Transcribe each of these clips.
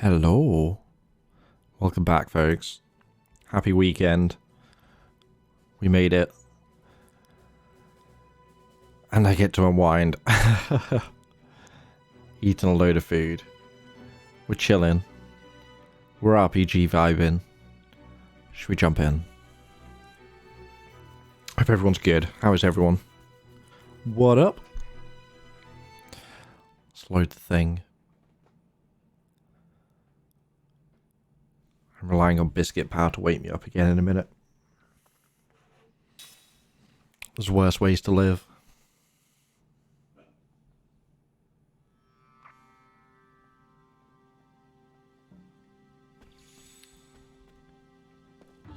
Hello. Welcome back, folks. Happy weekend. We made it. And I get to unwind. Eating a load of food. We're chilling. We're RPG vibing. Should we jump in? Hope everyone's good. How is everyone? What up? Let's load the thing. I'm relying on biscuit power to wake me up again in a minute. There's worse ways to live.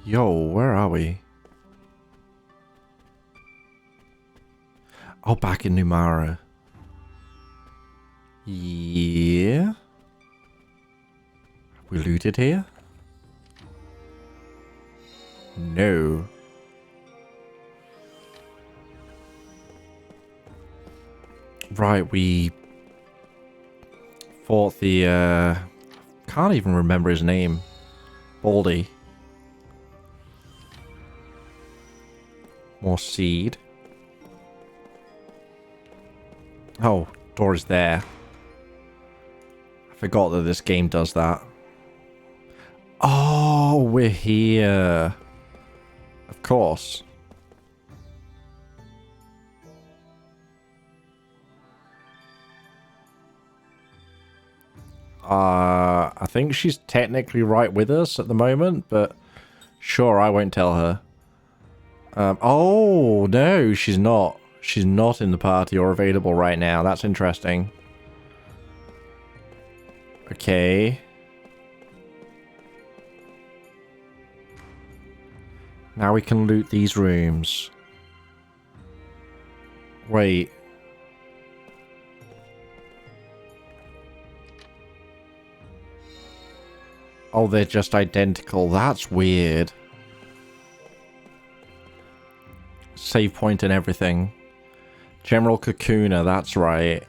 Yo, where are we? Oh, back in Numara. Yeah? Have we looted here? No. Right, we fought the, can't even remember his name. Baldy. More seed. Oh, door is there. I forgot that this game does that. Oh, we're here. Of course. I think she's technically right with us at the moment, but sure, I won't tell her. Oh, no, she's not. She's not in the party or available right now. That's interesting. Okay. Now we can loot these rooms. Wait. Oh, they're just identical. That's weird. Save point and everything. General Kakuna, that's right.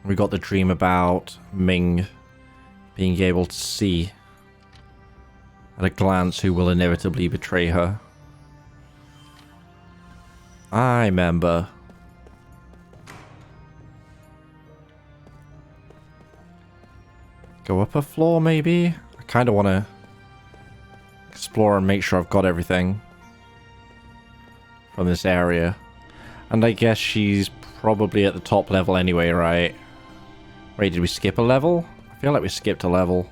We got the dream about Ming being able to see at a glance who will inevitably betray her. I remember. Go up a floor, maybe? I kind of want to explore and make sure I've got everything from this area. And I guess she's probably at the top level anyway, right? Wait, did we skip a level? I feel like we skipped a level.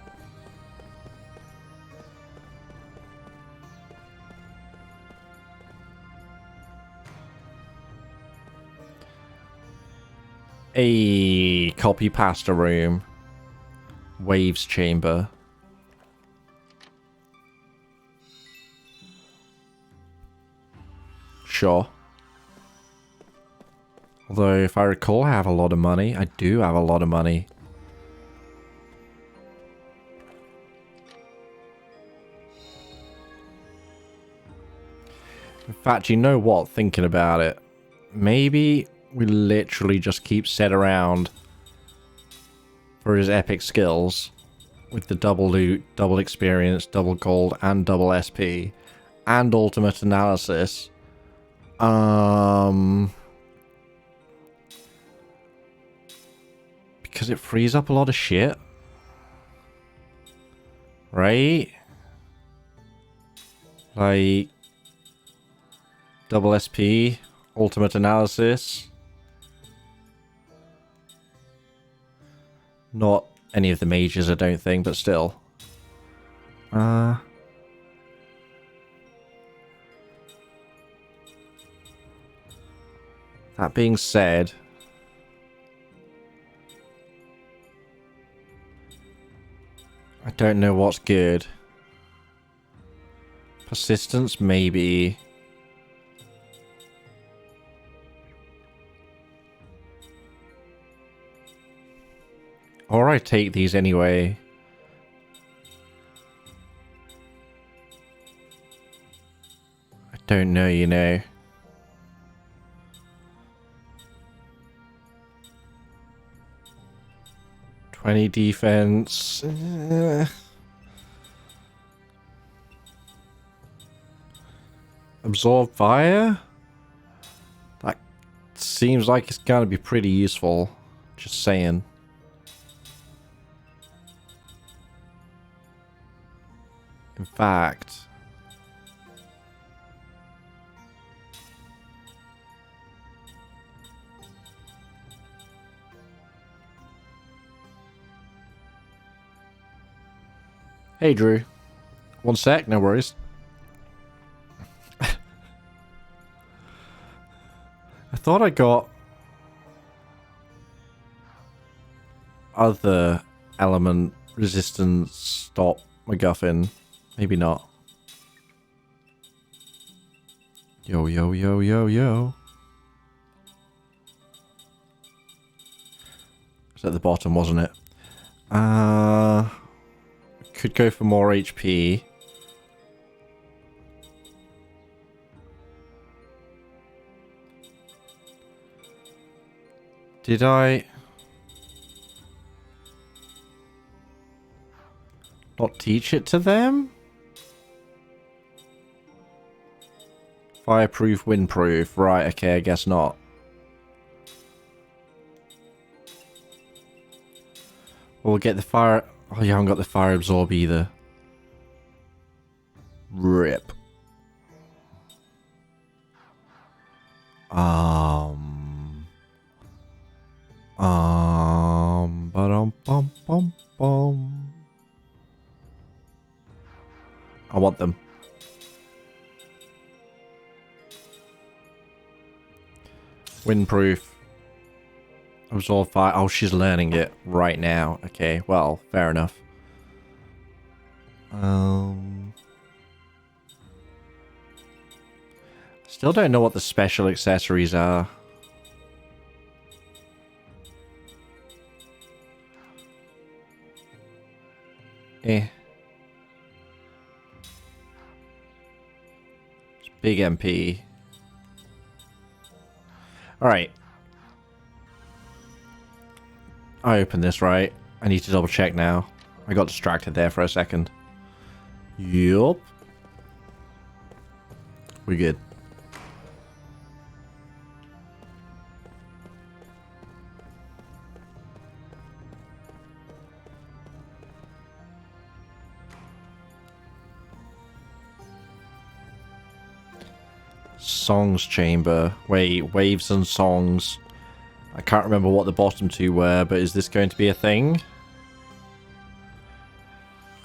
A copy pasta room. Waves chamber. Sure. Although, if I recall, I have a lot of money. I do have a lot of money. In fact, you know what? Thinking about it. Maybe we literally just keep Set around for his epic skills. With the double loot, double experience, double gold, and double SP. And ultimate analysis. Because it frees up a lot of shit. Right? Like double SP, ultimate analysis. Not any of the mages, I don't think, but still. That being said, I don't know what's good. Persistence, maybe. Or I take these anyway. I don't know, you know. 20 defense. Absorb fire? That seems like it's gonna be pretty useful. Just saying. In fact... Hey, Drew. One sec, no worries. I thought I got other element resistance stop MacGuffin. Maybe not. Yo, yo, yo, yo, yo. It's at the bottom, wasn't it? Could go for more HP. Did I not teach it to them? Fireproof, windproof. Right, okay, I guess not. We'll get the fire... Oh, you haven't got the fire absorb either. Rip. Ba-dum-bum-bum-bum. I want them. Windproof. Absorb fire. Oh, she's learning it right now. Okay, well, fair enough. Still don't know what the special accessories are. It's big MP. Alright. I opened this, right? I need to double check now. I got distracted there for a second. Yup. We good. Songs chamber. Wait, waves and songs. I can't remember what the bottom two were, but is this going to be a thing?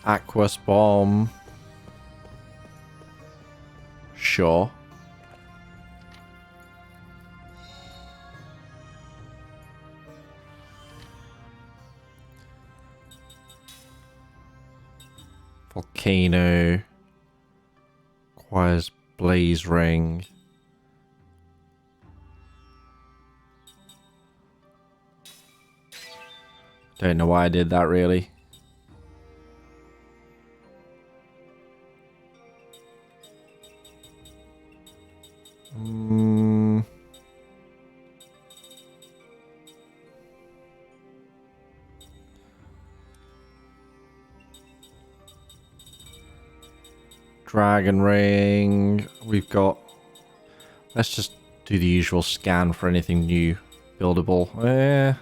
Aquas bomb. Sure. Volcano. Requires blaze ring. Don't know why I did that, really. Dragon ring. We've got... Let's just do the usual scan for anything new buildable.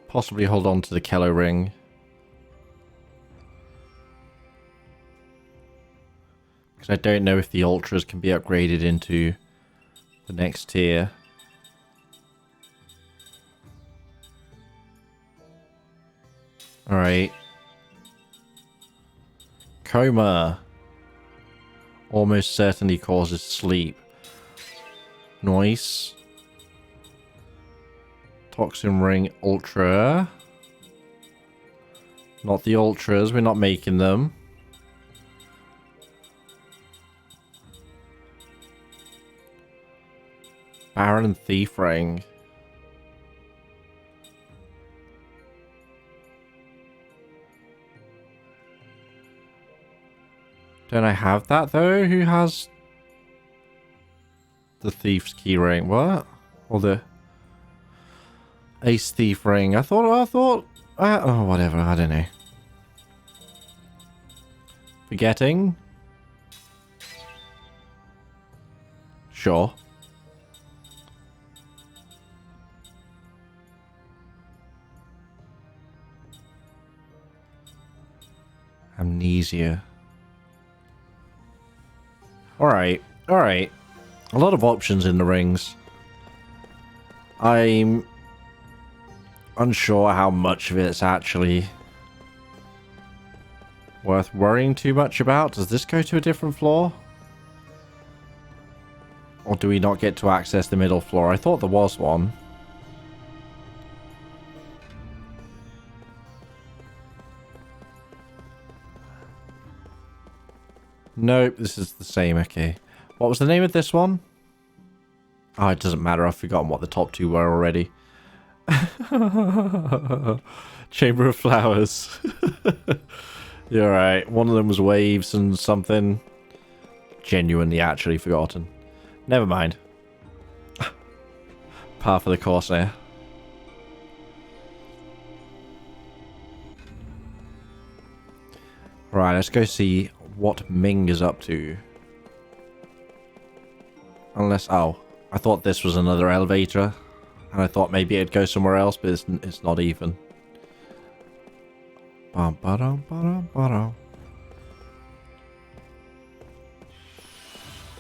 Possibly hold on to the Kello ring. Because I don't know if the ultras can be upgraded into the next tier. Alright. Coma. Almost certainly causes sleep. Noise. Toxin ring ultra. Not the ultras, we're not making them. Baron and thief ring. Don't I have that though? Who has the thief's key ring? What? Or the ace thief ring? I thought Oh, whatever. I don't know. Forgetting? Sure. Amnesia. Alright. Alright. A lot of options in the rings. I'm unsure how much of it's actually worth worrying too much about. Does this go to a different floor? Or do we not get to access the middle floor? I thought there was one. Nope, this is the same. Okay. What was the name of this one? Oh, it doesn't matter. I've forgotten what the top two were already. Chamber of Flowers. You're right. One of them was waves and something. Genuinely actually forgotten. Never mind. Par for the course there. Right, let's go see what Ming is up to. Unless... Oh, I thought this was another elevator. And I thought maybe it'd go somewhere else, but it's not even.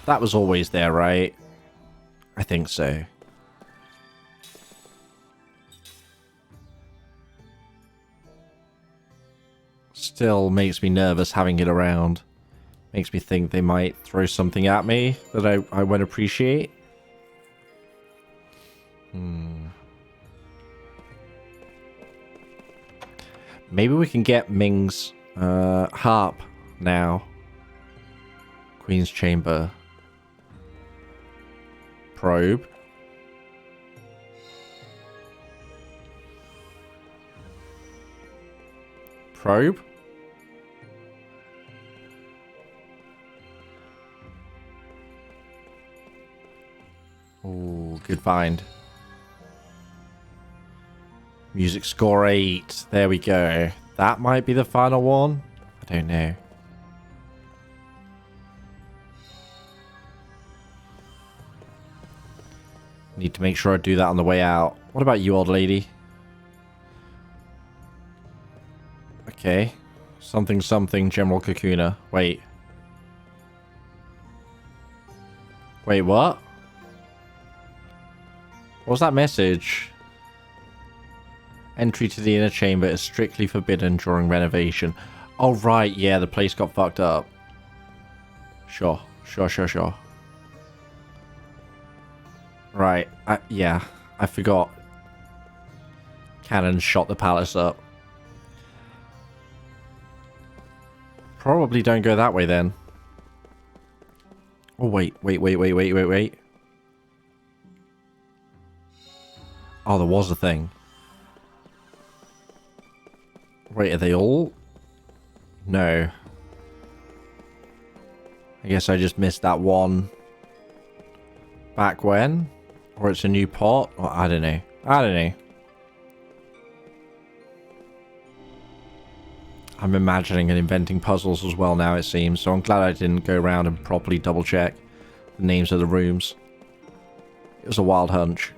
That was always there, right? I think so. Still makes me nervous having it around. Makes me think they might throw something at me that I won't appreciate. Maybe we can get Ming's harp now. Queen's Chamber. Probe. Probe. Oh, good find. Music score 8. There we go. That might be the final one. I don't know. Need to make sure I do that on the way out. What about you, old lady? Okay. Something something General Kakuna. Wait. Wait, what? What was that message? Entry to the inner chamber is strictly forbidden during renovation. Oh, right. Yeah, the place got fucked up. Sure. Sure. Right. Yeah. I forgot. Cannon shot the palace up. Probably don't go that way then. Oh, wait. Oh, there was a thing. Wait, are they all? No. I guess I just missed that one. Back when? Or it's a new pot? Or I don't know. I'm imagining and inventing puzzles as well now, it seems. So I'm glad I didn't go around and properly double check the names of the rooms. It was a wild hunch.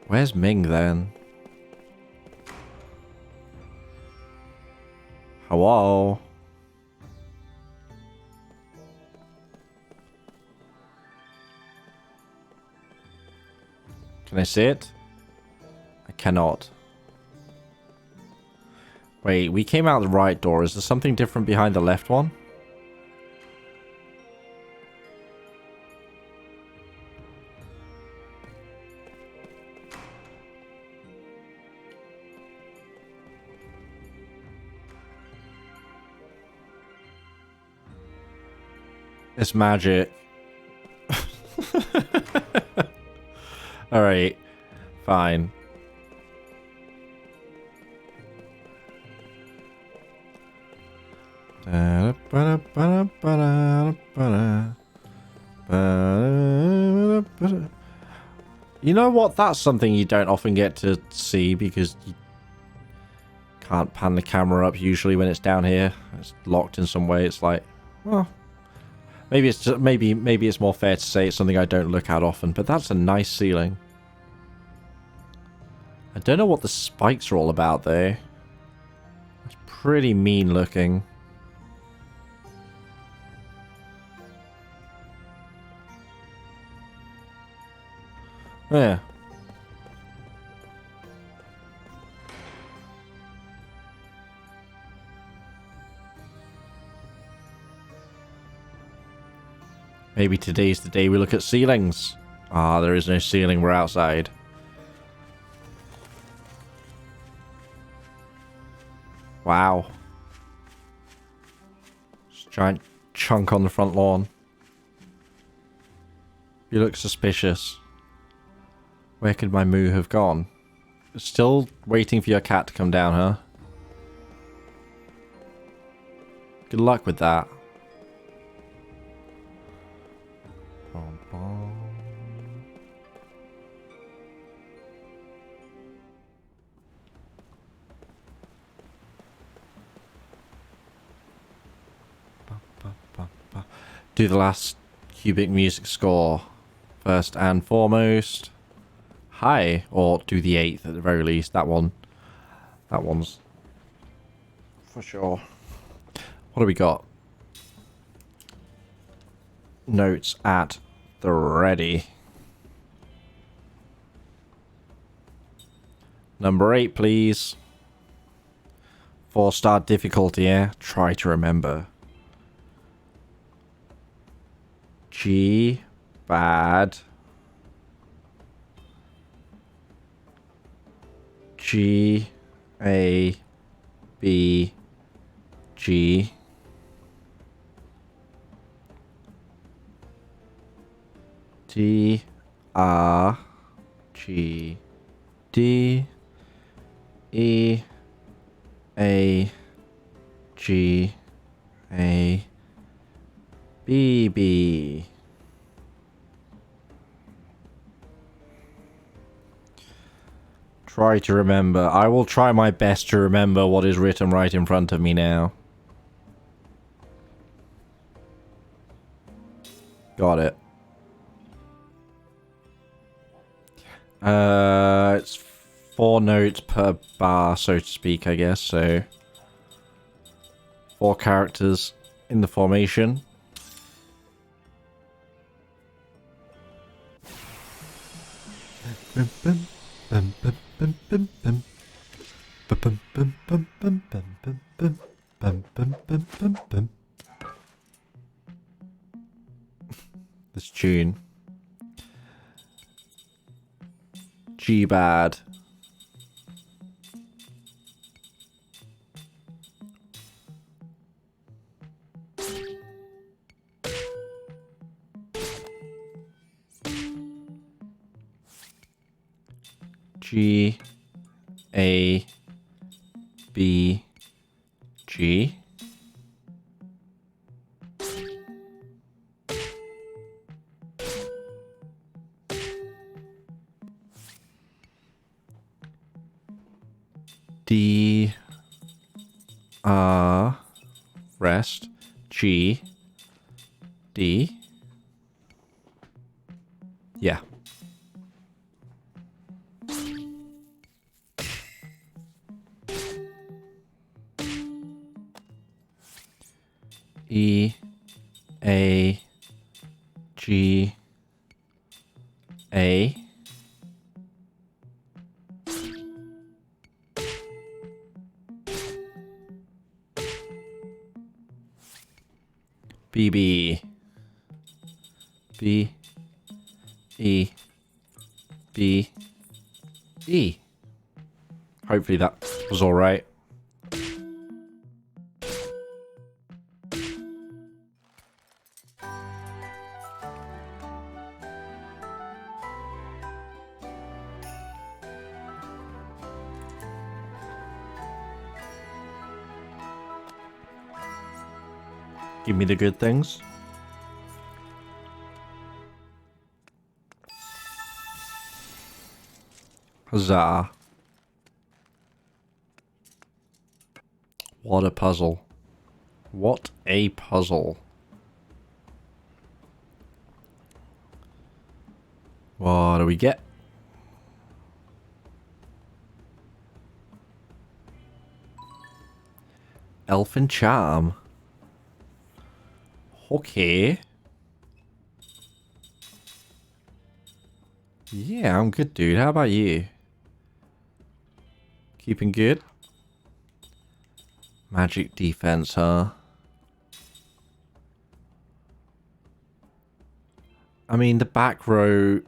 Where's Ming then? Hello? Can I see it? I cannot. Wait, we came out the right door. Is there something different behind the left one? It's magic. Alright. Fine. You know what? That's something you don't often get to see because you can't pan the camera up usually when it's down here. It's locked in some way. It's like, well, maybe it's just, maybe it's more fair to say it's something I don't look at often. But that's a nice ceiling. I don't know what the spikes are all about though. It's pretty mean looking. Yeah. Maybe today's the day we look at ceilings. Ah, there is no ceiling. We're outside. Wow. Just a giant chunk on the front lawn. You look suspicious. Where could my moo have gone? Still waiting for your cat to come down, huh? Good luck with that. Do the last cubic music score first and foremost. Hi, or do the 8th at the very least. That one's for sure. What do we got? Notes at the ready. Number 8, please. 4-star difficulty, yeah? Try to remember. G. Bad. G. A. B. G. D. R. G. D. E. A. G. A. B. B. Try to remember. I will try my best to remember what is written right in front of me now. Got it. It's 4 notes per bar, so to speak, I guess. So 4 characters in the formation. This tune. G bad. G A B G. D R rest G D. Yeah. E A G A. B B B E B E. Hopefully that was all right. Give me the good things. Huzzah. What a puzzle. What a puzzle. What do we get? Elfin Charm. Okay. Yeah, I'm good, dude. How about you? Keeping good? Magic defense, huh? I mean, the back row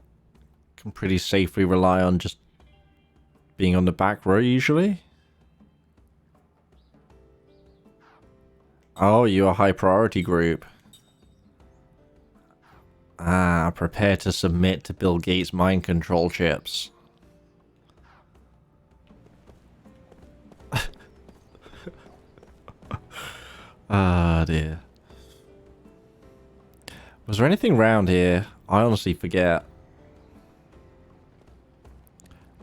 can pretty safely rely on just being on the back row usually. Oh, you're a high priority group. Ah, prepare to submit to Bill Gates' mind control chips. Ah, dear. Was there anything around here? I honestly forget.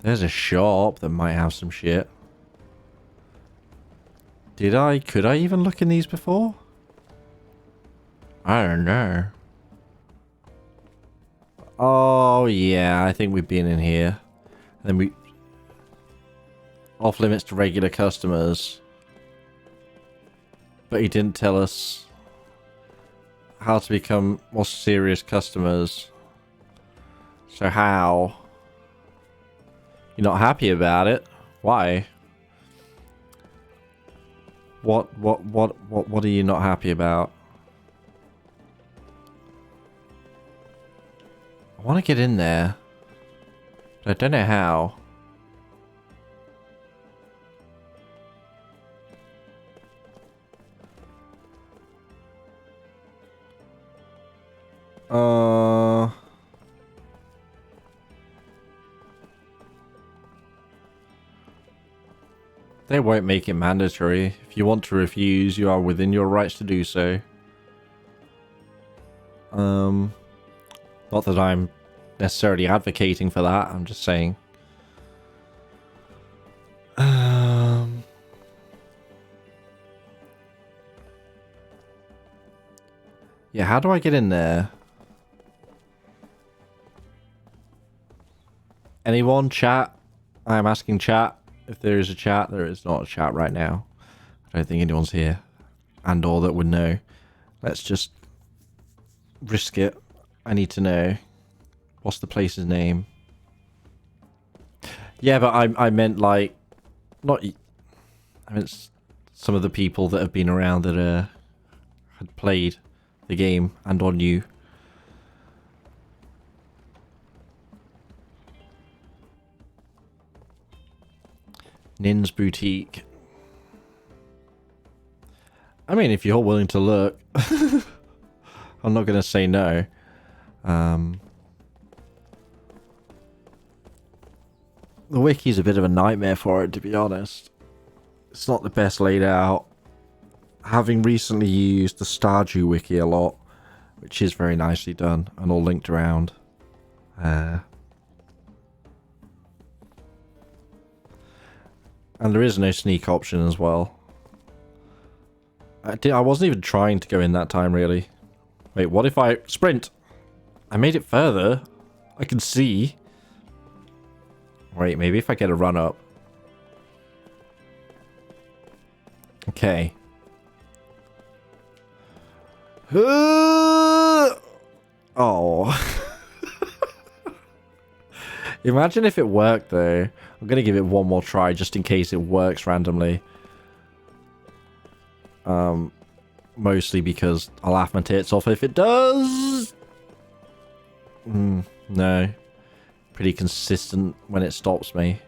There's a shop that might have some shit. Could I even look in these before? I don't know. Oh, yeah, I think we've been in here. And then we... Off limits to regular customers. But he didn't tell us how to become more serious customers. So how? You're not happy about it? Why? What are you not happy about? I want to get in there. But I don't know how. They won't make it mandatory. If you want to refuse, you are within your rights to do so. Not that I'm necessarily advocating for that, I'm just saying. Yeah, how do I get in there? Anyone? Chat? I'm asking chat. If there is a chat, there is not a chat right now. I don't think anyone's here. And or that would know. Let's just risk it. I need to know. What's the place's name? Yeah, but I meant like... Not... I meant some of the people that have been around that had played the game and or knew. Nin's Boutique. I mean, if you're willing to look. I'm not going to say no. The wiki's a bit of a nightmare for it, to be honest. It's not the best laid out. Having recently used the Stardew wiki a lot, which is very nicely done and all linked around. And there is no sneak option as well. I wasn't even trying to go in that time, really. Wait, what if I... Sprint! I made it further. I can see. Wait, maybe if I get a run up. Okay. Oh. Imagine if it worked, though. I'm going to give it one more try, just in case it works randomly. Mostly because I'll laugh my tits off if it does. No. Pretty consistent when it stops me.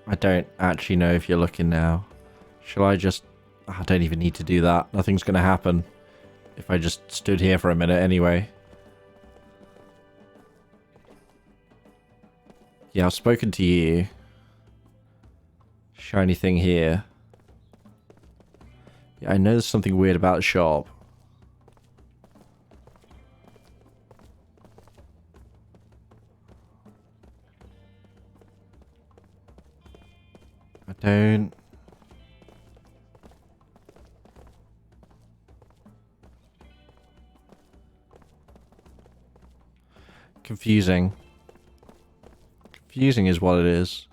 I don't actually know if you're looking now. Shall I just I don't even need to do that. Nothing's going to happen if I just stood here for a minute anyway. Yeah, I've spoken to you. Shiny thing here. Yeah, I know there's something weird about the shop. I don't... Confusing. Confusing is what it is.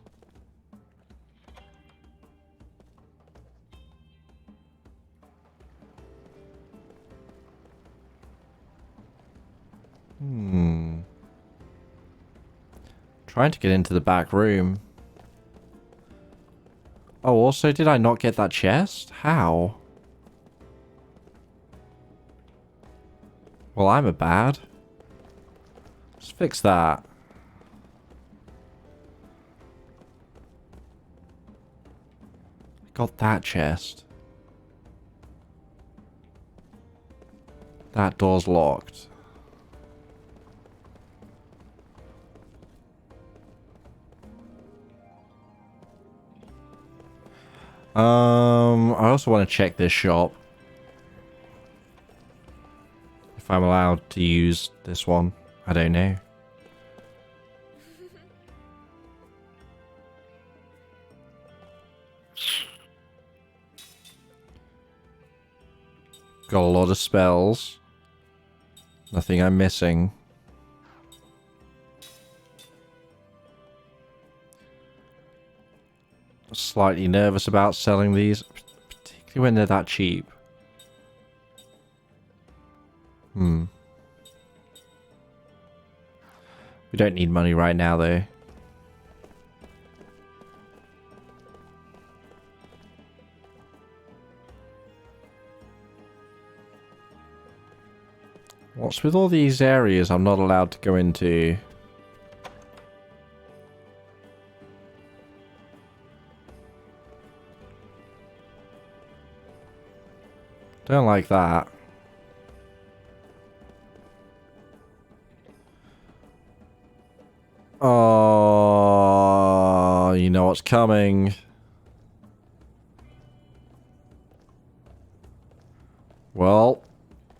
Trying to get into the back room. Oh, also, did I not get that chest? How? Well, I'm a bad. Let's fix that. I got that chest. That door's locked. I also want to check this shop. If I'm allowed to use this one. I don't know. Got a lot of spells. Nothing I'm missing. Slightly nervous about selling these, particularly when they're that cheap. We don't need money right now, though. What's with all these areas I'm not allowed to go into? Don't like that. Oh, you know what's coming. Well,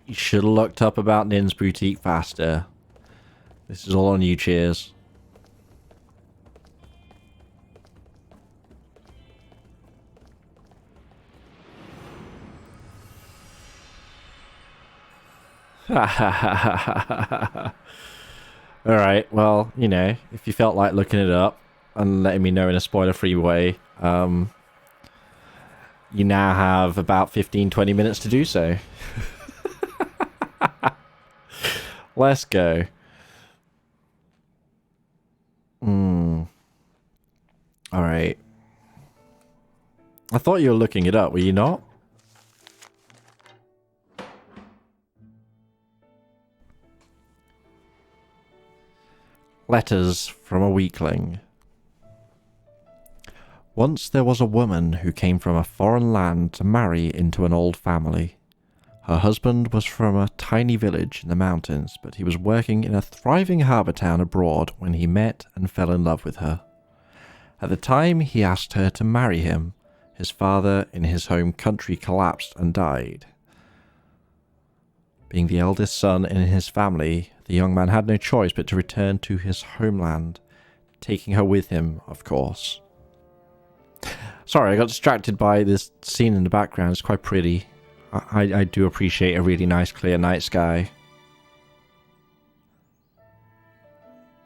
you should have looked up about Nin's Boutique faster. This is all on you, cheers. Alright, well, you know, if you felt like looking it up and letting me know in a spoiler-free way, you now have about 15-20 minutes to do so. Let's go. Alright. I thought you were looking it up, were you not? Letters from a weakling. Once there was a woman who came from a foreign land to marry into an old family. Her husband was from a tiny village in the mountains, but he was working in a thriving harbour town abroad when he met and fell in love with her. At the time he asked her to marry him, his father in his home country collapsed and died. Being the eldest son in his family, the young man had no choice but to return to his homeland, taking her with him, of course. Sorry, I got distracted by this scene in the background. It's quite pretty. I do appreciate a really nice clear night sky.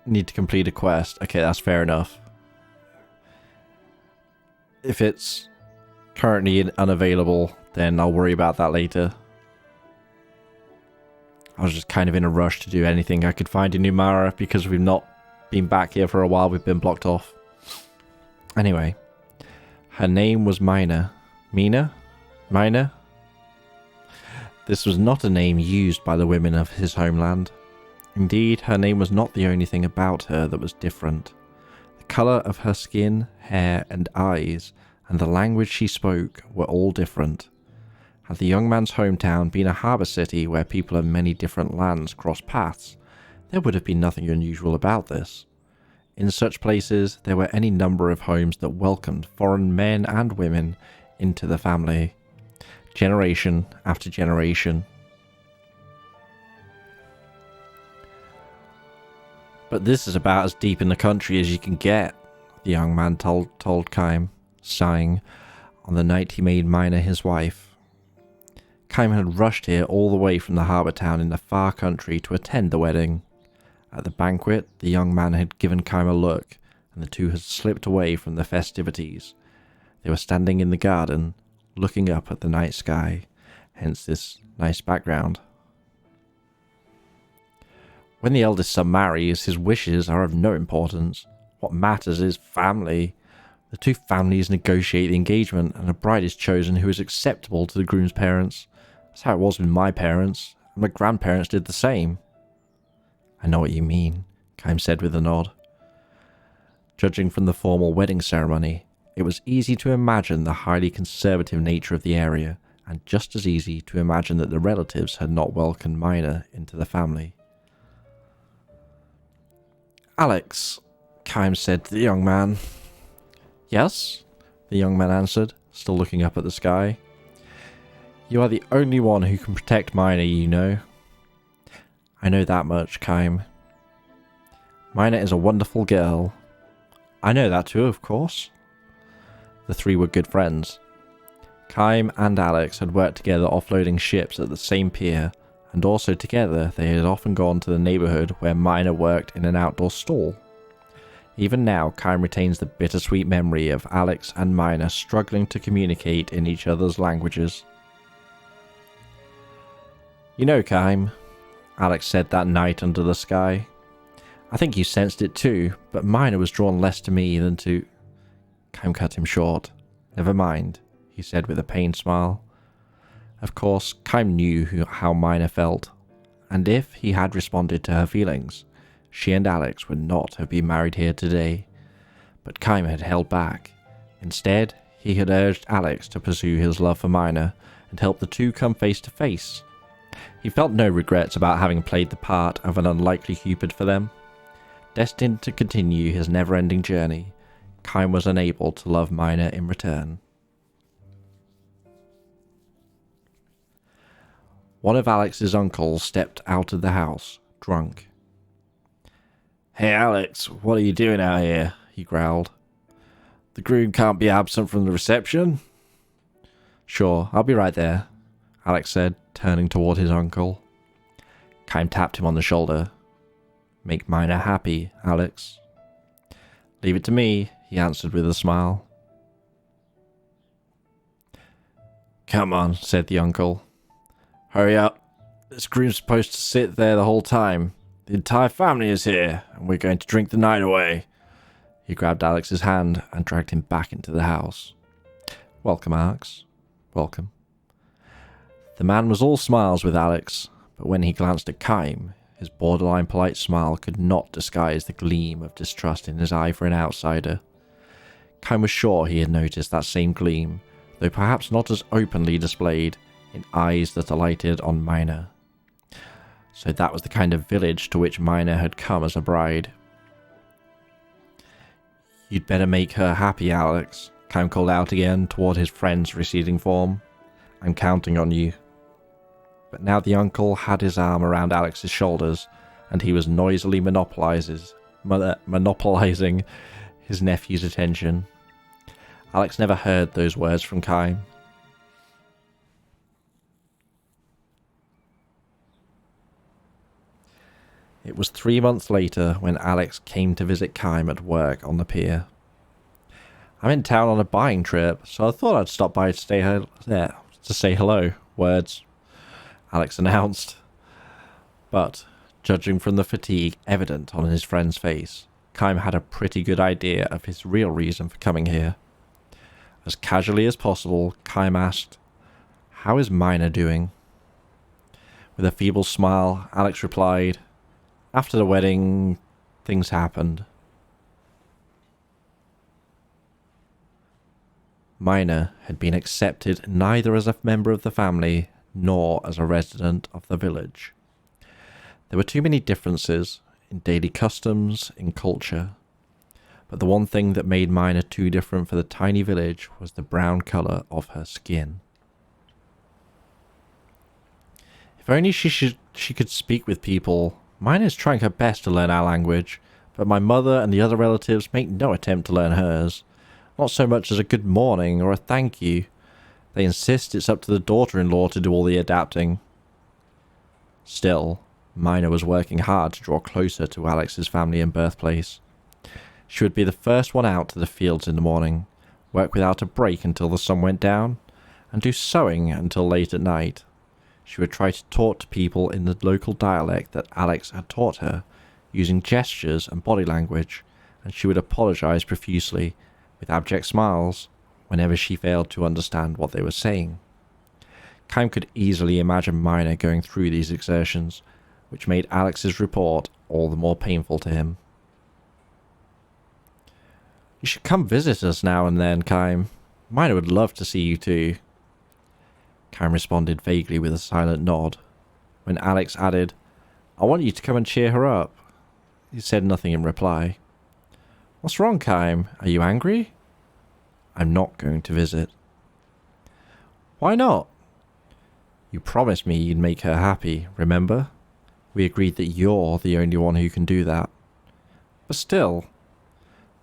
Need to complete a quest. Okay, that's fair enough. If it's currently unavailable, then I'll worry about that later. I was just kind of in a rush to do anything I could find in Numara because we've not been back here for a while. We've been blocked off. Anyway, her name was Mina. Mina? Mina? This was not a name used by the women of his homeland. Indeed, her name was not the only thing about her that was different. The colour of her skin, hair, and eyes, and the language she spoke were all different. Had the young man's hometown been a harbour city where people of many different lands cross paths, there would have been nothing unusual about this. In such places, there were any number of homes that welcomed foreign men and women into the family, generation after generation. But this is about as deep in the country as you can get, the young man told Kym, sighing, on the night he made Mina his wife. Kym had rushed here all the way from the harbour town in the far country to attend the wedding. At the banquet, the young man had given Kym a look, and the two had slipped away from the festivities. They were standing in the garden, looking up at the night sky, hence this nice background. When the eldest son marries, his wishes are of no importance. What matters is family. The two families negotiate the engagement, and a bride is chosen who is acceptable to the groom's parents. That's how it was with my parents, and my grandparents did the same. I know what you mean, Kym said with a nod. Judging from the formal wedding ceremony, it was easy to imagine the highly conservative nature of the area, and just as easy to imagine that the relatives had not welcomed Mina into the family. Alex, Kym said to the young man. Yes, the young man answered, still looking up at the sky. You are the only one who can protect Mina, you know. I know that much, Kym. Mina is a wonderful girl. I know that too, of course. The three were good friends. Kym and Alex had worked together offloading ships at the same pier, and also together they had often gone to the neighbourhood where Mina worked in an outdoor stall. Even now, Kym retains the bittersweet memory of Alex and Mina struggling to communicate in each other's languages. You know, Kym, Alex said that night under the sky. I think you sensed it too, but Mina was drawn less to me than to... Kym cut him short. Never mind, he said with a pained smile. Of course, Kym knew how Mina felt, and if he had responded to her feelings, she and Alex would not have been married here today. But Kym had held back. Instead, he had urged Alex to pursue his love for Mina and help the two come face to face. He felt no regrets about having played the part of an unlikely Cupid for them. Destined to continue his never-ending journey, Kym was unable to love Mina in return. One of Alex's uncles stepped out of the house, drunk. Hey Alex, what are you doing out here? He growled. The groom can't be absent from the reception? Sure, I'll be right there, Alex said, turning toward his uncle. Kym tapped him on the shoulder. Make Mina happy, Alex. Leave it to me, he answered with a smile. Come on, said the uncle. Hurry up. This groom's supposed to sit there the whole time. The entire family is here, and we're going to drink the night away. He grabbed Alex's hand and dragged him back into the house. Welcome, Alex. Welcome. The man was all smiles with Alex, but when he glanced at Kym, his borderline polite smile could not disguise the gleam of distrust in his eye for an outsider. Kym was sure he had noticed that same gleam, though perhaps not as openly displayed, in eyes that alighted on Mina. So that was the kind of village to which Mina had come as a bride. You'd better make her happy, Alex, Kym called out again toward his friend's receding form. I'm counting on you. But now the uncle had his arm around Alex's shoulders, and he was noisily monopolizing his nephew's attention. Alex never heard those words from Kym. It was 3 months later when Alex came to visit Kym at work on the pier. I'm in town on a buying trip, so I thought I'd stop by to say hello. Words, Alex announced. But, judging from the fatigue evident on his friend's face, Kym had a pretty good idea of his real reason for coming here. As casually as possible, Kym asked, How is Mina doing? With a feeble smile, Alex replied, After the wedding, things happened. Mina had been accepted neither as a member of the family nor as a resident of the village. There were too many differences in daily customs, in culture, but the one thing that made Mina too different for the tiny village was the brown colour of her skin. If only she could speak with people. Mina is trying her best to learn our language, but my mother and the other relatives make no attempt to learn hers. Not so much as a good morning or a thank you. They insist it's up to the daughter-in-law to do all the adapting. Still, Mina was working hard to draw closer to Alex's family and birthplace. She would be the first one out to the fields in the morning, work without a break until the sun went down, and do sewing until late at night. She would try to talk to people in the local dialect that Alex had taught her, using gestures and body language, and she would apologize profusely, with abject smiles, whenever she failed to understand what they were saying. Kime could easily imagine Mina going through these exertions, which made Alex's report all the more painful to him. "You should come visit us now and then, Kime. Mina would love to see you too." Kime responded vaguely with a silent nod. When Alex added, "I want you to come and cheer her up," he said nothing in reply. "What's wrong, Kime? Are you angry?" "I'm not going to visit." "Why not?" "You promised me you'd make her happy, remember? We agreed that you're the only one who can do that." "But still..."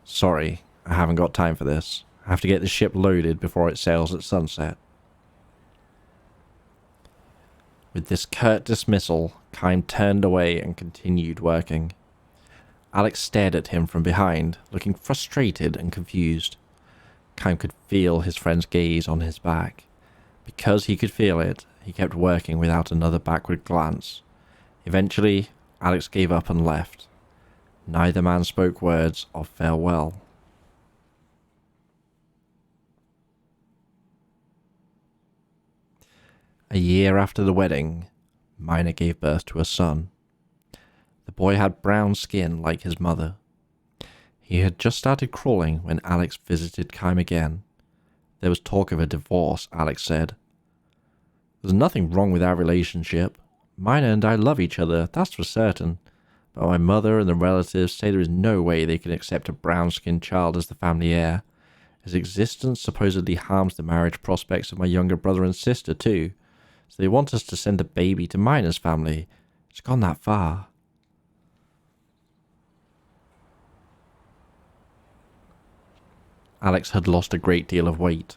"Sorry, I haven't got time for this. I have to get the ship loaded before it sails at sunset." With this curt dismissal, Kime turned away and continued working. Alex stared at him from behind, looking frustrated and confused. Kime could feel his friend's gaze on his back. Because he could feel it, he kept working without another backward glance. Eventually, Alex gave up and left. Neither man spoke words of farewell. A year after the wedding, Mina gave birth to a son. The boy had brown skin like his mother. He had just started crawling when Alex visited Kime again. There was talk of a divorce, Alex said. "There's nothing wrong with our relationship. Mina and I love each other, that's for certain. But my mother and the relatives say there is no way they can accept a brown-skinned child as the family heir. His existence supposedly harms the marriage prospects of my younger brother and sister too. So they want us to send the baby to Mina's family. It's gone that far." Alex had lost a great deal of weight.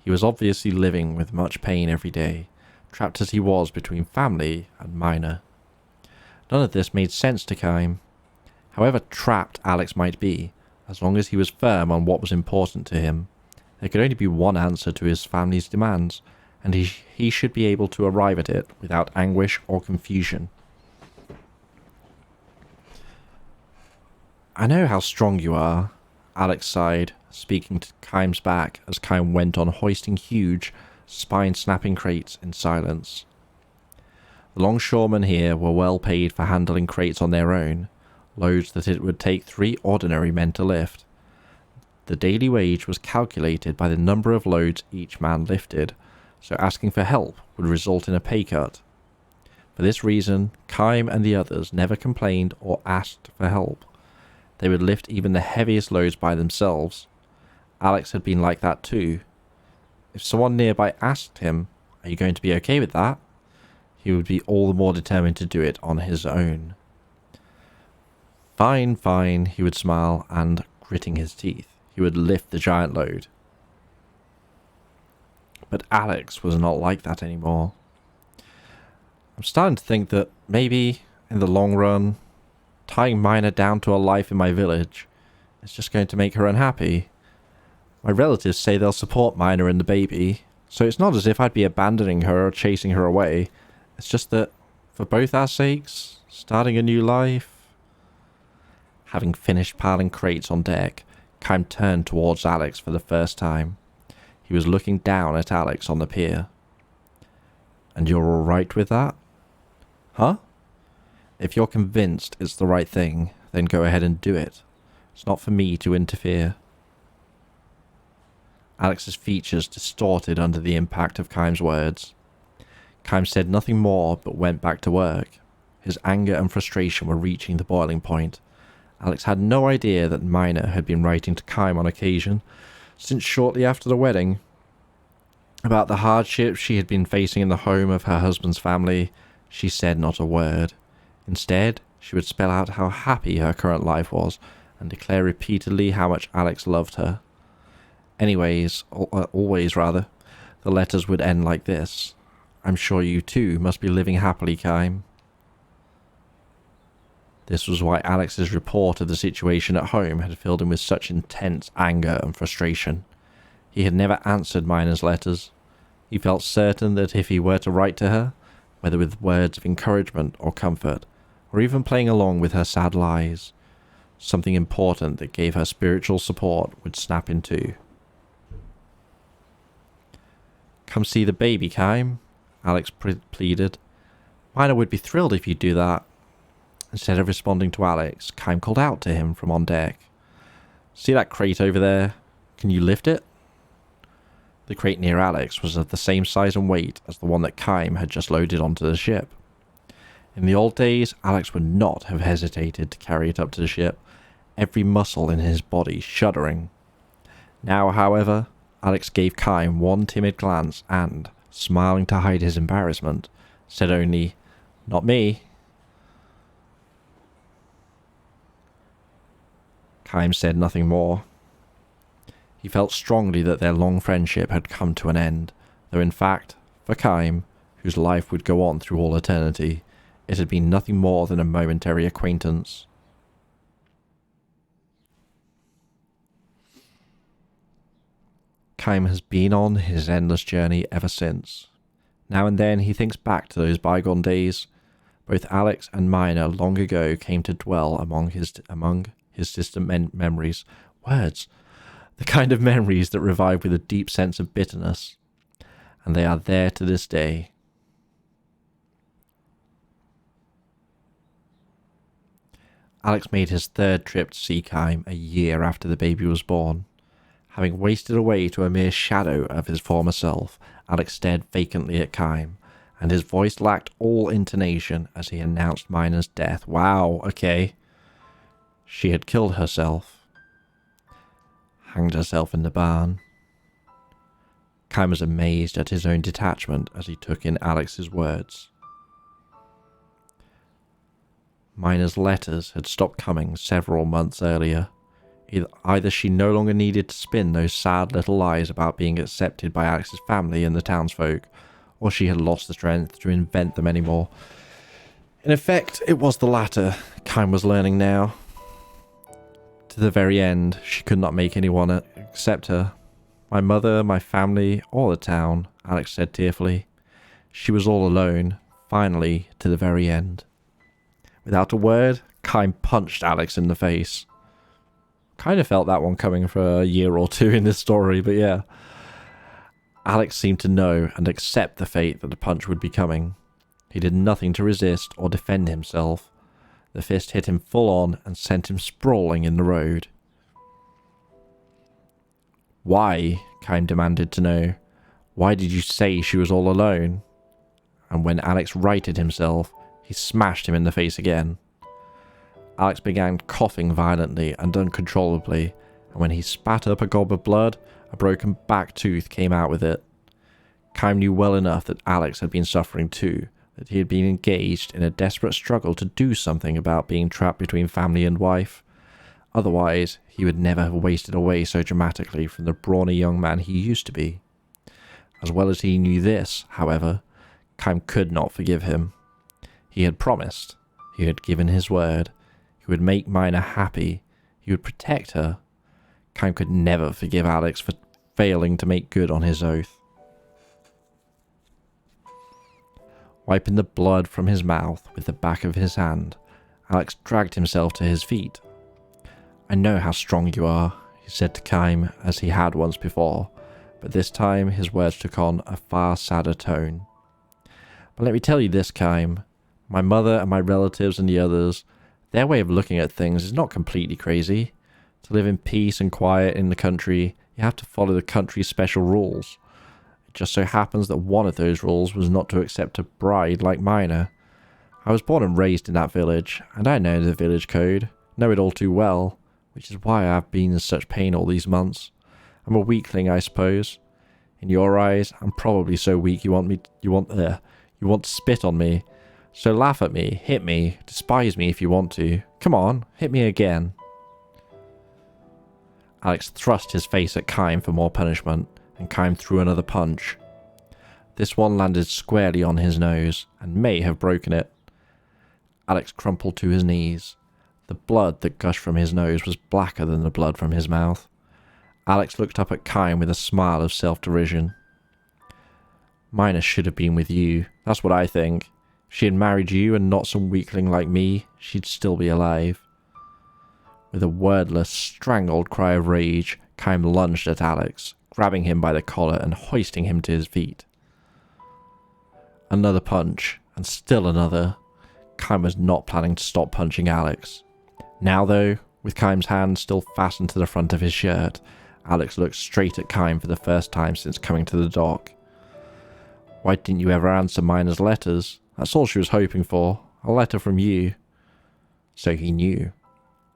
He was obviously living with much pain every day, trapped as he was between family and Mina. None of this made sense to Kime. However trapped Alex might be, as long as he was firm on what was important to him, there could only be one answer to his family's demands, and he should be able to arrive at it without anguish or confusion. "I know how strong you are," Alex sighed, speaking to Kime's back as Kime went on hoisting huge, spine-snapping crates in silence. The longshoremen here were well paid for handling crates on their own, loads that it would take 3 ordinary men to lift. The daily wage was calculated by the number of loads each man lifted, so asking for help would result in a pay cut. For this reason, Kime and the others never complained or asked for help. They would lift even the heaviest loads by themselves. Alex had been like that too. If someone nearby asked him, "Are you going to be okay with that?" he would be all the more determined to do it on his own. "Fine, fine," he would smile, and, gritting his teeth, he would lift the giant load. But Alex was not like that anymore. "I'm starting to think that maybe, in the long run, tying Mina down to a life in my village is just going to make her unhappy. My relatives say they'll support Mina and the baby, so it's not as if I'd be abandoning her or chasing her away. It's just that, for both our sakes, starting a new life..." Having finished piling crates on deck, Kime turned towards Alex for the first time. He was looking down at Alex on the pier. "And you're alright with that?" "Huh?" "If you're convinced it's the right thing, then go ahead and do it. It's not for me to interfere." Alex's features distorted under the impact of Kym's words. Kym said nothing more but went back to work. His anger and frustration were reaching the boiling point. Alex had no idea that Mina had been writing to Kym on occasion, since shortly after the wedding, about the hardships she had been facing in the home of her husband's family. She said not a word. Instead, she would spell out how happy her current life was, and declare repeatedly how much Alex loved her. Always, the letters would end like this. I'm sure you too must be living happily, Kym. This was why Alex's report of the situation at home had filled him with such intense anger and frustration. He had never answered Mina's letters. He felt certain that if he were to write to her, whether with words of encouragement or comfort, or even playing along with her sad lies, something important that gave her spiritual support would snap in two. Come see the baby, Kym, Alex pleaded. Mina would be thrilled if you'd do that. Instead of responding to Alex, Kym called out to him from on deck. See that crate over there? Can you lift it? The crate near Alex was of the same size and weight as the one that Kym had just loaded onto the ship. In the old days, Alex would not have hesitated to carry it up to the ship, every muscle in his body shuddering. Now, however, Alex gave Kym one timid glance and, smiling to hide his embarrassment, said only, "Not me." Kym said nothing more. He felt strongly that their long friendship had come to an end, though in fact, for Kym, whose life would go on through all eternity, it had been nothing more than a momentary acquaintance. Kym has been on his endless journey ever since. Now and then he thinks back to those bygone days. Both Alex and Mina long ago came to dwell among his distant memories. Words. The kind of memories that revive with a deep sense of bitterness. And they are there to this day. Alex made his third trip to see Kym a year after the baby was born. Having wasted away to a mere shadow of his former self, Alex stared vacantly at Kym, and his voice lacked all intonation as he announced Mina's death. Wow, okay. She had killed herself. Hanged herself in the barn. Kym was amazed at his own detachment as he took in Alex's words. Mina's letters had stopped coming several months earlier. Either she no longer needed to spin those sad little lies about being accepted by Alex's family and the townsfolk, or she had lost the strength to invent them anymore. In effect, it was the latter, Kym was learning now. To the very end, she could not make anyone accept her. My mother, my family, or the town, Alex said tearfully. She was all alone, finally, to the very end. Without a word, Kym punched Alex in the face. Kind of felt that one coming for a year or two in this story, but yeah. Alex seemed to know and accept the fate that the punch would be coming. He did nothing to resist or defend himself. The fist hit him full on and sent him sprawling in the road. Why? Kym demanded to know. Why did you say she was all alone? And when Alex righted himself, he smashed him in the face again. Alex began coughing violently and uncontrollably, and when he spat up a gob of blood, a broken back tooth came out with it. Kym knew well enough that Alex had been suffering too, that he had been engaged in a desperate struggle to do something about being trapped between family and wife. Otherwise, he would never have wasted away so dramatically from the brawny young man he used to be. As well as he knew this, however, Kym could not forgive him. He had promised. He had given his word. He would make Mina happy. He would protect her. Kym could never forgive Alex for failing to make good on his oath. Wiping the blood from his mouth with the back of his hand, Alex dragged himself to his feet. I know how strong you are, he said to Kym as he had once before, but this time his words took on a far sadder tone. But let me tell you this, Kym. My mother and my relatives and the others, their way of looking at things is not completely crazy. To live in peace and quiet in the country, You have to follow the country's special rules. It just so happens that one of those rules was not to accept a bride like Mina. I was born and raised in that village, and I know the village code, know it all too well, which is why I've been in such pain all these months. I'm a weakling, I suppose. In your eyes, I'm probably so weak you want to spit on me. So laugh at me, hit me, despise me if you want to. Come on, hit me again. Alex thrust his face at Kime for more punishment, and Kime threw another punch. This one landed squarely on his nose, and may have broken it. Alex crumpled to his knees. The blood that gushed from his nose was blacker than the blood from his mouth. Alex looked up at Kime with a smile of self-derision. Mina should have been with you, that's what I think. If she had married you and not some weakling like me, she'd still be alive. With a wordless, strangled cry of rage, Kime lunged at Alex, grabbing him by the collar and hoisting him to his feet. Another punch, and still another. Kime was not planning to stop punching Alex. Now though, with Kime's hand still fastened to the front of his shirt, Alex looked straight at Kime for the first time since coming to the dock. Why didn't you ever answer Mina's letters? That's all she was hoping for. A letter from you. So he knew.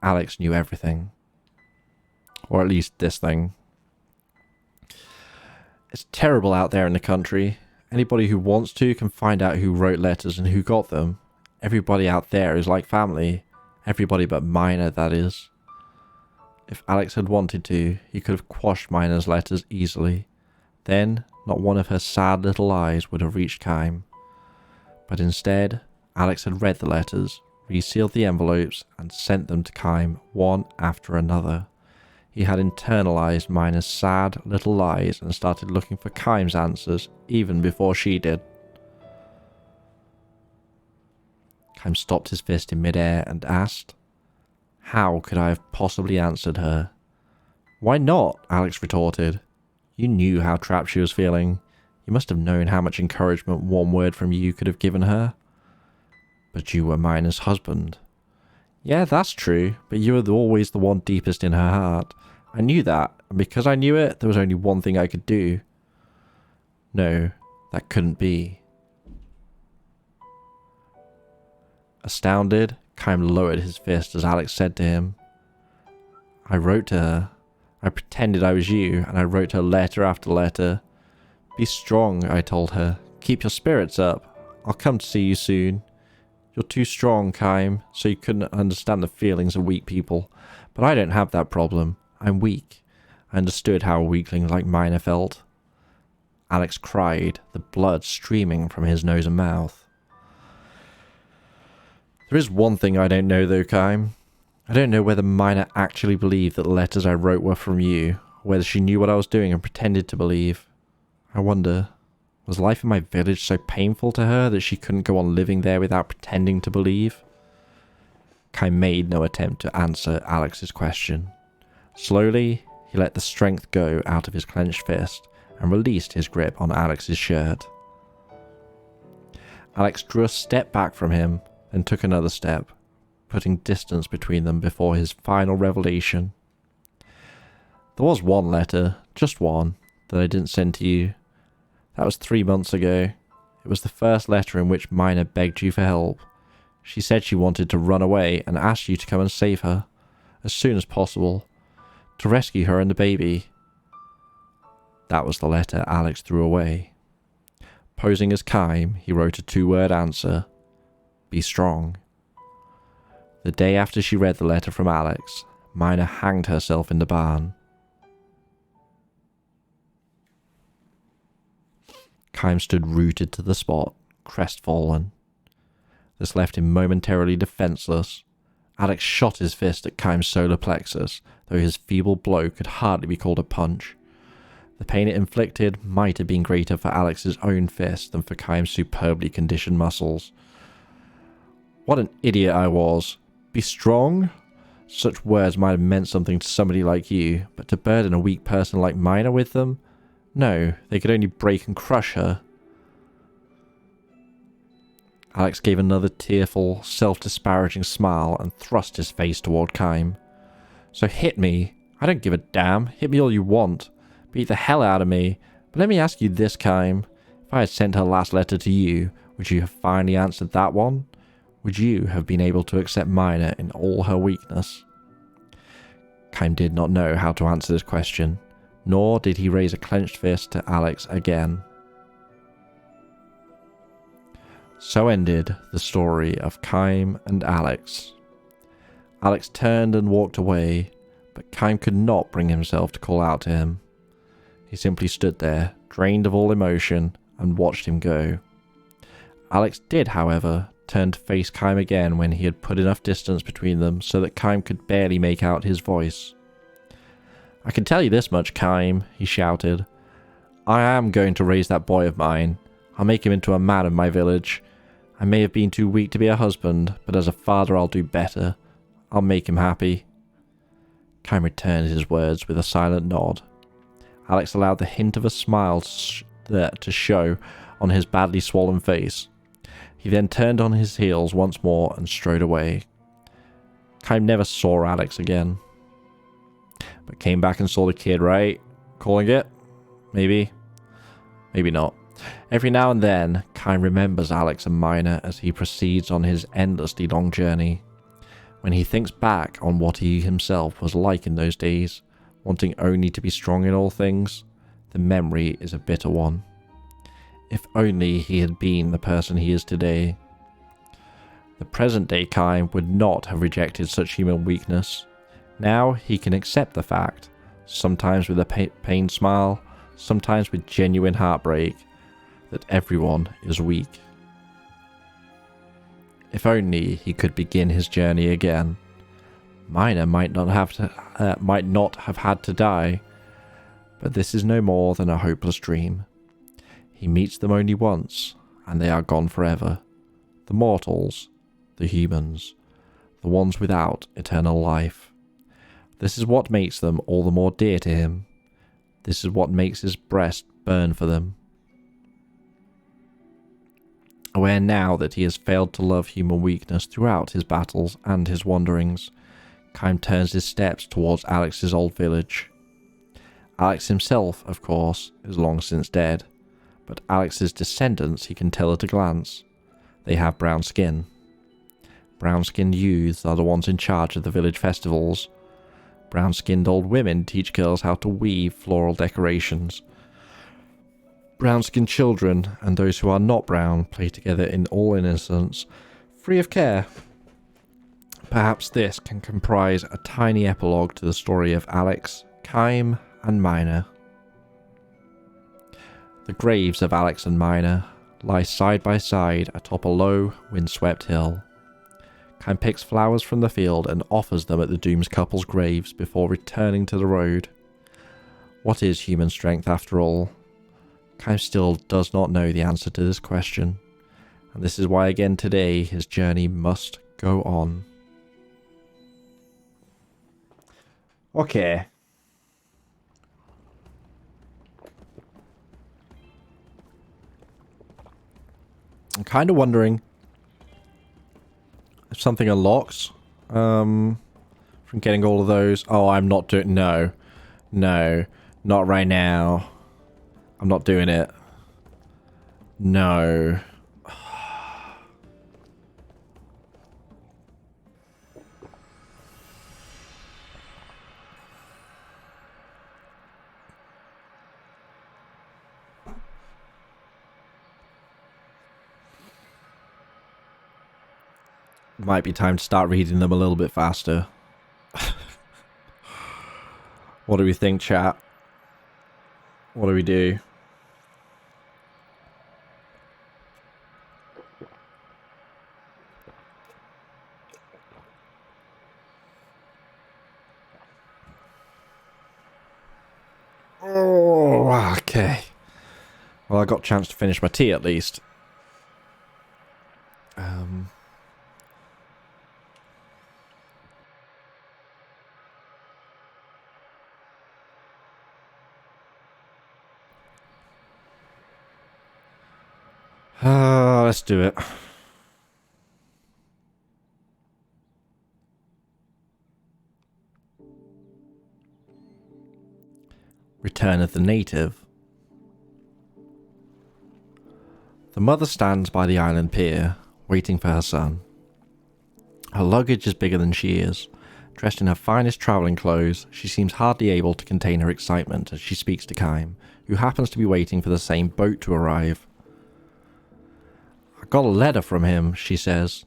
Alex knew everything. Or at least this thing. It's terrible out there in the country. Anybody who wants to can find out who wrote letters and who got them. Everybody out there is like family. Everybody but Mina, that is. If Alex had wanted to, he could have quashed Mina's letters easily. Then, not one of her sad little eyes would have reached Kime. But instead, Alex had read the letters, resealed the envelopes, and sent them to Kime one after another. He had internalized Mina's sad little lies and started looking for Kime's answers even before she did. Kime stopped his fist in midair and asked, "How could I have possibly answered her?" "Why not?" Alex retorted. "You knew how trapped she was feeling. You must have known how much encouragement one word from you could have given her." "But you were Mina's husband." "Yeah, that's true, but you were always the one deepest in her heart. I knew that, and because I knew it, there was only one thing I could do." "No, that couldn't be." Astounded, Kime lowered his fist as Alex said to him, "I wrote to her. I pretended I was you, and I wrote her letter after letter. Be strong, I told her. Keep your spirits up. I'll come to see you soon. You're too strong, Kime, so you couldn't understand the feelings of weak people. But I don't have that problem. I'm weak. I understood how a weakling like Mina felt." Alex cried, the blood streaming from his nose and mouth. "There is one thing I don't know though, Kime. I don't know whether Mina actually believed that the letters I wrote were from you, or whether she knew what I was doing and pretended to believe. I wonder, was life in my village so painful to her that she couldn't go on living there without pretending to believe?" Kime made no attempt to answer Alex's question. Slowly, he let the strength go out of his clenched fist and released his grip on Alex's shirt. Alex drew a step back from him, then took another step, putting distance between them before his final revelation. "There was one letter, just one, that I didn't send to you. That was 3 months ago. It was the first letter in which Mina begged you for help. She said she wanted to run away and asked you to come and save her, as soon as possible, to rescue her and the baby." That was the letter Alex threw away. Posing as Kime, he wrote a 2-word answer: "Be strong." The day after she read the letter from Alex, Mina hanged herself in the barn. Kime stood rooted to the spot, crestfallen. This left him momentarily defenseless. Alex shot his fist at Kime's solar plexus, though his feeble blow could hardly be called a punch. The pain it inflicted might have been greater for Alex's own fist than for Kime's superbly conditioned muscles. What an idiot I was. Be strong? Such words might have meant something to somebody like you, but to burden a weak person like Mina with them? No, they could only break and crush her. Alex gave another tearful, self-disparaging smile and thrust his face toward Kime. "So hit me. I don't give a damn. Hit me all you want. Beat the hell out of me. But let me ask you this, Kime. If I had sent her last letter to you, would you have finally answered that one? Would you have been able to accept Mina in all her weakness? Kime did not know how to answer this question, nor did he raise a clenched fist to Alex again. So ended the story of Kime and Alex. Alex turned and walked away, but Kime could not bring himself to call out to him. He simply stood there, drained of all emotion, and watched him go. Alex did, however, turn to face Kime again when he had put enough distance between them so that Kime could barely make out his voice. I can tell you this much, Kime, he shouted. I am going to raise that boy of mine. I'll make him into a man of my village. I may have been too weak to be a husband, but as a father I'll do better. I'll make him happy. Kime returned his words with a silent nod. Alex allowed the hint of a smile to show on his badly swollen face. He then turned on his heels once more and strode away. Kime never saw Alex again. But came back and saw the kid, right? Calling it? Maybe. Maybe not. Every now and then, Kime remembers Alex and Mina as he proceeds on his endlessly long journey. When he thinks back on what he himself was like in those days, wanting only to be strong in all things, the memory is a bitter one. If only he had been the person he is today. The present-day Kime would not have rejected such human weakness. Now he can accept the fact, sometimes with a pained smile, sometimes with genuine heartbreak, that everyone is weak. If only he could begin his journey again. Mina might not have had to die, but this is no more than a hopeless dream. He meets them only once, and they are gone forever. The mortals, the humans, the ones without eternal life. This is what makes them all the more dear to him. This is what makes his breast burn for them. Aware now that he has failed to love human weakness throughout his battles and his wanderings, Kime turns his steps towards Alex's old village. Alex himself, of course, is long since dead, but Alex's descendants he can tell at a glance. They have brown skin. Brown-skinned youths are the ones in charge of the village festivals. Brown-skinned old women teach girls how to weave floral decorations. Brown-skinned children and those who are not brown play together in all innocence, free of care. Perhaps this can comprise a tiny epilogue to the story of Alex, Kime, and Mina. The graves of Alex and Mina lie side by side atop a low, windswept hill. Kime picks flowers from the field and offers them at the doomed couple's graves before returning to the road. What is human strength after all? Kime still does not know the answer to this question, and this is why again today his journey must go on. Okay. I'm kind of wondering if something unlocks from getting all of those. Oh, I'm not doing... No. No. Not right now. I'm not doing it. No. Might be time to start reading them a little bit faster. What do we think, chat? What do we do? Oh, okay. Well, I got a chance to finish my tea at least. Let's do it. Return of the native. The mother stands by the island pier, waiting for her son. Her luggage is bigger than she is. Dressed in her finest travelling clothes, she seems hardly able to contain her excitement as she speaks to Kime, who happens to be waiting for the same boat to arrive. "I got a letter from him," she says.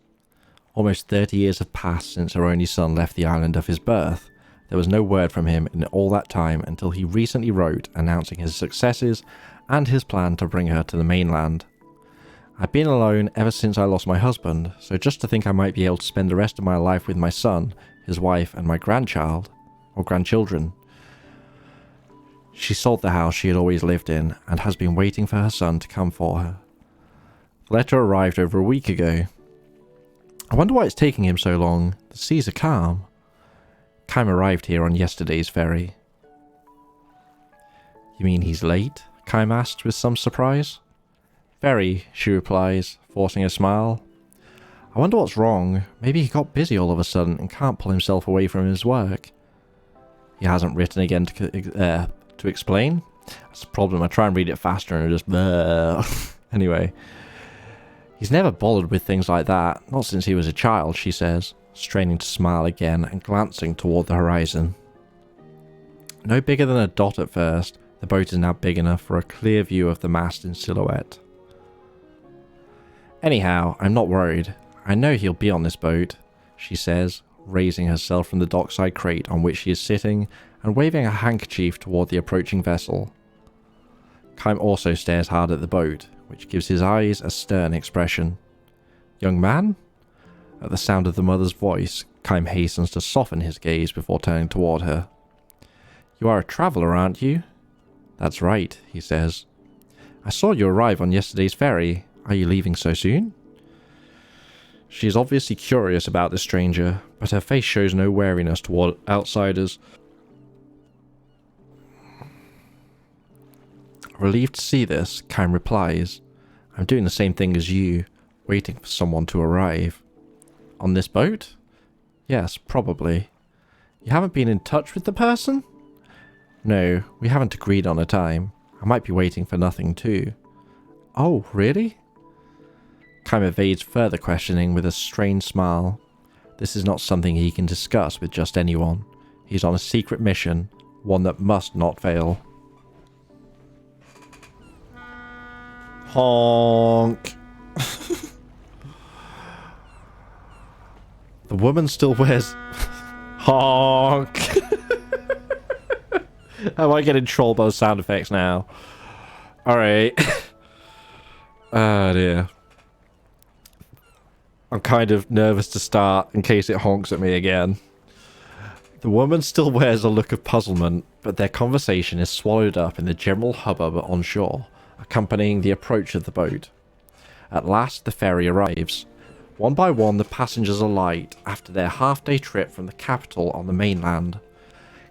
Almost 30 years have passed since her only son left the island of his birth. There was no word from him in all that time until he recently wrote announcing his successes and his plan to bring her to the mainland. "I've been alone ever since I lost my husband, so just to think I might be able to spend the rest of my life with my son, his wife, and my grandchildren. She sold the house she had always lived in and has been waiting for her son to come for her. The letter arrived over a week ago. I wonder why it's taking him so long. The seas are calm. Kime arrived here on yesterday's ferry." "You mean he's late?" Kime asks with some surprise. "Very," she replies, forcing a smile. "I wonder what's wrong. Maybe he got busy all of a sudden and can't pull himself away from his work. He hasn't written again to explain? That's the problem. I try and read it faster and it just... Anyway. He's never bothered with things like that. Not since he was a child," she says, straining to smile again and glancing toward the horizon. No bigger than a dot at first, the boat is now big enough for a clear view of the mast in silhouette. "Anyhow, I'm not worried. I know he'll be on this boat," she says, raising herself from the dockside crate on which she is sitting and waving a handkerchief toward the approaching vessel. Kime also stares hard at the boat, which gives his eyes a stern expression. "Young man?" At the sound of the mother's voice, Kime hastens to soften his gaze before turning toward her. "You are a traveller, aren't you?" "That's right," he says. "I saw you arrive on yesterday's ferry. Are you leaving so soon?" She is obviously curious about the stranger, but her face shows no wariness toward outsiders. Relieved to see this, Kime replies, "I'm doing the same thing as you, waiting for someone to arrive." "On this boat?" "Yes, probably." "You haven't been in touch with the person?" "No, we haven't agreed on a time. I might be waiting for nothing too." "Oh, really?" Kime evades further questioning with a strained smile. This is not something he can discuss with just anyone. He's on a secret mission, one that must not fail. Honk. The woman still wears... Honk. Am I getting trolled by the sound effects now? Alright. Oh dear. I'm kind of nervous to start in case it honks at me again. The woman still wears a look of puzzlement, but their conversation is swallowed up in the general hubbub on shore, accompanying the approach of the boat. At last the ferry arrives. One by one the passengers alight after their half-day trip from the capital on the mainland.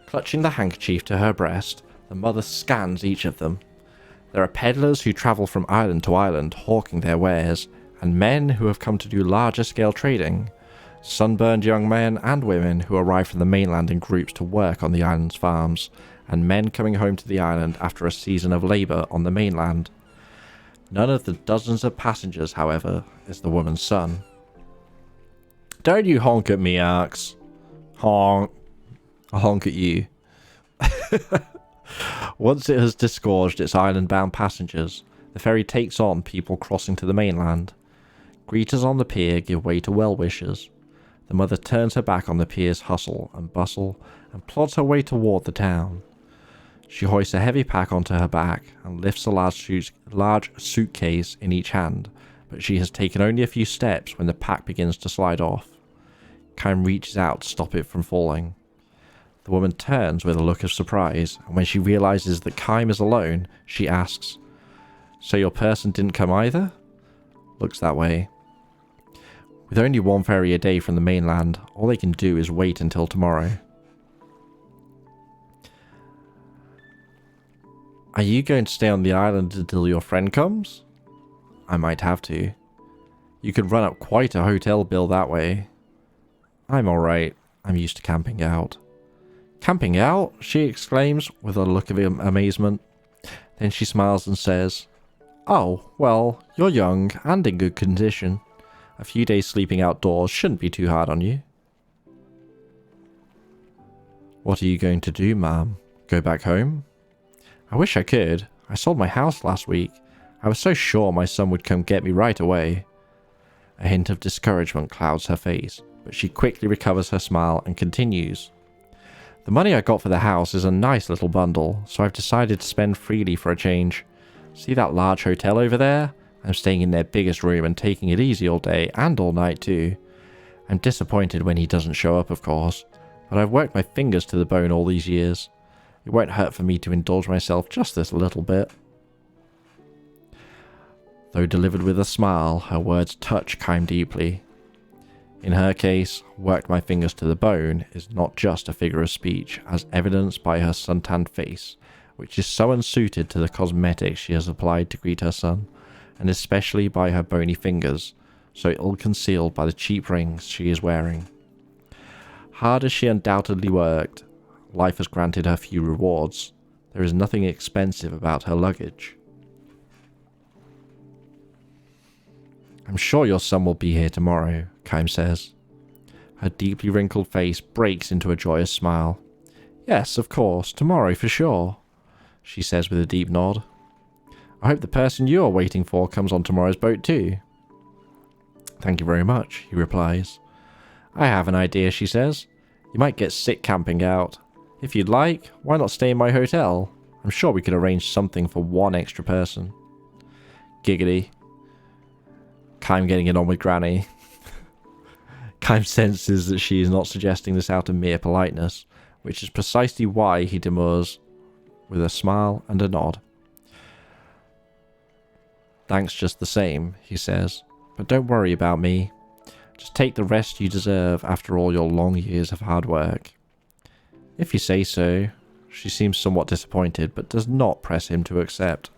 Clutching the handkerchief to her breast, the mother scans each of them. There are peddlers who travel from island to island hawking their wares, and men who have come to do larger scale trading. Sunburned young men and women who arrive from the mainland in groups to work on the island's farms, and men coming home to the island after a season of labour on the mainland. None of the dozens of passengers, however, is the woman's son. "Don't you honk at me, Arx." "Honk." "I honk at you." Once it has disgorged its island-bound passengers, the ferry takes on people crossing to the mainland. Greeters on the pier give way to well-wishers. The mother turns her back on the pier's hustle and bustle and plods her way toward the town. She hoists a heavy pack onto her back and lifts a large suitcase in each hand, but she has taken only a few steps when the pack begins to slide off. Kime reaches out to stop it from falling. The woman turns with a look of surprise, and when she realizes that Kime is alone, she asks, "So your person didn't come either?" "Looks that way." With only one ferry a day from the mainland, all they can do is wait until tomorrow. "Are you going to stay on the island until your friend comes?" "I might have to." "You could run up quite a hotel bill that way." "I'm alright. I'm used to camping out." Camping out? She exclaims with a look of amazement. Then she smiles and says, Oh, well, you're young and in good condition. A few days sleeping outdoors shouldn't be too hard on you. What are you going to do, ma'am? Go back home? I wish I could. I sold my house last week. I was so sure my son would come get me right away. A hint of discouragement clouds her face, but she quickly recovers her smile and continues. The money I got for the house is a nice little bundle, so I've decided to spend freely for a change. See that large hotel over there? I'm staying in their biggest room and taking it easy all day and all night too. I'm disappointed when he doesn't show up, of course, but I've worked my fingers to the bone all these years. It won't hurt for me to indulge myself just this little bit. Though delivered with a smile, her words touch Kime deeply. In her case, worked my fingers to the bone is not just a figure of speech, as evidenced by her suntanned face, which is so unsuited to the cosmetics she has applied to greet her son, and especially by her bony fingers, so ill-concealed by the cheap rings she is wearing. Hard as she undoubtedly worked, life has granted her few rewards. There is nothing expensive about her luggage. I'm sure your son will be here tomorrow, Kime says. Her deeply wrinkled face breaks into a joyous smile. Yes, of course, tomorrow for sure, she says with a deep nod. I hope the person you are waiting for comes on tomorrow's boat too. Thank you very much, he replies. I have an idea, she says. You might get sick camping out. If you'd like, why not stay in my hotel? I'm sure we could arrange something for one extra person. Giggity. Kime getting it on with Granny. Kime senses that she is not suggesting this out of mere politeness, which is precisely why he demurs with a smile and a nod. Thanks just the same, he says, but don't worry about me. Just take the rest you deserve after all your long years of hard work. If you say so. She seems somewhat disappointed, but does not press him to accept.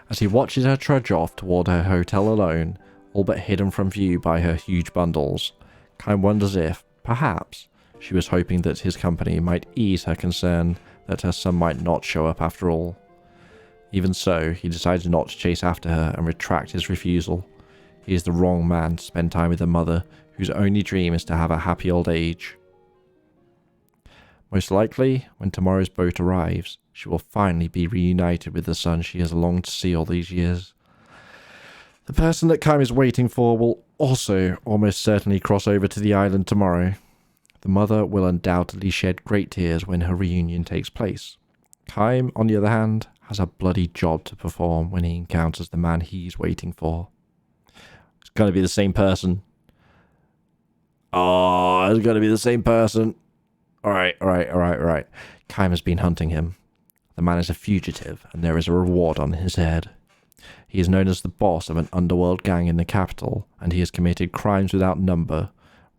As he watches her trudge off toward her hotel alone, all but hidden from view by her huge bundles, Kime wonders if, perhaps, she was hoping that his company might ease her concern that her son might not show up after all. Even so, he decides not to chase after her and retract his refusal. He is the wrong man to spend time with a mother whose only dream is to have a happy old age. Most likely, when tomorrow's boat arrives, she will finally be reunited with the son she has longed to see all these years. The person that Kime is waiting for will also almost certainly cross over to the island tomorrow. The mother will undoubtedly shed great tears when her reunion takes place. Kime, on the other hand, has a bloody job to perform when he encounters the man he's waiting for. It's going to be the same person. Oh, it's going to be the same person. Alright. Kime has been hunting him. The man is a fugitive, and there is a reward on his head. He is known as the boss of an underworld gang in the capital, and he has committed crimes without number: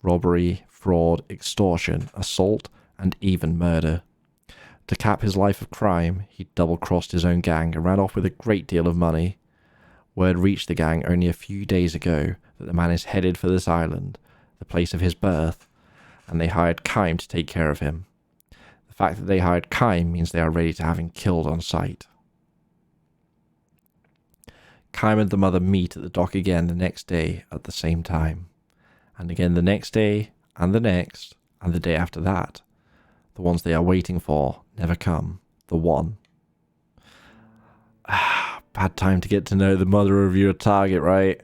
robbery, fraud, extortion, assault, and even murder. To cap his life of crime, he double-crossed his own gang and ran off with a great deal of money. Word reached the gang only a few days ago that the man is headed for this island, the place of his birth, and they hired Kime to take care of him. The fact that they hired Kime means they are ready to have him killed on sight. Kime and the mother meet at the dock again the next day at the same time, and again the next day, and the next, and the day after that. The ones they are waiting for never come. The one. Bad time to get to know the mother of your target, right?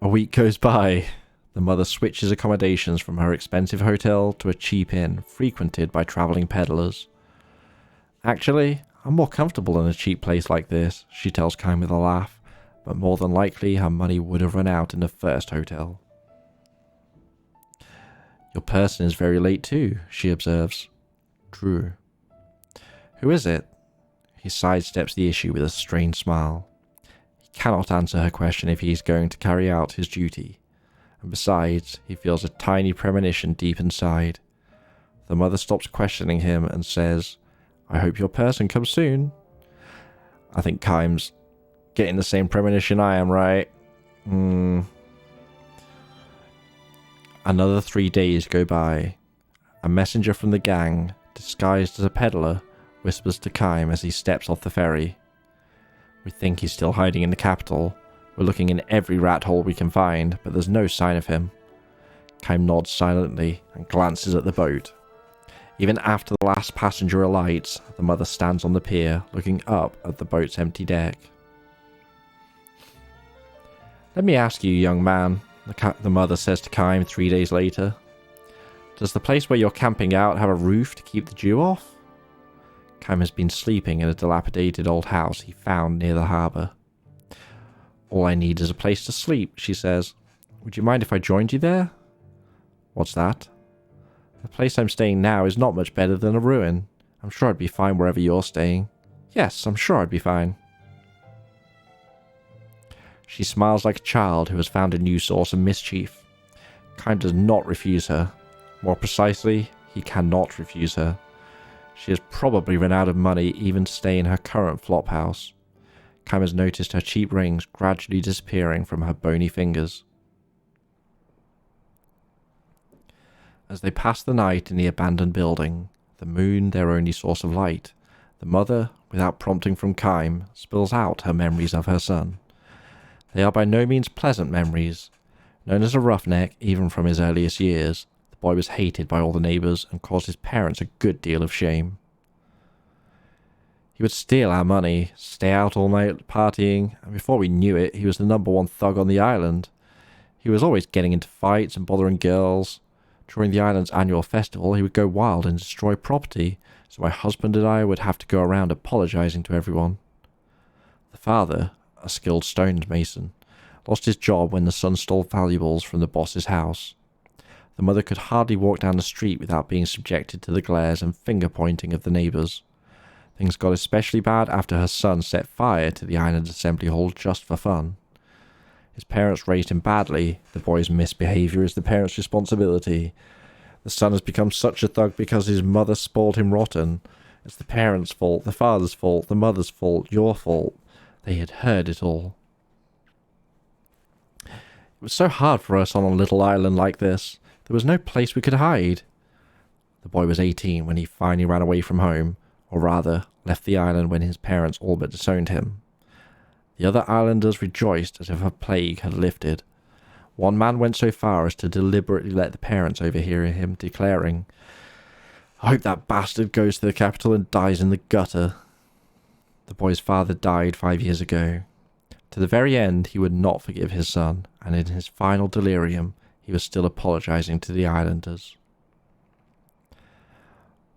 A week goes by. The mother switches accommodations from her expensive hotel to a cheap inn frequented by travelling peddlers. Actually, I'm more comfortable in a cheap place like this, she tells Kime with a laugh, but more than likely her money would have run out in the first hotel. Your person is very late too, she observes. True. Who is it? He sidesteps the issue with a strained smile. He cannot answer her question if he is going to carry out his duty. And besides, he feels a tiny premonition deep inside. The mother stops questioning him and says, I hope your person comes soon. I think Kime's getting the same premonition I am, right? Another 3 days go by. A messenger from the gang disguised as a peddler, whispers to Kime as he steps off the ferry. We think he's still hiding in the capital. We're looking in every rat hole we can find, but there's no sign of him. Kime nods silently and glances at the boat. Even after the last passenger alights, the mother stands on the pier, looking up at the boat's empty deck. Let me ask you, young man, the mother says to Kime 3 days later. Does the place where you're camping out have a roof to keep the dew off? Kime has been sleeping in a dilapidated old house he found near the harbour. All I need is a place to sleep, she says. Would you mind if I joined you there? What's that? The place I'm staying now is not much better than a ruin. I'm sure I'd be fine wherever you're staying. Yes, I'm sure I'd be fine. She smiles like a child who has found a new source of mischief. Kime does not refuse her. More precisely, he cannot refuse her. She has probably run out of money even to stay in her current flop house. Kime has noticed her cheap rings gradually disappearing from her bony fingers. As they pass the night in the abandoned building, the moon their only source of light, the mother, without prompting from Kime, spills out her memories of her son. They are by no means pleasant memories. Known as a roughneck even from his earliest years, the boy was hated by all the neighbours and caused his parents a good deal of shame. He would steal our money, stay out all night partying, and before we knew it, he was the #1 thug on the island. He was always getting into fights and bothering girls. During the island's annual festival, he would go wild and destroy property, so my husband and I would have to go around apologising to everyone. The father, a skilled stonemason, lost his job when the son stole valuables from the boss's house. The mother could hardly walk down the street without being subjected to the glares and finger-pointing of the neighbours. Things got especially bad after her son set fire to the island assembly hall just for fun. His parents raised him badly. The boy's misbehaviour is the parents' responsibility. The son has become such a thug because his mother spoiled him rotten. It's the parents' fault, the father's fault, the mother's fault, your fault. They had heard it all. It was so hard for us on a little island like this. There was no place we could hide. The boy was 18 when he finally ran away from home, or rather, left the island when his parents all but disowned him. The other islanders rejoiced as if a plague had lifted. One man went so far as to deliberately let the parents overhear him declaring, "I hope that bastard goes to the capital and dies in the gutter." The boy's father died 5 years ago. To the very end, he would not forgive his son, and in his final delirium, he was still apologising to the islanders.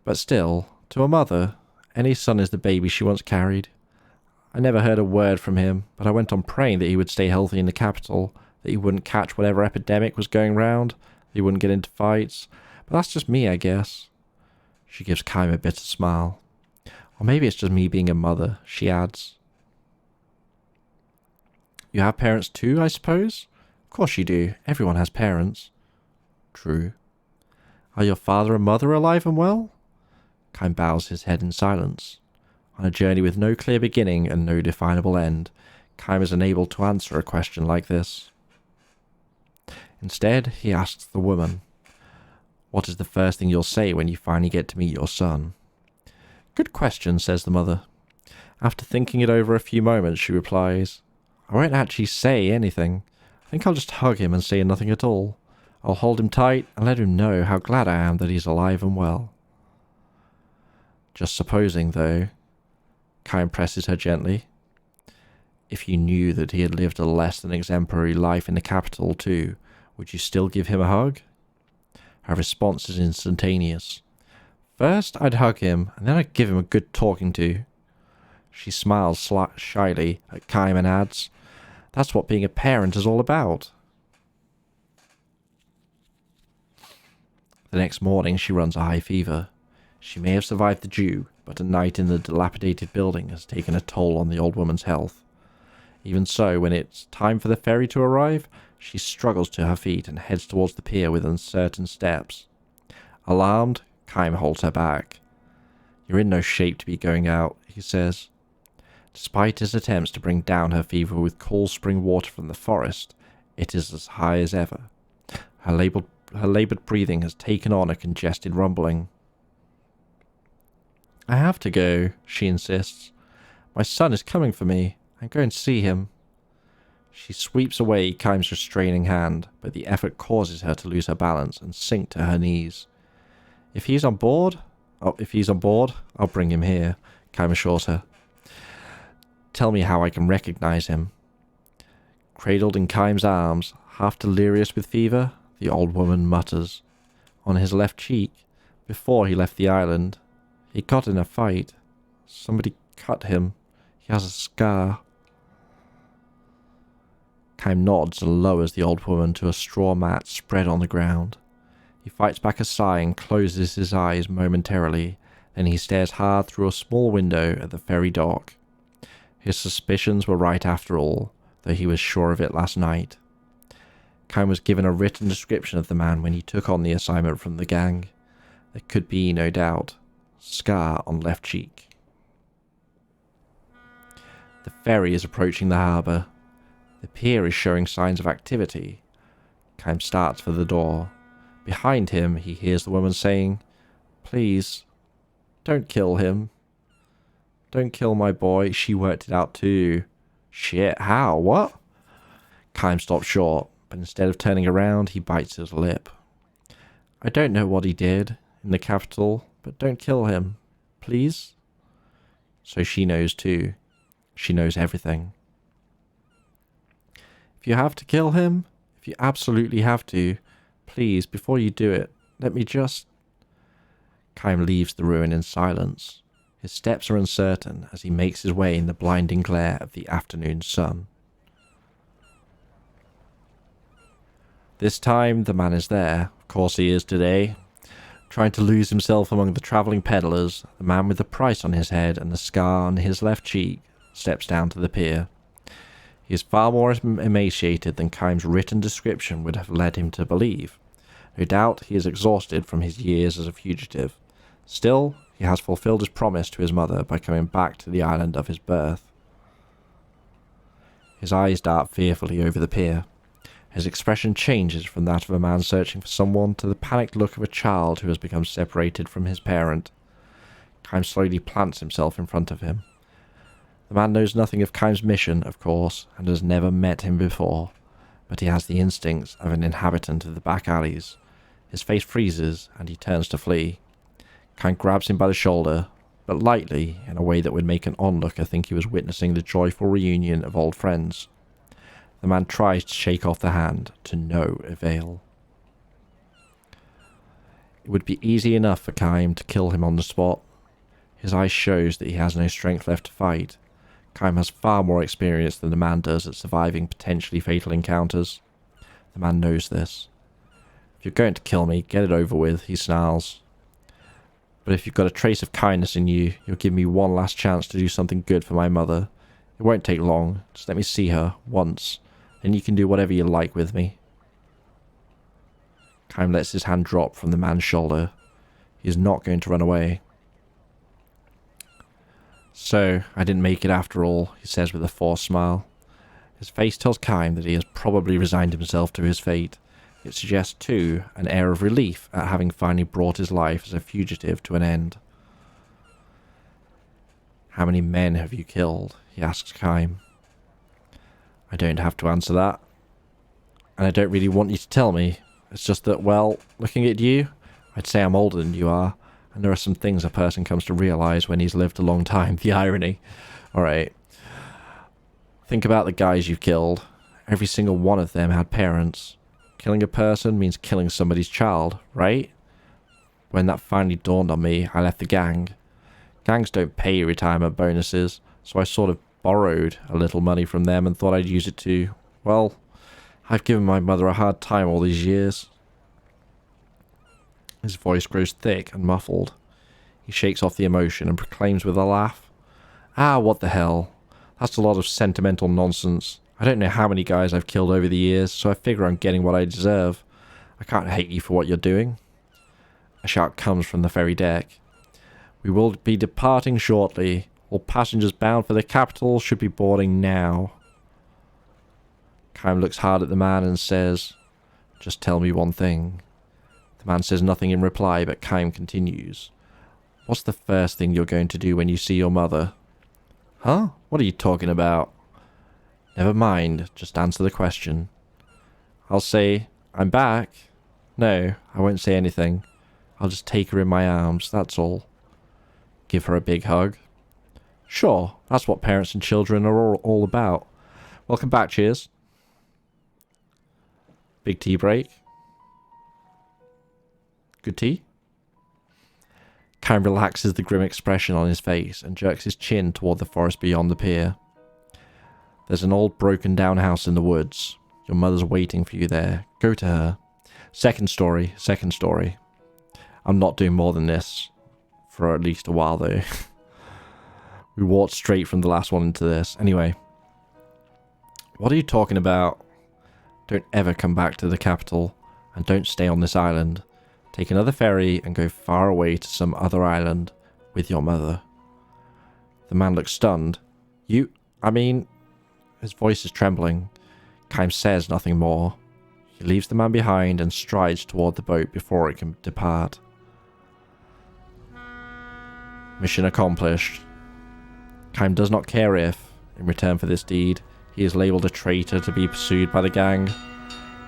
But still, to a mother, any son is the baby she once carried. I never heard a word from him, but I went on praying that he would stay healthy in the capital, that he wouldn't catch whatever epidemic was going round, that he wouldn't get into fights. But that's just me, I guess. She gives Kime a bitter smile. Or maybe it's just me being a mother, she adds. You have parents too, I suppose? Of course you do. Everyone has parents. True. Are your father and mother alive and well? Kime bows his head in silence. On a journey with no clear beginning and no definable end, Kime is unable to answer a question like this. Instead, he asks the woman, "What is the first thing you'll say when you finally get to meet your son?" "Good question," says the mother. After thinking it over a few moments, she replies, "I won't actually say anything. I think I'll just hug him and say nothing at all. I'll hold him tight and let him know how glad I am that he's alive and well." Just supposing, though, Kime presses her gently. If you knew that he had lived a less than exemplary life in the capital too, would you still give him a hug? Her response is instantaneous. First, I'd hug him, and then I'd give him a good talking to. She smiles shyly at Kime and adds, "That's what being a parent is all about." The next morning, she runs a high fever. She may have survived the dew, but a night in the dilapidated building has taken a toll on the old woman's health. Even so, when it's time for the ferry to arrive, she struggles to her feet and heads towards the pier with uncertain steps. Alarmed, Kime holds her back. "You're in no shape to be going out," he says. Despite his attempts to bring down her fever with cool spring water from the forest, it is as high as ever. Her laboured breathing has taken on a congested rumbling. I have to go, she insists. My son is coming for me. I'm going to see him. She sweeps away Kaim's restraining hand, but the effort causes her to lose her balance and sink to her knees. If he's on board, I'll bring him here, Kaim assures her. Tell me how I can recognize him. Cradled in Kaim's arms, half delirious with fever, the old woman mutters. On his left cheek, before he left the island, he got in a fight. Somebody cut him. He has a scar. Kaim nods and lowers the old woman to a straw mat spread on the ground. He fights back a sigh and closes his eyes momentarily, then he stares hard through a small window at the ferry dock. His suspicions were right after all, though he was sure of it last night. Kaim was given a written description of the man when he took on the assignment from the gang. There could be no doubt. Scar on left cheek. The ferry is approaching the harbour. The pier is showing signs of activity. Kaim starts for the door. Behind him, he hears the woman saying, "Please, don't kill him. Don't kill my boy. She worked it out too." Shit, how? What? Kaim stops short, but instead of turning around, he bites his lip. I don't know what he did in the capital, but don't kill him. Please? So she knows too. She knows everything. If you have to kill him, if you absolutely have to, please, before you do it, let me just... Kaim leaves the ruin in silence. His steps are uncertain as he makes his way in the blinding glare of the afternoon sun. This time, the man is there. Of course he is today. Trying to lose himself among the travelling peddlers, the man with the price on his head and the scar on his left cheek steps down to the pier. He is far more emaciated than Kaim's written description would have led him to believe. No doubt he is exhausted from his years as a fugitive. Still, he has fulfilled his promise to his mother by coming back to the island of his birth. His eyes dart fearfully over the pier. His expression changes from that of a man searching for someone to the panicked look of a child who has become separated from his parent. Kaim slowly plants himself in front of him. The man knows nothing of Kaim's mission, of course, and has never met him before, but he has the instincts of an inhabitant of the back alleys. His face freezes, and he turns to flee. Kaim grabs him by the shoulder, but lightly, in a way that would make an onlooker think he was witnessing the joyful reunion of old friends. The man tries to shake off the hand, to no avail. It would be easy enough for Kaim to kill him on the spot. His eye shows that he has no strength left to fight. Kaim has far more experience than the man does at surviving potentially fatal encounters. The man knows this. If you're going to kill me, get it over with, he snarls. But if you've got a trace of kindness in you, you'll give me one last chance to do something good for my mother. It won't take long. Just let me see her, once. Then you can do whatever you like with me. Kaim lets his hand drop from the man's shoulder. He is not going to run away. So, I didn't make it after all, he says with a forced smile. His face tells Kaim that he has probably resigned himself to his fate. It suggests, too, an air of relief at having finally brought his life as a fugitive to an end. How many men have you killed? He asks Kaim. I don't have to answer that. And I don't really want you to tell me. It's just that, well, looking at you, I'd say I'm older than you are. And there are some things a person comes to realise when he's lived a long time. The irony. Alright. Think about the guys you've killed. Every single one of them had parents. Killing a person means killing somebody's child, right? When that finally dawned on me, I left the gang. Gangs don't pay retirement bonuses, so I sort of borrowed a little money from them and thought I'd use it to, well, I've given my mother a hard time all these years. His voice grows thick and muffled. He shakes off the emotion and proclaims with a laugh, "Ah, what the hell. That's a lot of sentimental nonsense. I don't know how many guys I've killed over the years, so I figure I'm getting what I deserve. I can't hate you for what you're doing." A shout comes from the ferry deck. "We will be departing shortly. All passengers bound for the capital should be boarding now." Kaim looks hard at the man and says, "Just tell me one thing." The man says nothing in reply, but Kaim continues. What's the first thing you're going to do when you see your mother? Huh? What are you talking about? Never mind, just answer the question. I'll say, I'm back. No, I won't say anything. I'll just take her in my arms, that's all. Give her a big hug. Sure, that's what parents and children are all about. Welcome back, cheers. Big tea break. Good tea? Kime relaxes the grim expression on his face and jerks his chin toward the forest beyond the pier. There's an old broken down house in the woods. Your mother's waiting for you there. Go to her. Second story. I'm not doing more than this. For at least a while, though. We walked straight from the last one into this. Anyway. What are you talking about? Don't ever come back to the capital. And don't stay on this island. Take another ferry and go far away to some other island with your mother. The man looks stunned. His voice is trembling. Kime says nothing more. He leaves the man behind and strides toward the boat before it can depart. Mission accomplished. Kime does not care if, in return for this deed, he is labelled a traitor to be pursued by the gang.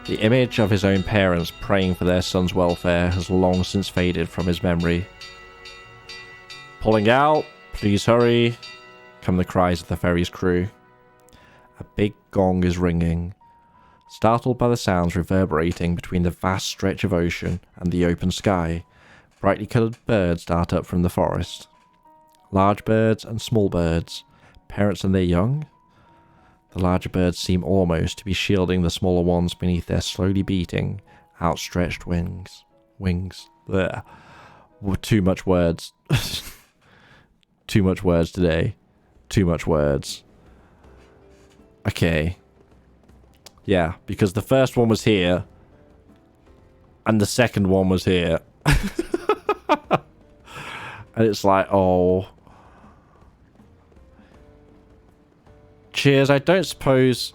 The image of his own parents praying for their son's welfare has long since faded from his memory. Pulling out! Please hurry! Come the cries of the ferry's crew. A big gong is ringing. Startled by the sounds reverberating between the vast stretch of ocean and the open sky, brightly coloured birds dart up from the forest. Large birds and small birds, parents and their young. The larger birds seem almost to be shielding the smaller ones beneath their slowly beating, outstretched wings. There. Too much words. Too much words today. Too much words. Okay. Yeah, because the first one was here. And the second one was here. And it's like, oh. Cheers, I don't suppose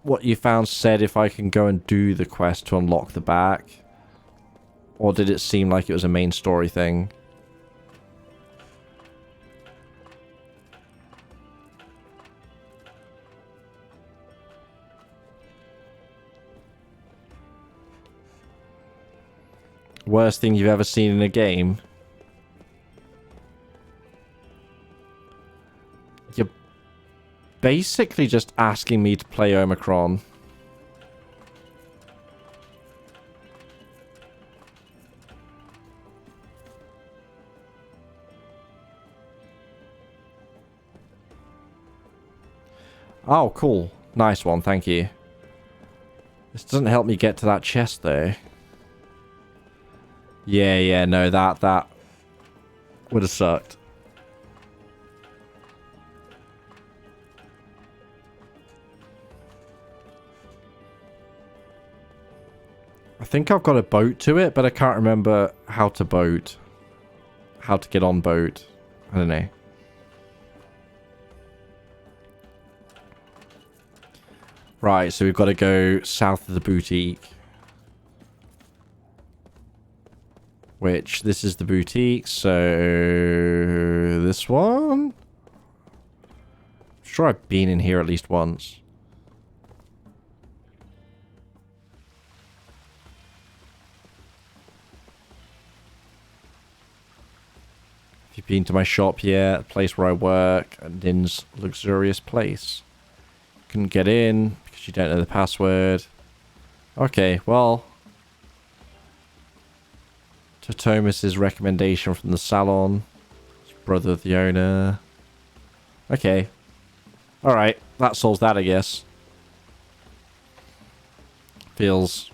what you found said if I can go and do the quest to unlock the back. Or did it seem like it was a main story thing? Worst thing you've ever seen in a game? You're basically just asking me to play Omicron. Oh, cool. Nice one, thank you. This doesn't help me get to that chest, though. Yeah, no, that would have sucked. I think I've got a boat to it, but I can't remember how to boat. How to get on boat. I don't know. Right, so we've got to go south of the boutique. Which, this is the boutique, so... this one? I'm sure I've been in here at least once. If you've been to my shop yet, the place where I work, Nin's luxurious place. Couldn't get in because you don't know the password. Okay, well... to Thomas's recommendation from the salon. Brother of the owner. Okay. Alright, that solves that, I guess. Feels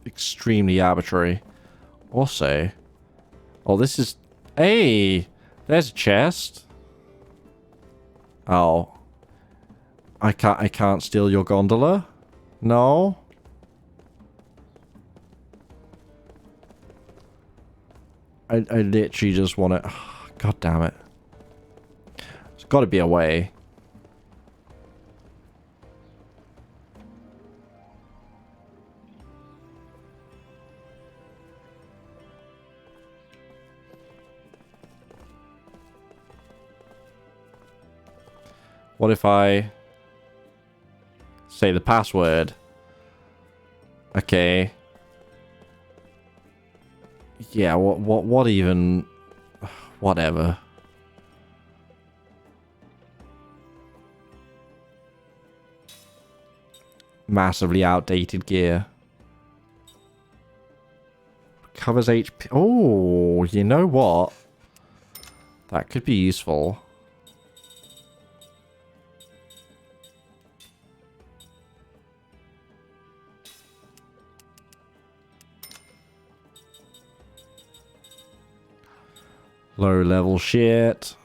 extremely arbitrary. Also, oh, this is... hey! There's a chest. Oh. I can't steal your gondola? No? I literally just want to... oh, God damn it. There's got to be a way. What if I say the password? Okay. Yeah, what even... Whatever. Massively outdated gear. Covers HP. Oh, you know what? That could be useful. Low level shit.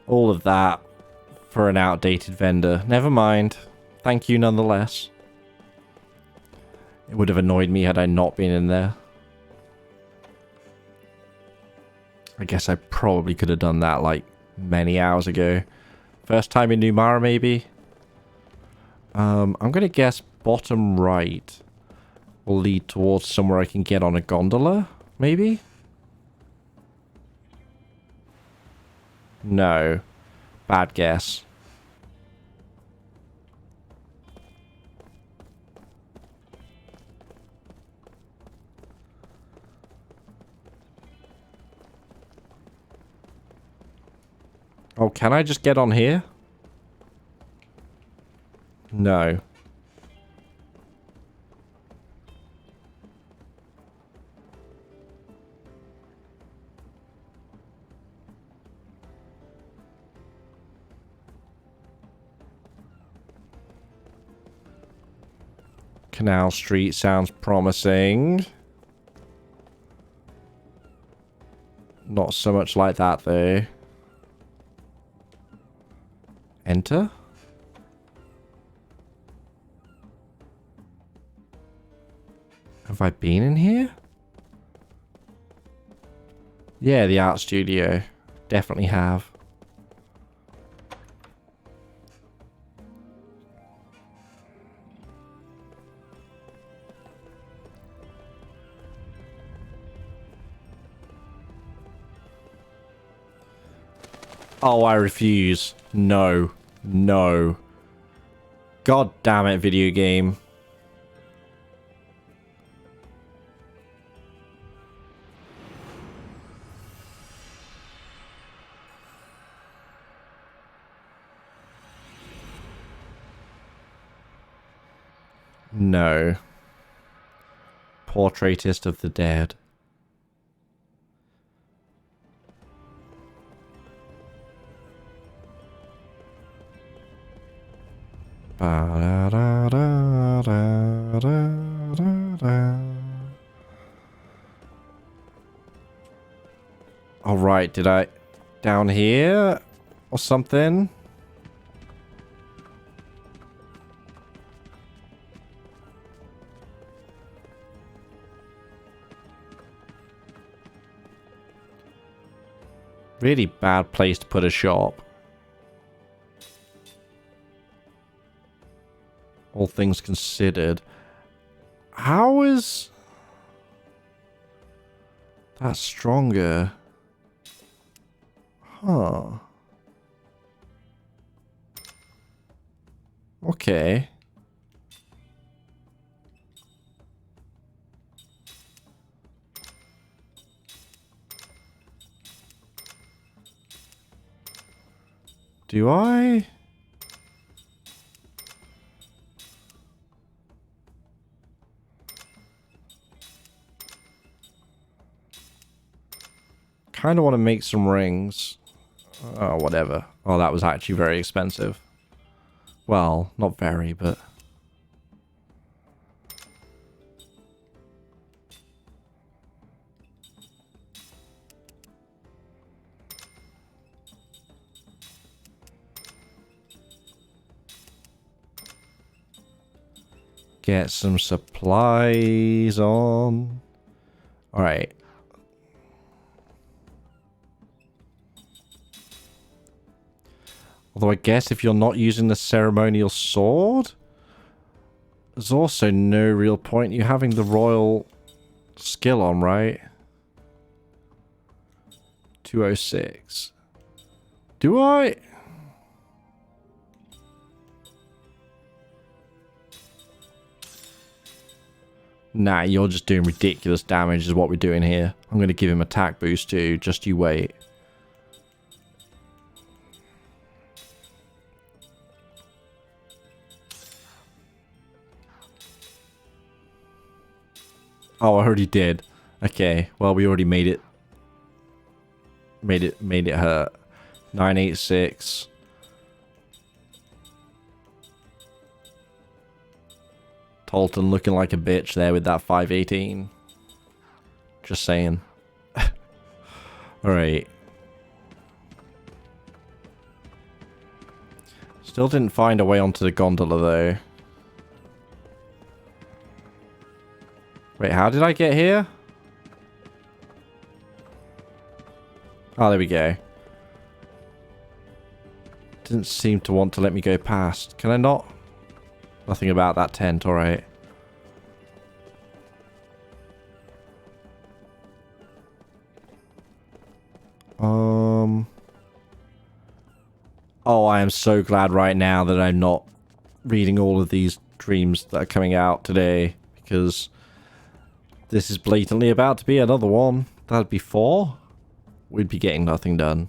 All of that for an outdated vendor. Never mind. Thank you nonetheless. It would have annoyed me had I not been in there. I guess I probably could have done that like many hours ago. First time in Numara maybe? I'm gonna guess bottom right will lead towards somewhere I can get on a gondola, maybe? No. Bad guess. Oh, can I just get on here? No. Canal Street sounds promising. Not so much like that, though. Enter? Have I been in here? Yeah, the art studio. Definitely have. Oh, I refuse. No. No. God damn it, video game. No. Portraitist of the dead. Alright, did I... Down here? Or something? Really bad place to put a shop. All things considered. How is... that stronger? Huh. Okay. Do I? Kind of want to make some rings. Oh, whatever. Oh, that was actually very expensive. Well, not very, but... Get some supplies on. Alright. Although I guess if you're not using the ceremonial sword, there's also no real point in you having the royal skill on, right? 206. Do I? Nah, you're just doing ridiculous damage is what we're doing here. I'm going to give him attack boost too. Just you wait. Oh, I already did. Okay, well, we already made it. Made it hurt. 986. Tolton looking like a bitch there with that 518. Just saying. Alright. Still didn't find a way onto the gondola though. Wait, how did I get here? Oh, there we go. Didn't seem to want to let me go past. Can I not? Nothing about that tent, alright. Oh, I am so glad right now that I'm not reading all of these dreams that are coming out today. Because this is blatantly about to be another one. That'd be 4. We'd be getting nothing done.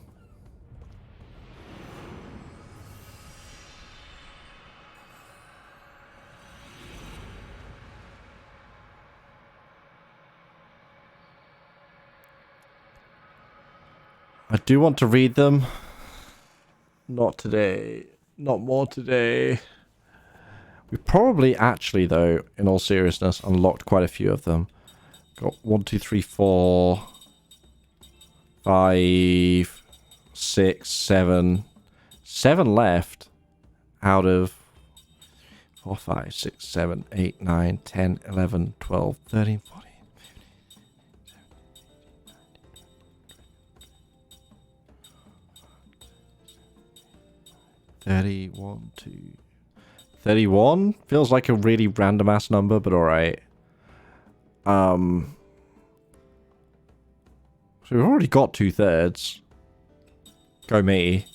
I do want to read them. Not today. Not more today. We probably actually, though, in all seriousness, unlocked quite a few of them. Got 1, 2, 3, 4, 5, 6, 7. 7 left out of 4, 5, 6, 7, 8, 9, 10, 11, 12, 13, 14. 31, 2... 31? Feels like a really random ass number, but alright. So we've already got 2/3. Go me.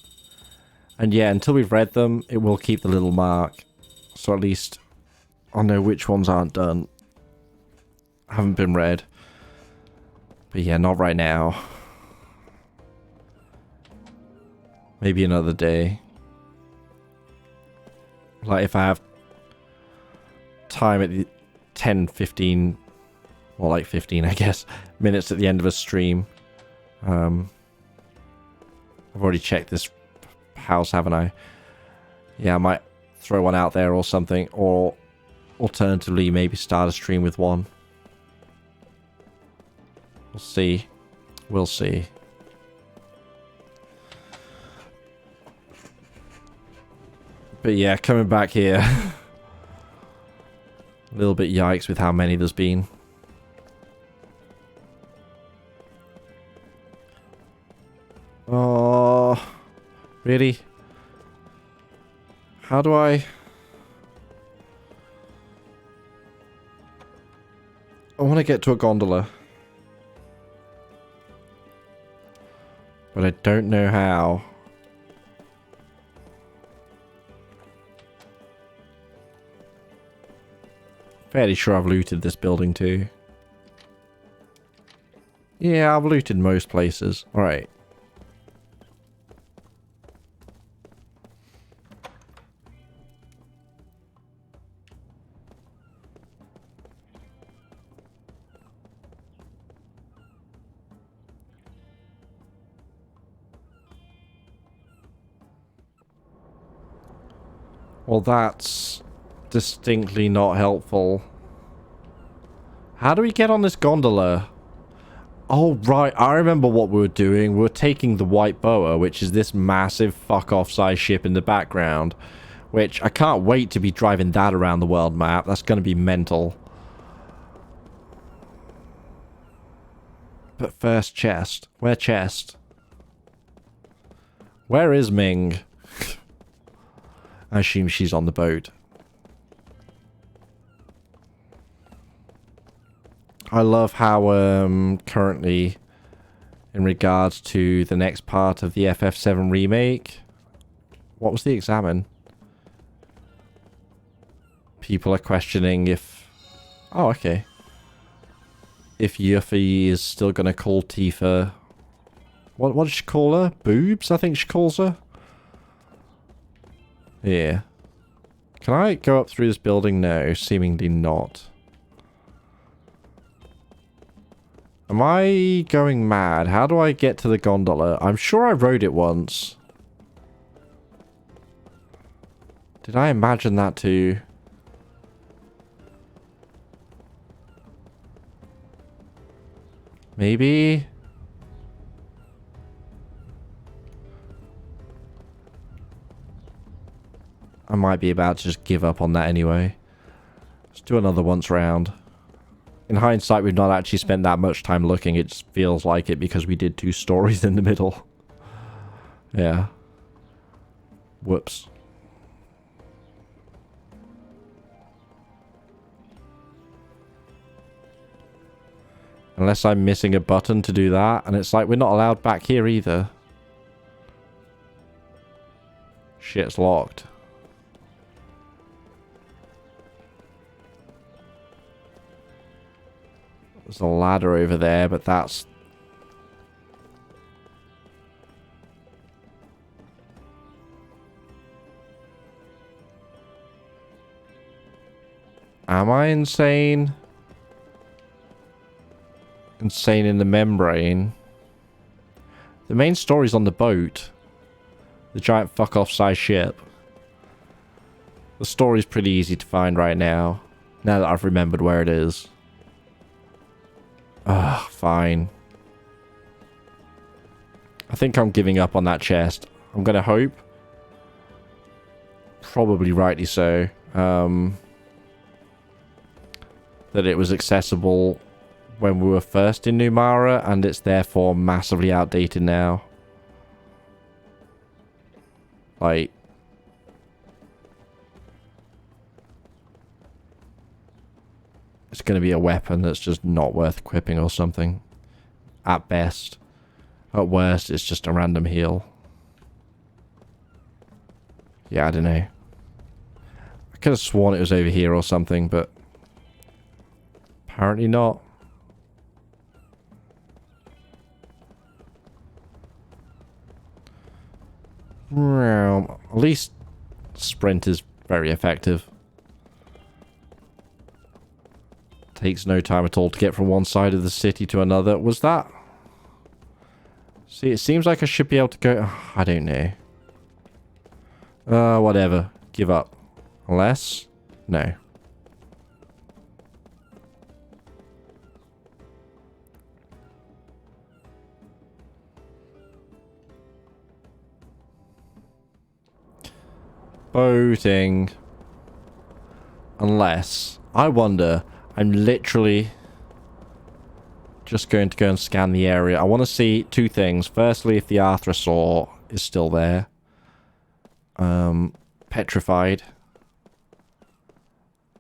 And yeah, until we've read them, it will keep the little mark. So at least I'll know which ones aren't done. Haven't been read. But yeah, not right now. Maybe another day. Like if I have time at the 10, 15, or like 15 I guess, minutes at the end of a stream. I've already checked this house, haven't I? Yeah, I might throw one out there or something, or alternatively maybe start a stream with one. We'll see. We'll see. But yeah, coming back here. A little bit yikes with how many there's been. Oh, really? How do I... I want to get to a gondola. But I don't know how. Fairly sure I've looted this building too. Yeah, I've looted most places. Alright. Well, that's distinctly not helpful. How do we get on this gondola? Oh, right. I remember what we were doing. We were taking the White Boa, which is this massive fuck-off size ship in the background. Which I can't wait to be driving that around the world map. That's going to be mental. But first, chest. Where chest? Where is Ming? I assume she's on the boat. I love how currently, in regards to the next part of the FF7 remake, what was the examine? People are questioning if... Oh, okay. if Yuffie is still going to call Tifa... What does she call her? Boobs, I think she calls her. Yeah. Can I go up through this building? No, seemingly not. Am I going mad? How do I get to the gondola? I'm sure I rode it once. Did I imagine that too? Maybe? I might be about to just give up on that anyway. Let's do another once round. In hindsight, we've not actually spent that much time looking. It just feels like it because we did 2 stories in the middle. Yeah. Whoops. Unless I'm missing a button to do that. And it's like, we're not allowed back here either. Shit's locked. There's a ladder over there, but that's... Am I insane? Insane in the membrane. The main story's on the boat. The giant fuck-off size ship. The story's pretty easy to find right now. Now that I've remembered where it is. Ugh, fine. I think I'm giving up on that chest. I'm gonna hope. Probably rightly so. That it was accessible when we were first in Numara, and it's therefore massively outdated now. Like... It's going to be a weapon that's just not worth equipping or something. At best. At worst, it's just a random heal. Yeah, I don't know. I could have sworn it was over here or something, but... apparently not. At least sprint is very effective. Takes no time at all to get from one side of the city to another. Was that... See, it seems like I should be able to go... I don't know. Whatever. Give up. Unless... No. Boating. Unless... I wonder... I'm literally just going to go and scan the area. I want to see 2 things. Firstly, if the Arthrosaur is still there. Petrified.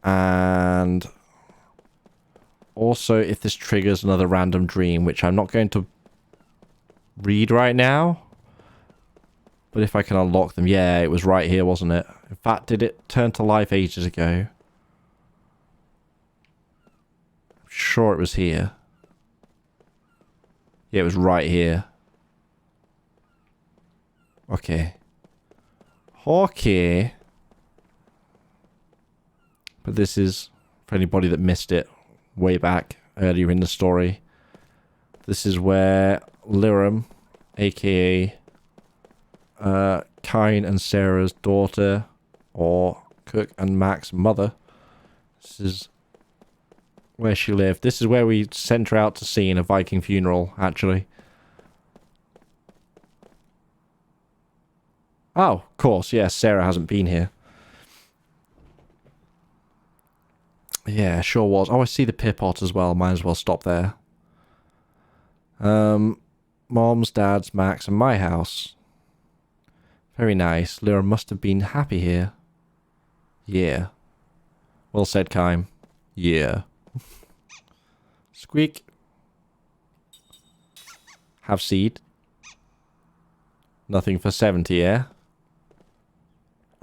And also if this triggers another random dream, which I'm not going to read right now. But if I can unlock them. Yeah, it was right here, wasn't it? In fact, did it turn to life ages ago? Sure it was here. Yeah, it was right here. Okay. Okay. But this is, for anybody that missed it way back earlier in the story, this is where Lyram, aka Kyne and Sarah's daughter, or Cook and Mac's mother, this is where she lived. This is where we sent her out to sea in a Viking funeral, actually. Oh, of course, yes, Sarah hasn't been here. Yeah, sure was. Oh, I see the Pipot as well. Might as well stop there. Mom's, Dad's, Mac's, and my house. Very nice. Lyra must have been happy here. Yeah. Well said, Kyme. Yeah. Squeak. Have seed. Nothing for 70, yeah?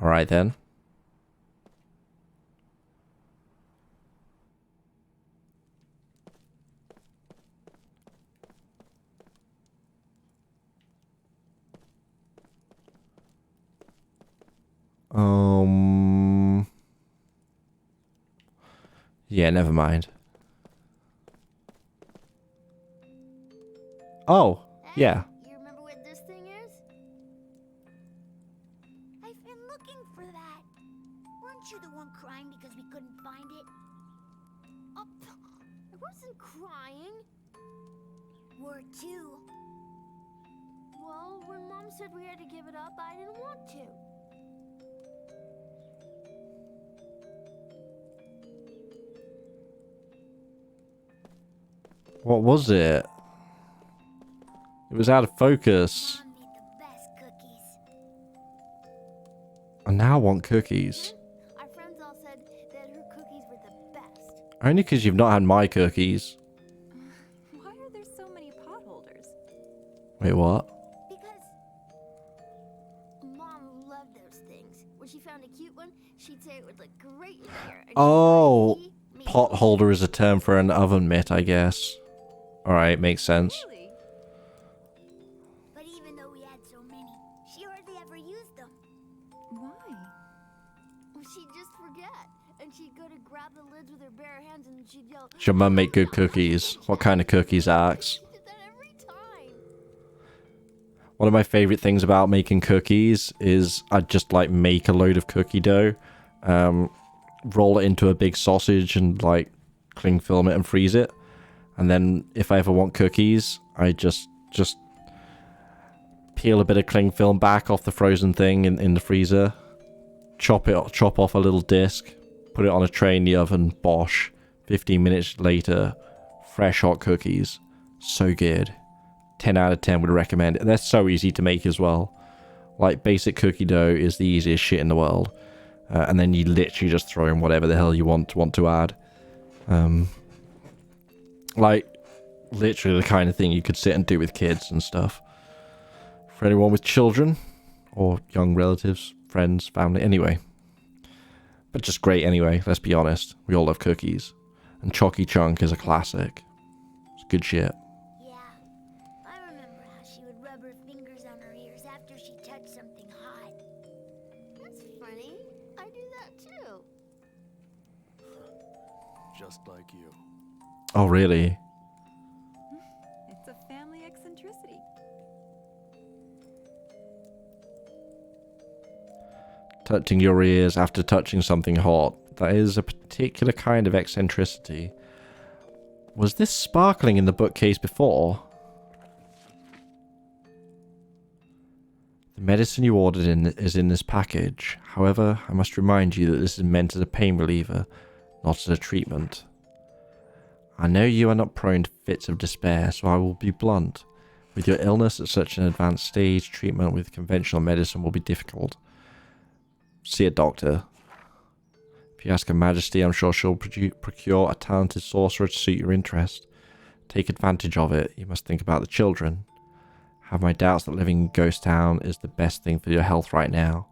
Alright then. Yeah, never mind. Oh, yeah. You remember what this thing is? I've been looking for that. Weren't you the one crying because we couldn't find it? Oh, I wasn't crying. Were too. Well, when Mom said we had to give it up, I didn't want to. What was it? It was out of focus. Mom made the best cookies. And now I want cookies. Our friends all said that her cookies were the best. Only because you've not had my cookies. Why are there so many potholders? Wait, what? Because Mom loved those things. When she found a cute one, she'd say it would look great in here. And Oh, she'd buy me. potholder is a term for an oven mitt, I guess. Alright, makes sense. Really? But even though we had so many, she hardly ever used them. Why? She'd just forget. And she'd go to grab the lids with her bare hands and she'd yell, Does your mum make good cookies? What kind of cookies, Axe? She did that every time. One of my favorite things about making cookies is I'd just like make a load of cookie dough, roll it into a big sausage and like cling film it and freeze it. And then if I ever want cookies, I just peel a bit of cling film back off the frozen thing in the freezer, chop off a little disc, put it on a tray in the oven, bosh. 15 minutes later, fresh hot cookies. So good. 10 out of 10 would recommend it. And they're so easy to make as well. Like, basic cookie dough is the easiest shit in the world. And then you literally just throw in whatever the hell you want to add. Like, literally the kind of thing you could sit and do with kids and stuff. For anyone with children, or young relatives, friends, family, anyway. But just great anyway, let's be honest. We all love cookies. And Chalky Chunk is a classic. It's good shit. Yeah. I remember how she would rub her fingers on her ears after she touched something hot. That's funny. I do that too. Just like you. Oh, really? It's a family eccentricity. Touching your ears after touching something hot. That is a particular kind of eccentricity. Was this sparkling in the bookcase before? The medicine you ordered is in this package. However, I must remind you that this is meant as a pain reliever, not as a treatment. I know you are not prone to fits of despair, so I will be blunt. With your illness at such an advanced stage, treatment with conventional medicine will be difficult. See a doctor. If you ask Her Majesty, I'm sure she'll procure a talented sorcerer to suit your interest. Take advantage of it. You must think about the children. Have my doubts that living in Ghost Town is the best thing for your health right now.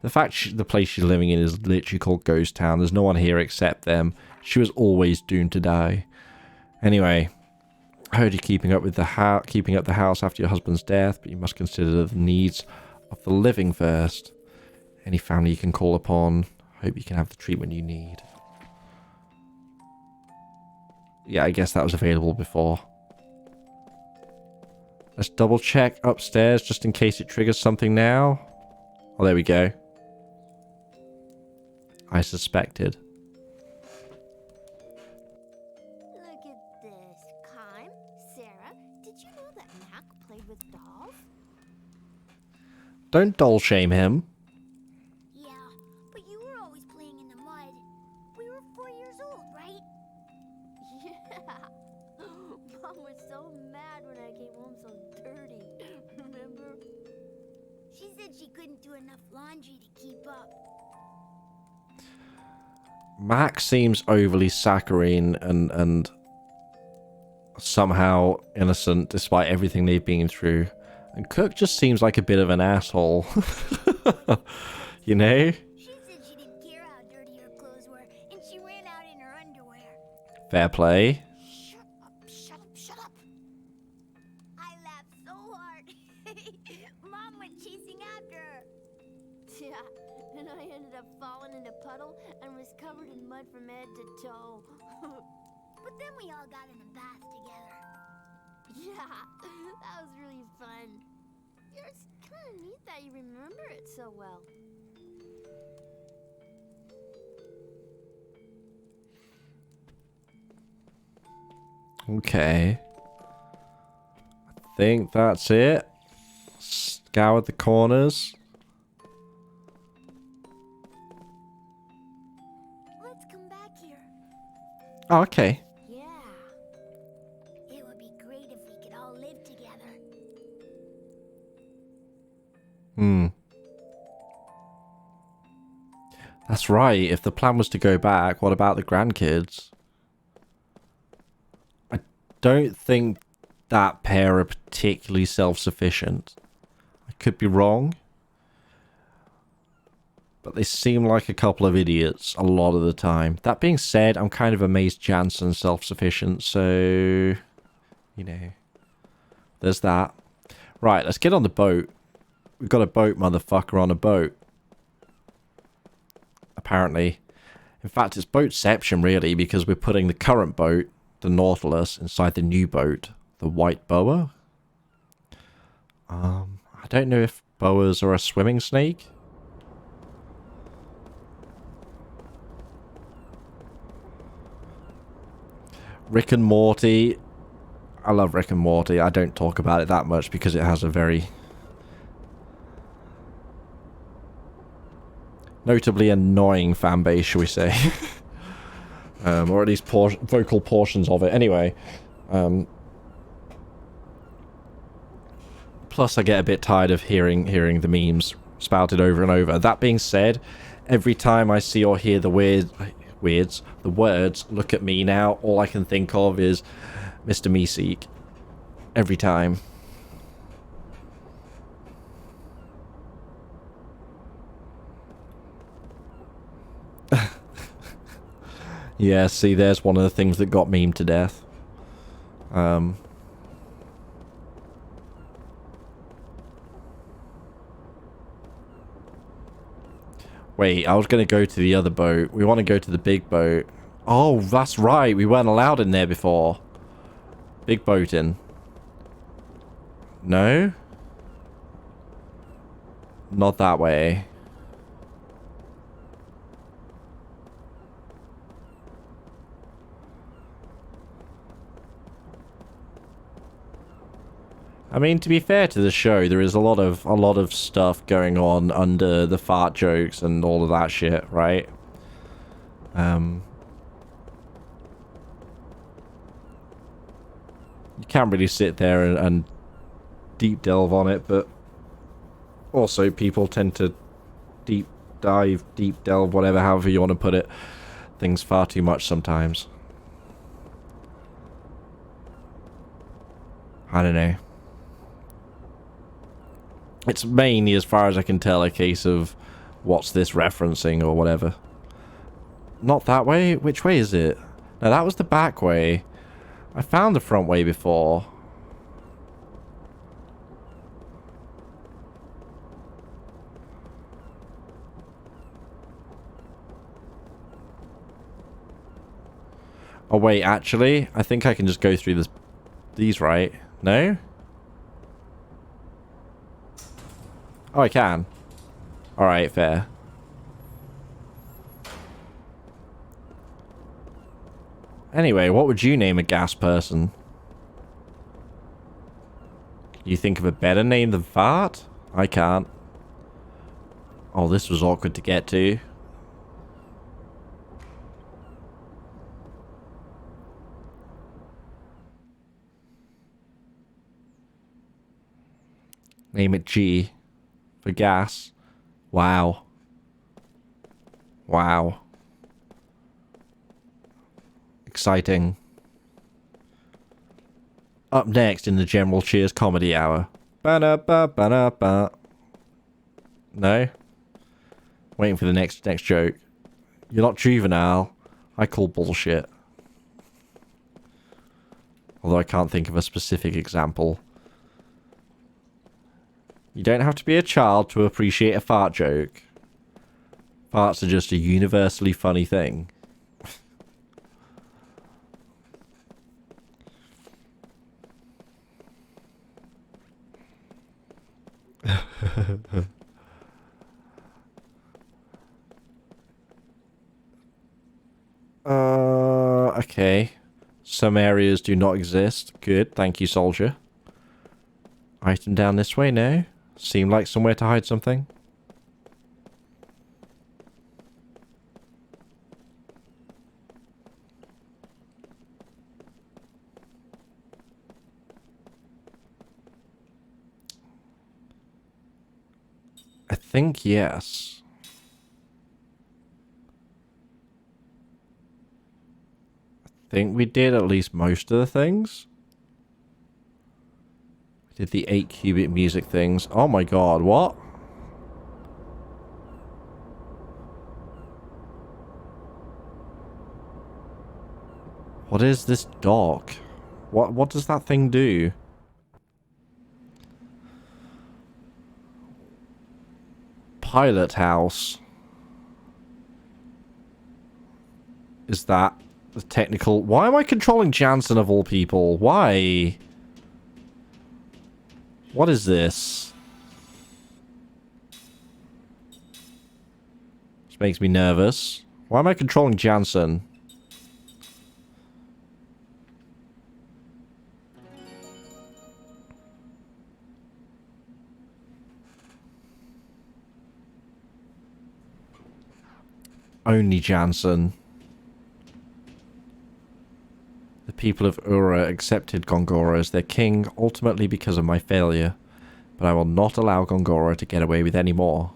The fact the place she's living in is literally called Ghost Town. There's no one here except them. She was always doomed to die. Anyway, I heard you keeping up the house after your husband's death, but you must consider the needs of the living first. Any family you can call upon. Hope you can have the treatment you need. Yeah, I guess that was available before. Let's double check upstairs just in case it triggers something now. Oh, there we go. I suspected. Look at this. Kime, Sarah, did you know that Mac played with dolls? Don't doll shame him. Yeah, but you were always playing in the mud. We were 4 years old, right? Yeah. Mom was so mad when I came home so dirty. Remember? She said she couldn't do enough laundry to keep up. Max seems overly saccharine and somehow innocent despite everything they've been through. And Cook just seems like a bit of an asshole. You know? She said she didn't care how dirty her clothes were, and she ran out in her underwear. Fair play. Shut up, shut up, shut up. I laughed so hard. Mom went chasing after her. Yeah, And I ended up falling in a puddle and was covered in mud from head to toe. But then we all got in a bath together. Yeah, that was really fun. It's kind of neat that you remember it so well. Okay. I think that's it. Scour the corners. Let's come back here. Oh, okay. Yeah. It would be great if we could all live together. Hmm. That's right. If the plan was to go back, what about the grandkids? I don't think that pair are particularly self-sufficient. I could be wrong. But they seem like a couple of idiots a lot of the time. That being said, I'm kind of amazed Jansen's self-sufficient, so... You know. There's that. Right, let's get on the boat. We've got a boat, motherfucker, on a boat. Apparently. In fact, it's boatception, really, because we're putting the current boat, the Nautilus, inside the new boat, the White Boa. I don't know if boas are a swimming snake. Rick and Morty. I love Rick and Morty. I don't talk about it that much because it has a very notably annoying fan base, shall we say. Or at least vocal portions of it. Anyway. Plus I get a bit tired of hearing the memes spouted over and over. That being said, every time I see or hear the words, look at me now, all I can think of is Mr. Meeseek. Every time. Yeah, see, there's one of the things that got memed to death. Wait, I was going to go to the other boat. We want to go to the big boat. Oh, that's right. We weren't allowed in there before. Big boat in. No? Not that way. I mean, to be fair to the show, there is a lot of stuff going on under the fart jokes and all of that shit, right? You can't really sit there and deep delve on it, but also people tend to deep dive, deep delve, whatever, however you want to put it, things far too much sometimes. I don't know. It's mainly, as far as I can tell, a case of what's this referencing or whatever. Not that way? Which way is it? No, that was the back way. I found the front way before. Oh wait, actually, I think I can just go through these, right? No? Oh, I can. Alright, fair. Anyway, what would you name a gas person? You think of a better name than fart? I can't. Oh, this was awkward to get to. Name it G. For gas. Wow. Wow. Exciting. Up next in the General Cheers Comedy Hour. Ba-da-ba-ba-da-ba. No? Waiting for the next joke. You're not juvenile. I call bullshit. Although I can't think of a specific example. You don't have to be a child to appreciate a fart joke. Farts are just a universally funny thing. Okay. Some areas do not exist. Good, thank you, soldier. Item down this way now. Seemed like somewhere to hide something. I think yes. I think we did at least most of the things. We did the 8-qubit music things. Oh my god, what? What is this dock? What does that thing do? Pilot house. Is that the technical... Why am I controlling Jansen of all people? Why? What is this? This makes me nervous. Why am I controlling Jansen? Only Jansen. The people of Ura accepted Gongora as their king, ultimately because of my failure. But I will not allow Gongora to get away with any more.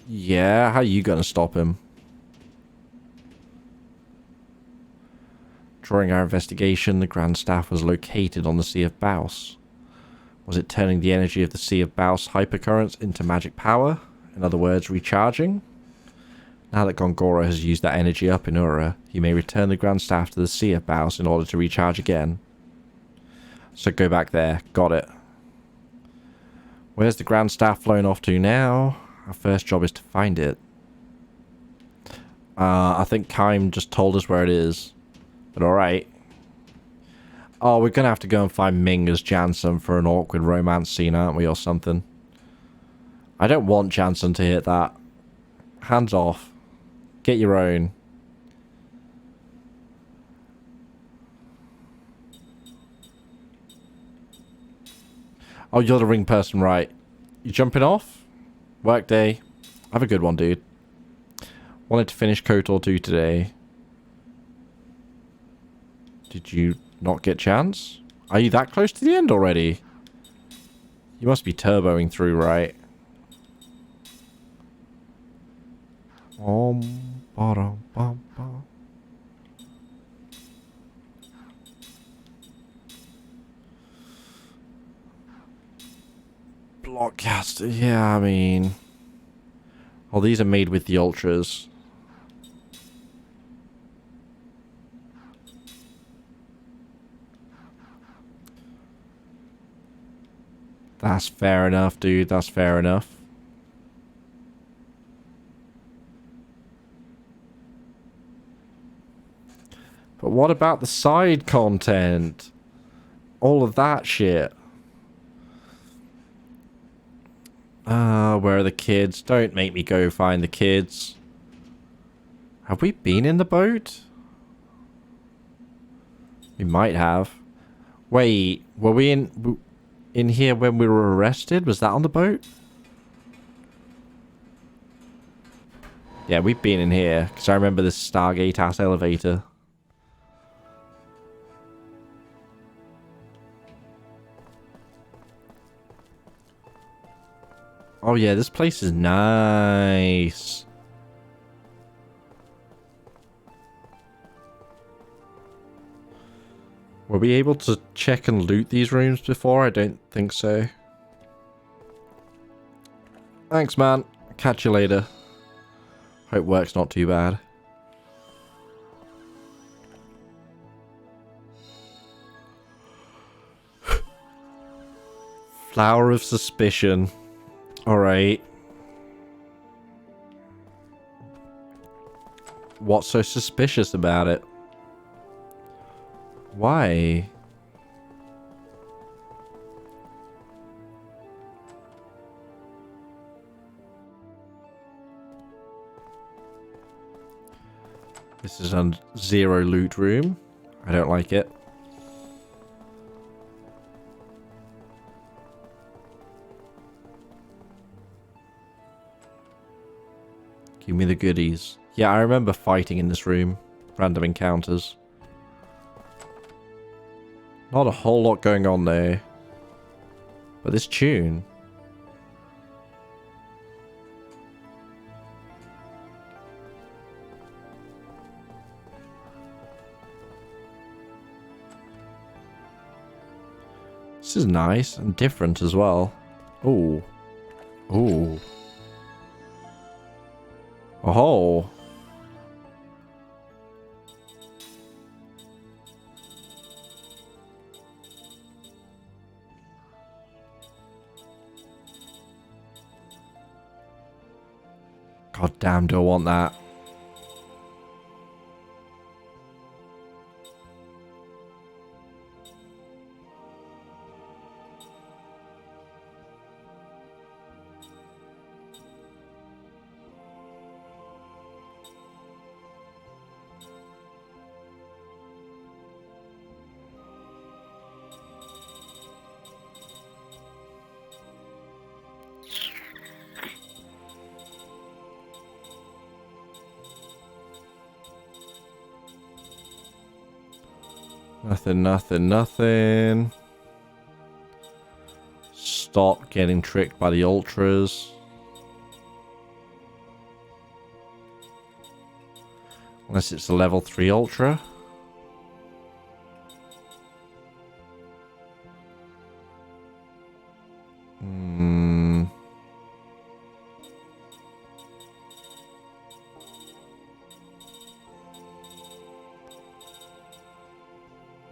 Yeah, how are you gonna stop him? During our investigation, the Grand Staff was located on the Sea of Baus. Was it turning the energy of the Sea of Baus hypercurrents into magic power? In other words, recharging? Now that Gongora has used that energy up in Ura, he may return the Grand Staff to the Sea of Baus in order to recharge again. So go back there. Got it. Where's the Grand Staff flown off to now? Our first job is to find it. I think Kaim just told us where it is. But alright. Oh, we're gonna have to go and find Ming as Jansen for an awkward romance scene, aren't we, or something? I don't want Jansen to hit that. Hands off. Get your own. Oh, you're the ring person, right? You jumping off? Work day. Have a good one, dude. Wanted to finish KOTOR 2 today. Did you not get chance? Are you that close to the end already? You must be turboing through, right? Blockcaster, yeah, I mean... Oh, these are made with the Ultras. That's fair enough, dude. That's fair enough. But what about the side content? All of that shit. Where are the kids? Don't make me go find the kids. Have we been in the boat? We might have. Wait, were we in here when we were arrested? Was that on the boat? Yeah, we've been in here. Because I remember this Stargate-ass elevator. Oh yeah, this place is nice. Were we able to check and loot these rooms before? I don't think so. Thanks, man. Catch you later. Hope work's not too bad. Flower of Suspicion. Alright. What's so suspicious about it? Why? This is a zero loot room. I don't like it. Give me the goodies. Yeah, I remember fighting in this room. Random encounters. Not a whole lot going on there. But this tune. This is nice and different as well. Ooh. Ooh. Oh. God damn, do I want that. Nothing, nothing, nothing. Stop getting tricked by the ultras. Unless it's a level 3 ultra.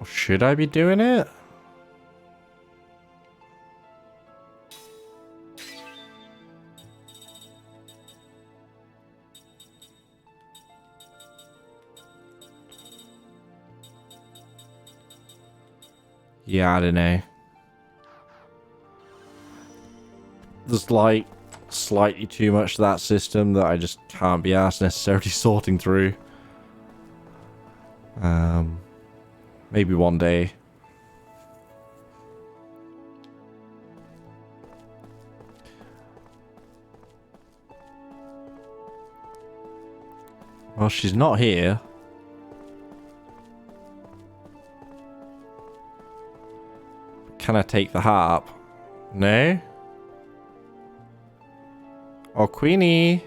Should I be doing it? Yeah, I don't know. There's like slightly too much to that system that I just can't be asked necessarily sorting through. Maybe one day. Well, she's not here. Can I take the harp? No? Oh, Queenie.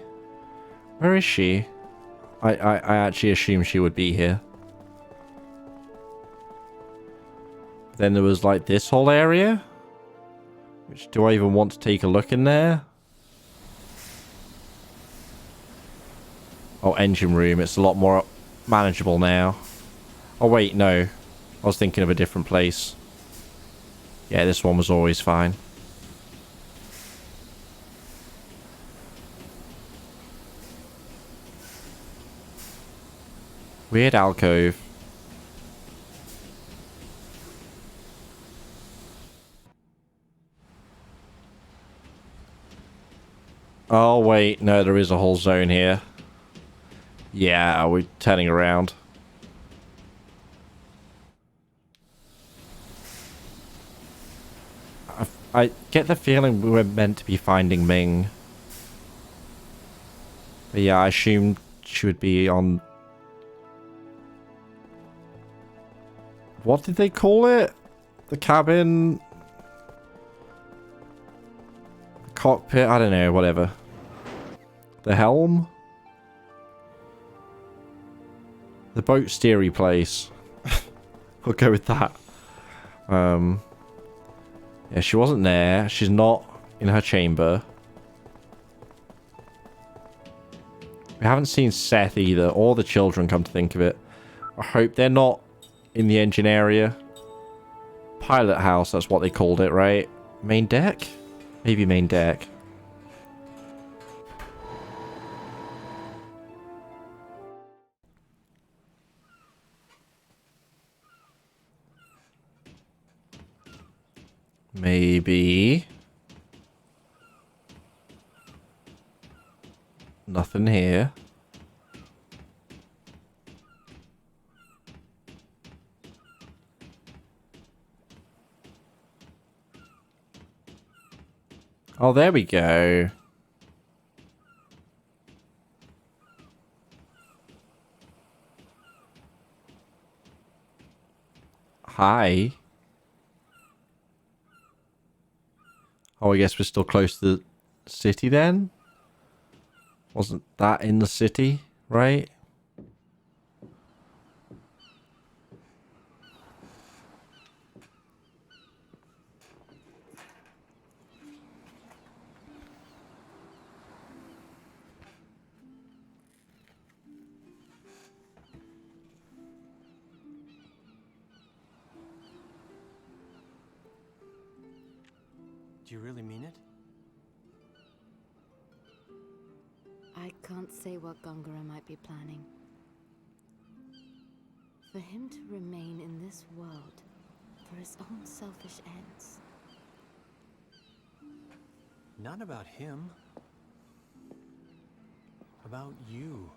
Where is she? I actually assumed she would be here. Then there was like this whole area. Which, do I even want to take a look in there? Oh, engine room. It's a lot more manageable now. Oh wait, no. I was thinking of a different place. Yeah, this one was always fine. Weird alcove. Oh, wait. No, there is a whole zone here. Yeah, we're turning around. I get the feeling we were meant to be finding Ming. But yeah, I assumed she would be on... What did they call it? The cabin? The cockpit? I don't know, whatever. The helm? The boat steery place. We'll go with that. Yeah, she wasn't there. She's not in her chamber. We haven't seen Seth either, or the children, come to think of it. I hope they're not in the engine area. Pilot house, that's what they called it, right? Main deck? Maybe main deck. maybe. Nothing here. Oh, there we go. Hi. Oh, I guess we're still close to the city then? Wasn't that in the city, right? Do you really mean it? I can't say what Gongora might be planning. For him to remain in this world for his own selfish ends. Not about him. About you.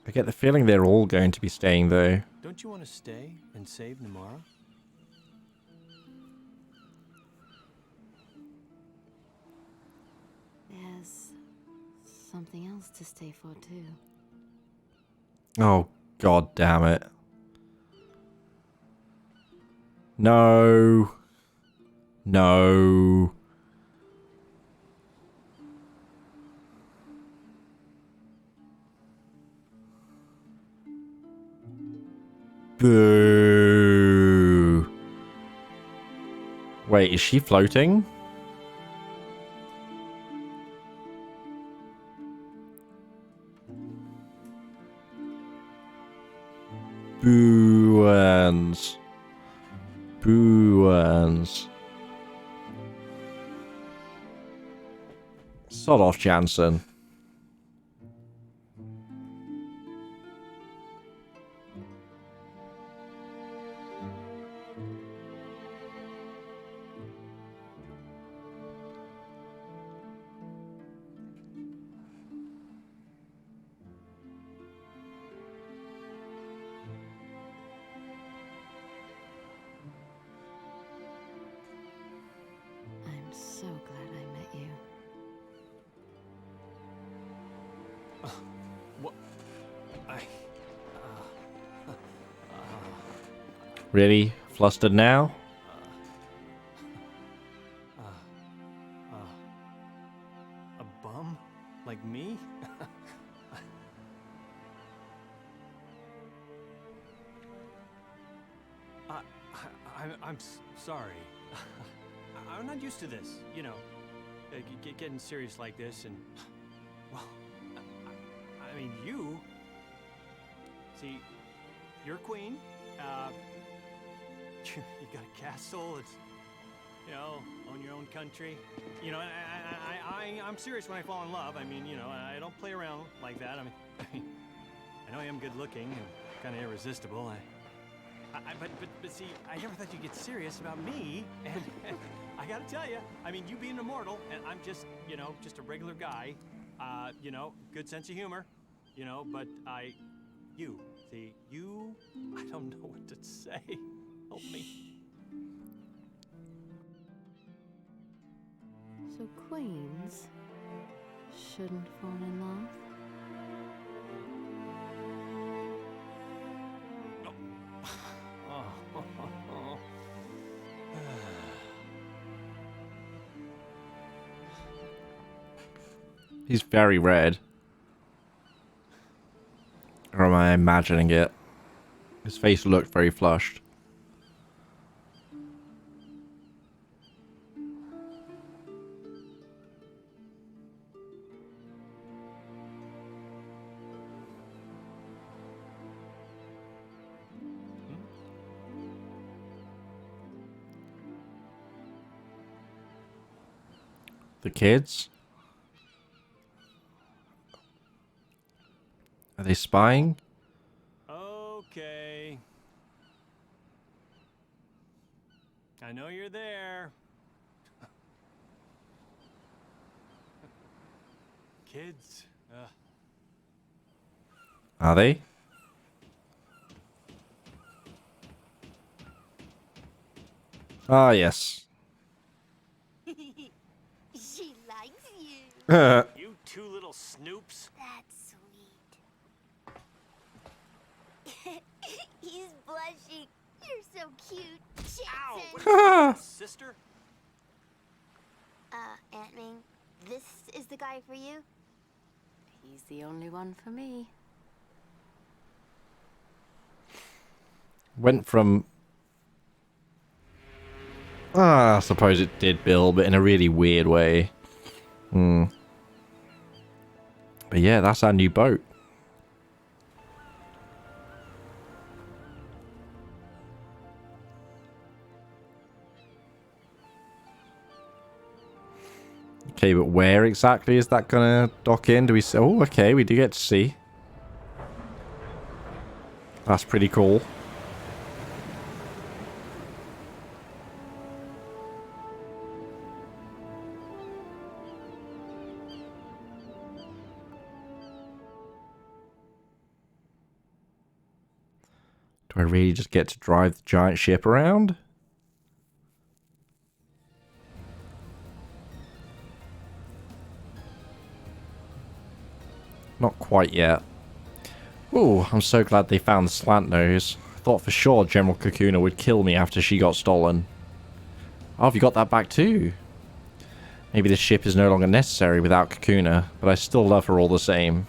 I get the feeling they're all going to be staying, though. Don't you want to stay and save Namara? There's something else to stay for, too. Oh, god damn it. No. No. Boo. Wait, is she floating? Booans. Booans. Sod off, Jansen. I'm so glad I met you. What? Really? Flustered now? A bum? Like me? I'm sorry. I'm not used to this, you know, getting serious like this, and well, I mean, you. See, you're queen. You got a castle. It's, you know, own your own country. You know, I'm serious when I fall in love. I mean, you know, I don't play around like that. I mean, I know I am good looking and kind of irresistible. But see, I never thought you'd get serious about me. And I gotta tell you, I mean, you being immortal, and I'm just, you know, just a regular guy. You know, good sense of humor. You know, but I don't know what to say. Help me. So queens shouldn't fall in love? He's very red. Or am I imagining it? His face looked very flushed. The kids? Are they spying? Okay. I know you're there. Kids. Are they? Ah, yes. She likes you. You two little snoops. That's sweet. He's blushing. You're so cute, Ow! Jackson. What are you, sister? Aunt Ming, this is the guy for you? He's the only one for me. Went from... I suppose it did, Bill, but in a really weird way. But yeah, that's our new boat. Okay, but where exactly is that gonna dock in? Do we see? Oh, okay, we do get to see. That's pretty cool. Do I really just get to drive the giant ship around? Not quite yet. Ooh, I'm so glad they found the slant nose. I thought for sure General Kakuna would kill me after she got stolen. Oh, have you got that back too? Maybe this ship is no longer necessary without Kakuna, but I still love her all the same.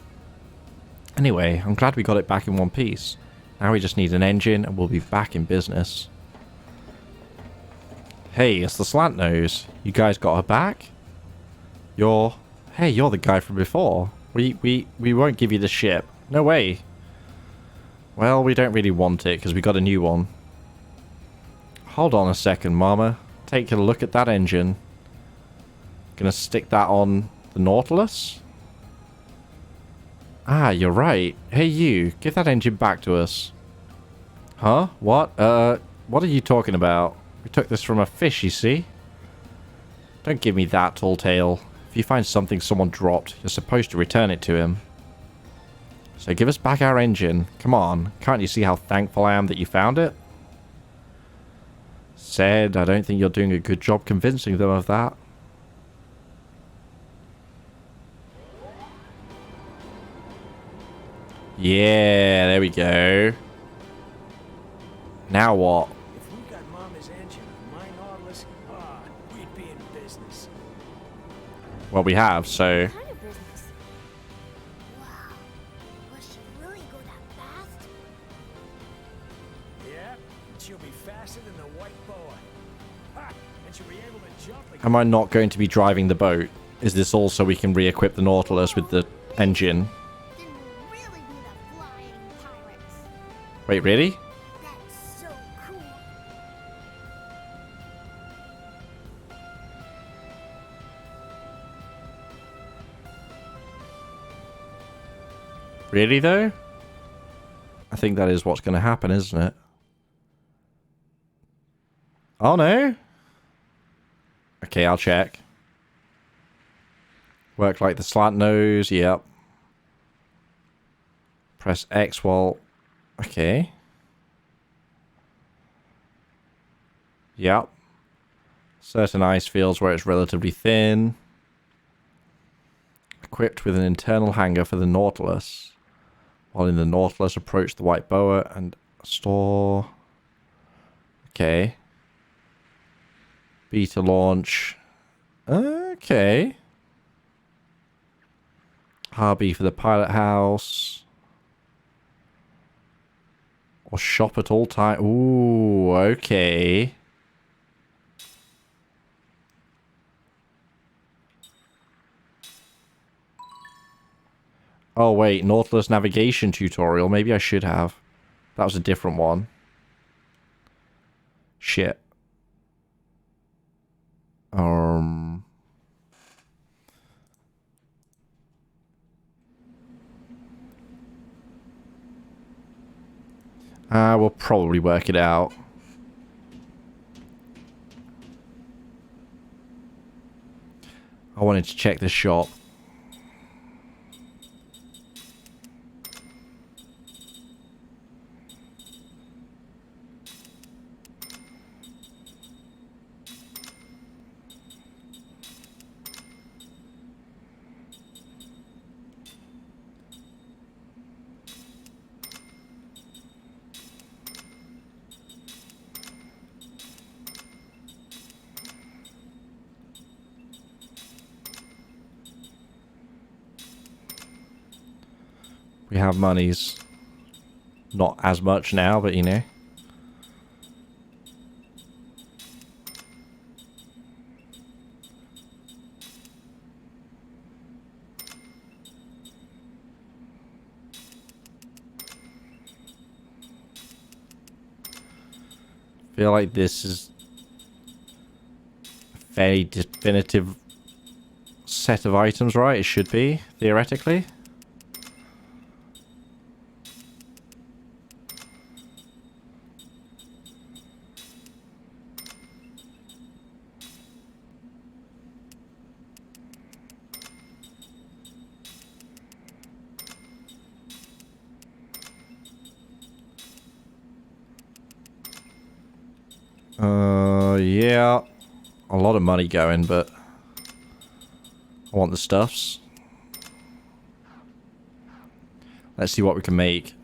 Anyway, I'm glad we got it back in one piece. Now we just need an engine and we'll be back in business. Hey, it's the slant nose. You guys got her back? Hey, you're the guy from before. We won't give you the ship. No way. Well, we don't really want it because we got a new one. Hold on a second, Mama. Take a look at that engine. Gonna stick that on the Nautilus? Ah, you're right. Hey, you. Give that engine back to us. Huh? What? What are you talking about? We took this from a fish, you see? Don't give me that, Tall Tale. If you find something someone dropped, you're supposed to return it to him. So give us back our engine. Come on. Can't you see how thankful I am that you found it? Said, I don't think you're doing a good job convincing them of that. Yeah, there we go. Now what? If we got Mama's engine on my Nautilus, we'd be in business. Well, we have, so... What kind of business? Wow. Will she really go that fast? Yeah, she'll be faster than the white boa. Ha! And she'll be able to jump again. Am I not going to be driving the boat? Is this all so we can re-equip the Nautilus with the engine? Then we'll really be the flying pirates. Wait, really? That's so cool. Really, though? I think that is what's going to happen, isn't it? Oh, no? Okay, I'll check. Work like the slant nose, yep. Press X while... Okay. Yep. Certain ice fields where it's relatively thin. Equipped with an internal hangar for the Nautilus. While in the Nautilus, approach the white boa and store... Okay. Beta launch. Okay. RB for the pilot house. Or shop at all time. Ooh, okay. Oh, wait. Nautilus navigation tutorial. Maybe I should have. That was a different one. Shit. We'll probably work it out. I wanted to check the shop. We have monies. Not as much now, but you know. Feel like this is a fairly definitive set of items, right? It should be, theoretically. Yeah. A lot of money going, but I want the stuffs. Let's see what we can make.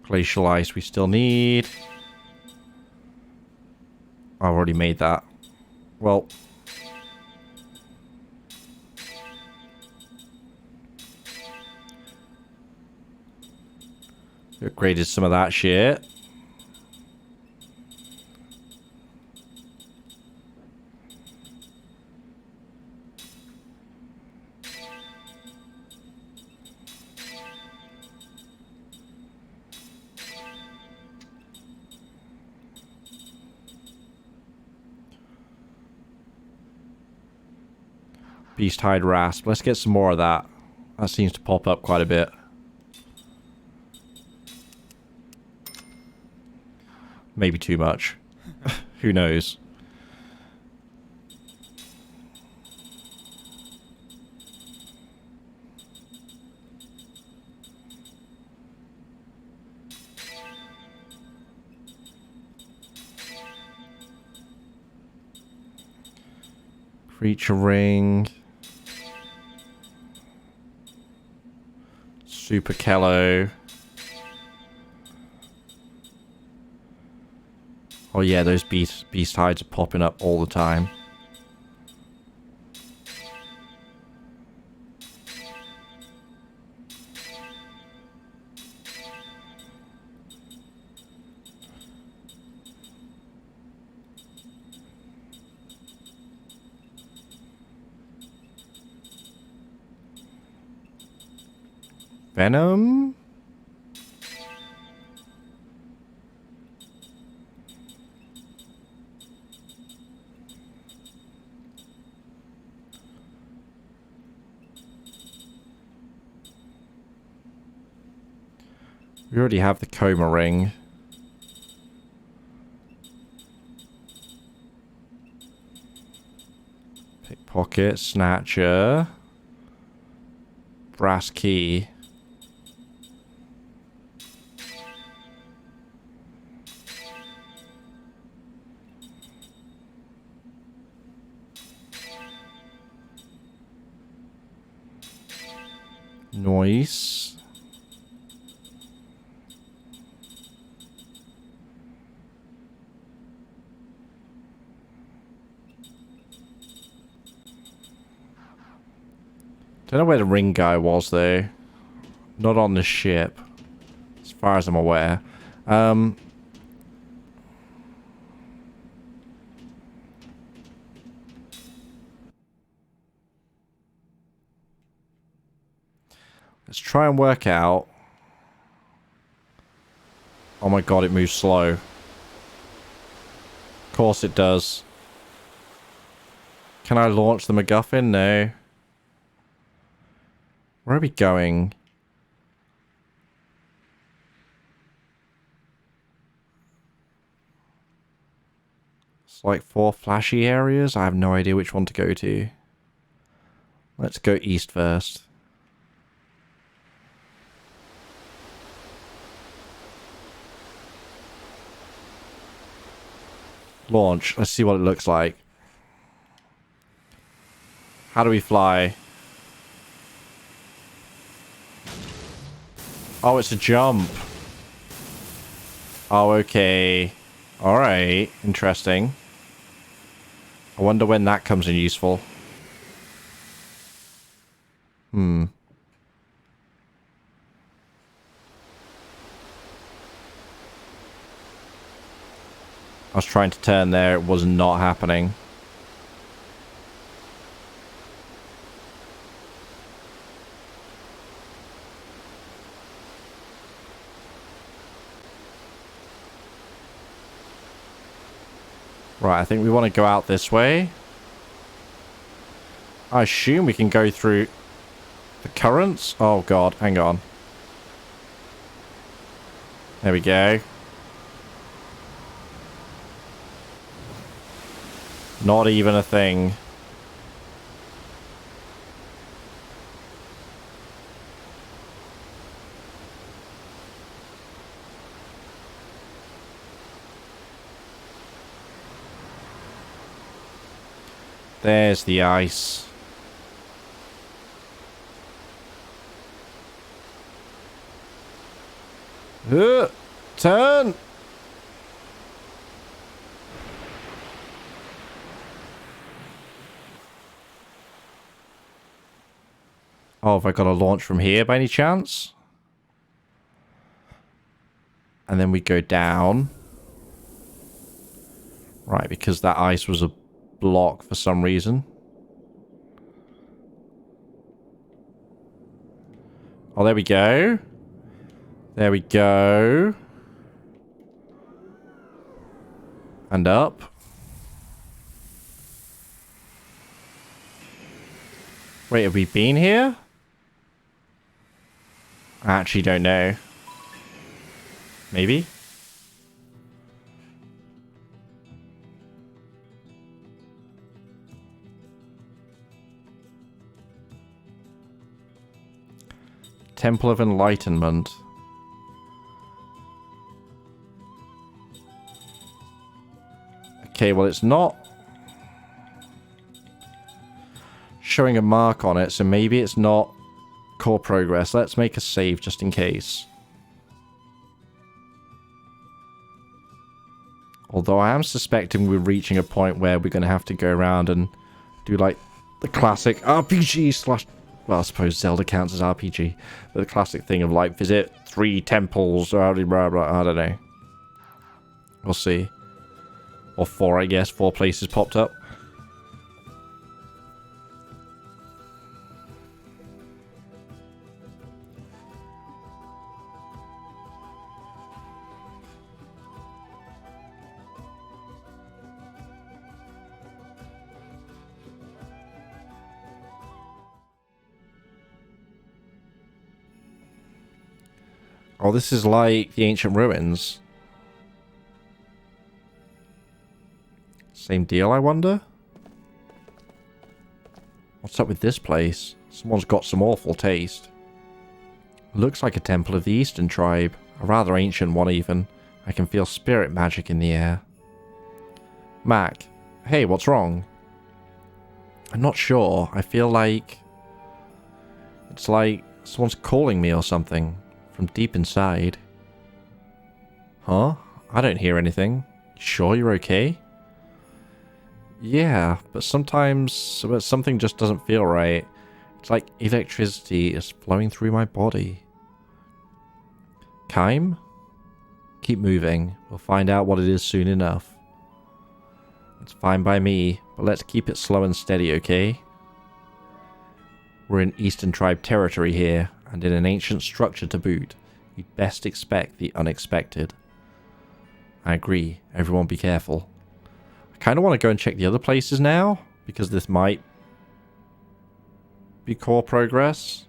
Glacial ice we still need. I've already made that. Well, upgraded some of that shit. Beast hide rasp. Let's get some more of that. That seems to pop up quite a bit. Maybe too much. Who knows? Creature ring. Super Kello. Oh yeah, those beast hides are popping up all the time. Venom? We already have the coma ring. Pickpocket, snatcher. Brass key. Noise. Don't know where the ring guy was though. Not on the ship, as far as I'm aware. Let's try and work out. Oh my god, it moves slow. Of course it does. Can I launch the MacGuffin? No. Where are we going? It's like 4 flashy areas. I have no idea which one to go to. Let's go east first. Launch. Let's see what it looks like. How do we fly? Oh, it's a jump. Oh, okay. Alright. Interesting. I wonder when that comes in useful. I was trying to turn there. It was not happening. Right, I think we want to go out this way. I assume we can go through the currents. Oh god, hang on. There we go. Not even a thing. There's the ice. Turn! Oh, have I got to launch from here by any chance? And then we go down. Right, because that ice was a block for some reason. Oh, there we go. There we go. And up. Wait, have we been here? I actually don't know. Maybe? Temple of Enlightenment. Okay, well it's not showing a mark on it, so maybe it's not core progress. Let's make a save just in case. Although I am suspecting we're reaching a point where we're going to have to go around and do like the classic RPG slash... Well, I suppose Zelda counts as RPG. But the classic thing of like visit 3 temples, blah, blah, blah, I don't know. We'll see. Or 4, I guess. 4 places popped up. Oh, this is like the ancient ruins. Same deal, I wonder? What's up with this place? Someone's got some awful taste. Looks like a temple of the Eastern tribe. A rather ancient one, even. I can feel spirit magic in the air. Mac. Hey, what's wrong? I'm not sure. I feel like... It's like someone's calling me or something. From deep inside. Huh? I don't hear anything. Sure you're okay? Yeah, but sometimes something just doesn't feel right. It's like electricity is flowing through my body. Kime? Keep moving. We'll find out what it is soon enough. It's fine by me, but let's keep it slow and steady, okay? We're in Eastern Tribe territory here, and in an ancient structure to boot. You'd best expect the unexpected. I agree. Everyone be careful. I kind of want to go and check the other places now, because this might be core progress.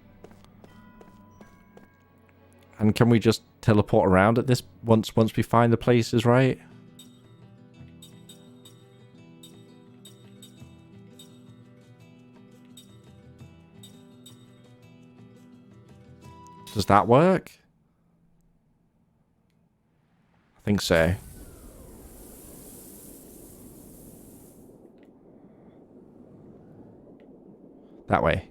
And can we just teleport around at this once we find the places, right? Does that work? I think so. That way.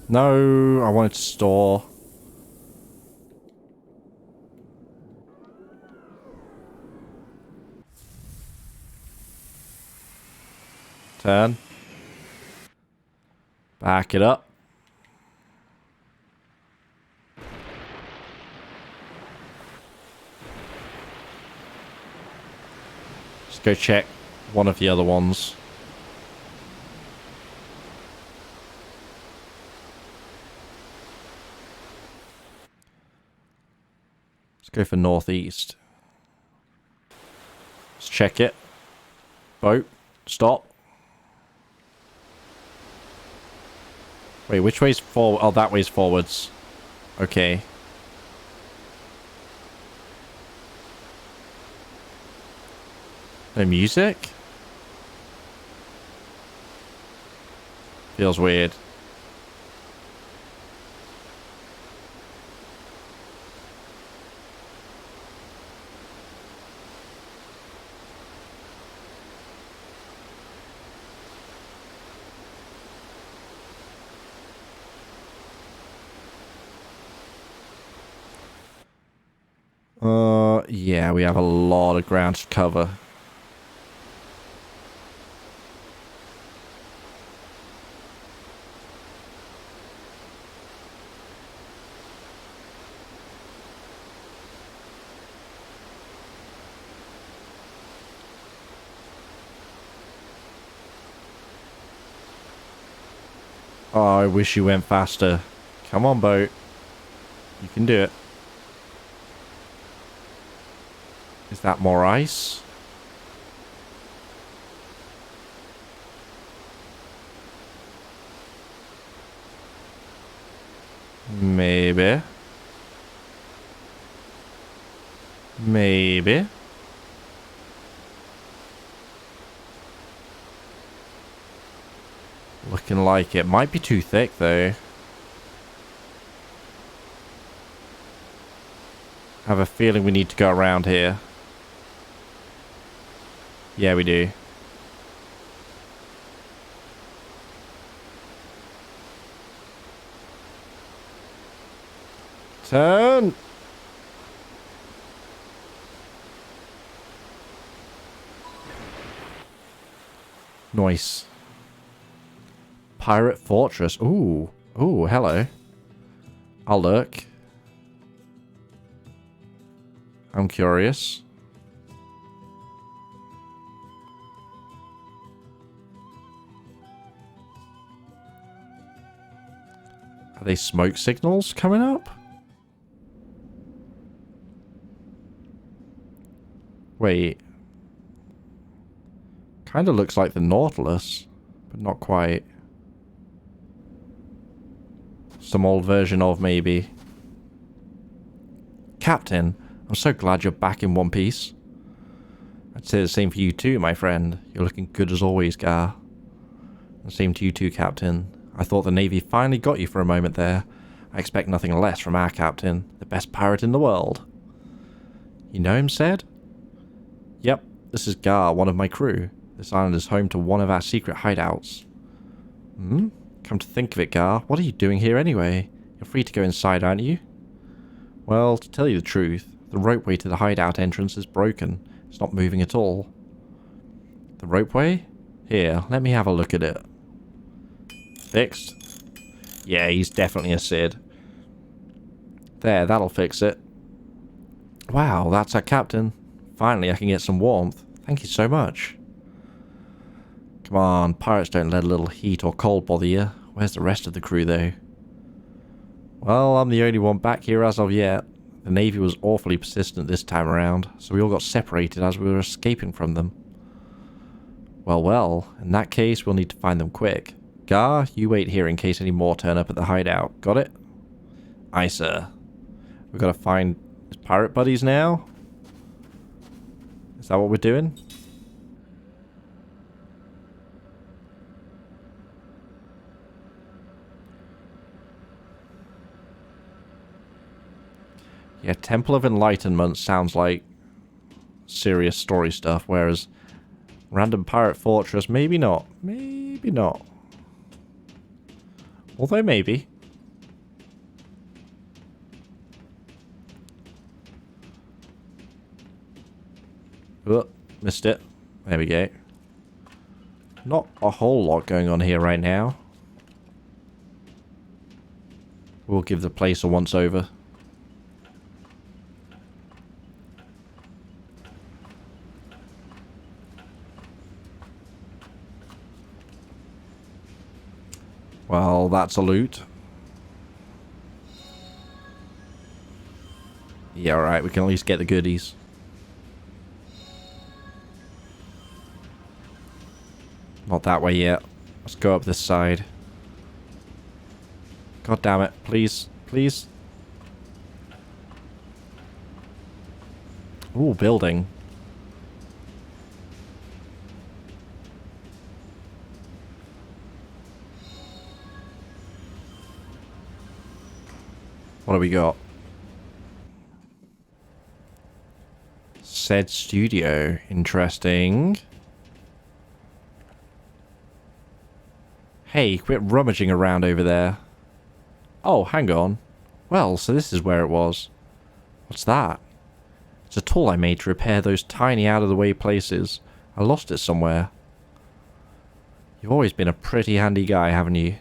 No, I wanted to store. Turn. Back it up. Just go check one of the other ones. Let's go for northeast. Let's check it. Boat. Stop. Wait, which way's forward? Oh, that way's forwards. Okay. No music? Feels weird. Yeah, we have a lot of ground to cover. Oh, I wish you went faster. Come on, boat. You can do it. Is that more ice? Maybe. Maybe. Looking like it. Might be too thick, though. I have a feeling we need to go around here. Yeah, we do. Turn! Nice. Pirate Fortress. Ooh. Ooh, hello. I'll look. I'm curious. Are they smoke signals coming up? Wait. Kind of looks like the Nautilus, but not quite. Some old version of, maybe. Captain, I'm so glad you're back in one piece. I'd say the same for you too, my friend. You're looking good as always, Gar. The same to you too, Captain. I thought the Navy finally got you for a moment there. I expect nothing less from our captain, the best pirate in the world. You know him, said? Yep, this is Gar, one of my crew. This island is home to one of our secret hideouts. Hmm? Come to think of it, Gar, what are you doing here anyway? You're free to go inside, aren't you? Well, to tell you the truth, the ropeway to the hideout entrance is broken. It's not moving at all. The ropeway? Here, let me have a look at it. Fixed? Yeah, he's definitely a Sid. There, that'll fix it. Wow, that's our captain. Finally, I can get some warmth. Thank you so much. Come on, pirates don't let a little heat or cold bother you. Where's the rest of the crew, though? Well, I'm the only one back here as of yet. The Navy was awfully persistent this time around, so we all got separated as we were escaping from them. Well, well, in that case, we'll need to find them quick. Gar, you wait here in case any more turn up at the hideout. Got it? Aye, sir. We've got to find his pirate buddies now? Is that what we're doing? Yeah, Temple of Enlightenment sounds like serious story stuff, whereas Random Pirate Fortress, maybe not. Maybe not. Although maybe. Oh, missed it. There we go. Not a whole lot going on here right now. We'll give the place a once over. Well, that's a loot. Yeah, alright, we can at least get the goodies. Not that way yet. Let's go up this side. God damn it. Please. Please. Ooh, building. What do we got? Said studio. Interesting. Hey, quit rummaging around over there. Oh, hang on. Well, so this is where it was. What's that? It's a tool I made to repair those tiny out-of-the-way places. I lost it somewhere. You've always been a pretty handy guy, haven't you?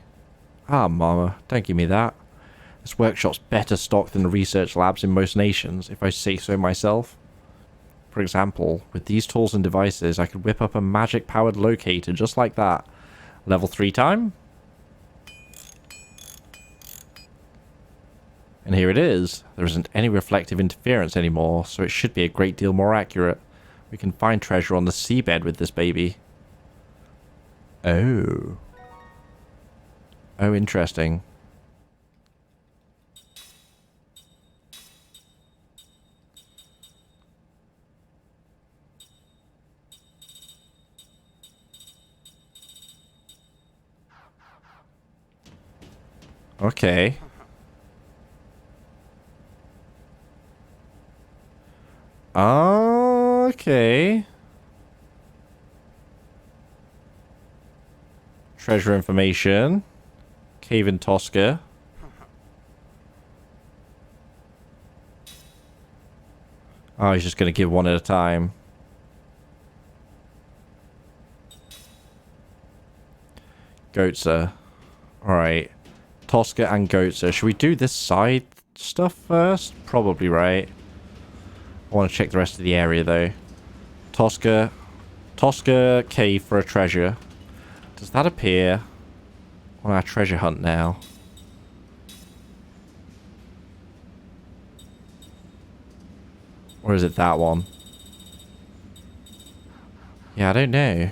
Ah, Mama, don't give me that. This workshop's better stocked than the research labs in most nations, if I say so myself. For example, with these tools and devices, I could whip up a magic-powered locator just like that. Level 3 time? And here it is. There isn't any reflective interference anymore, so it should be a great deal more accurate. We can find treasure on the seabed with this baby. Oh. Oh, interesting. Okay. Okay. Treasure information. Cave in Tosca. Oh, he's just going to give one at a time. Goatsa. Alright. Tosca and Goatsa. Should we do this side stuff first? Probably, right? I want to check the rest of the area, though. Tosca. Tosca Cave for a treasure. Does that appear on our treasure hunt now? Or is it that one? Yeah, I don't know.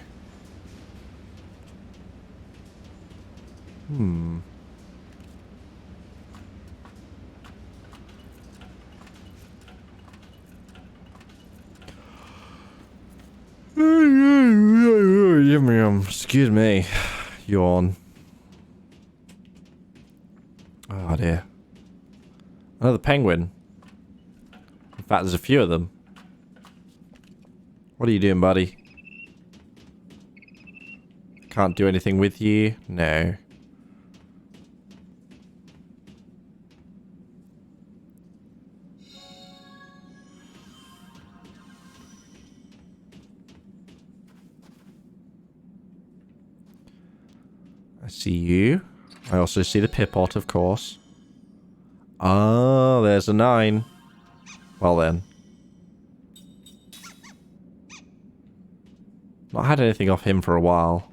Hmm. Excuse me. Yawn. Oh dear. Another penguin. In fact, there's a few of them. What are you doing, buddy? Can't do anything with you? No. I see you. I also see the Pipot, of course. Oh, there's a 9. Well then. Not had anything off him for a while.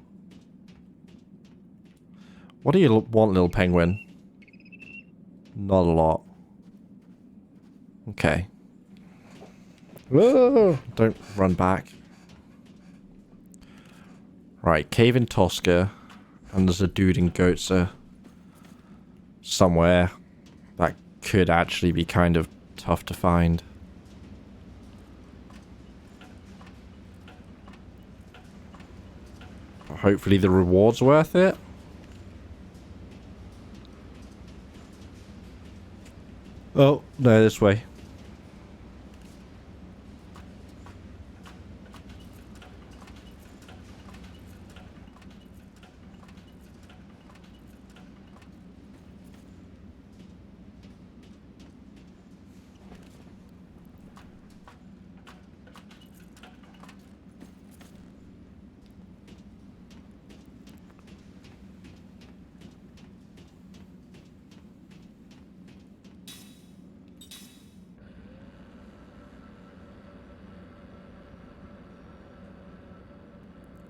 What do you want, little penguin? Not a lot. Okay. Whoa! Don't run back. Right, cave in Tosca. And there's a dude in Goatsa somewhere. That could actually be kind of tough to find. Hopefully the reward's worth it. Oh, no, this way.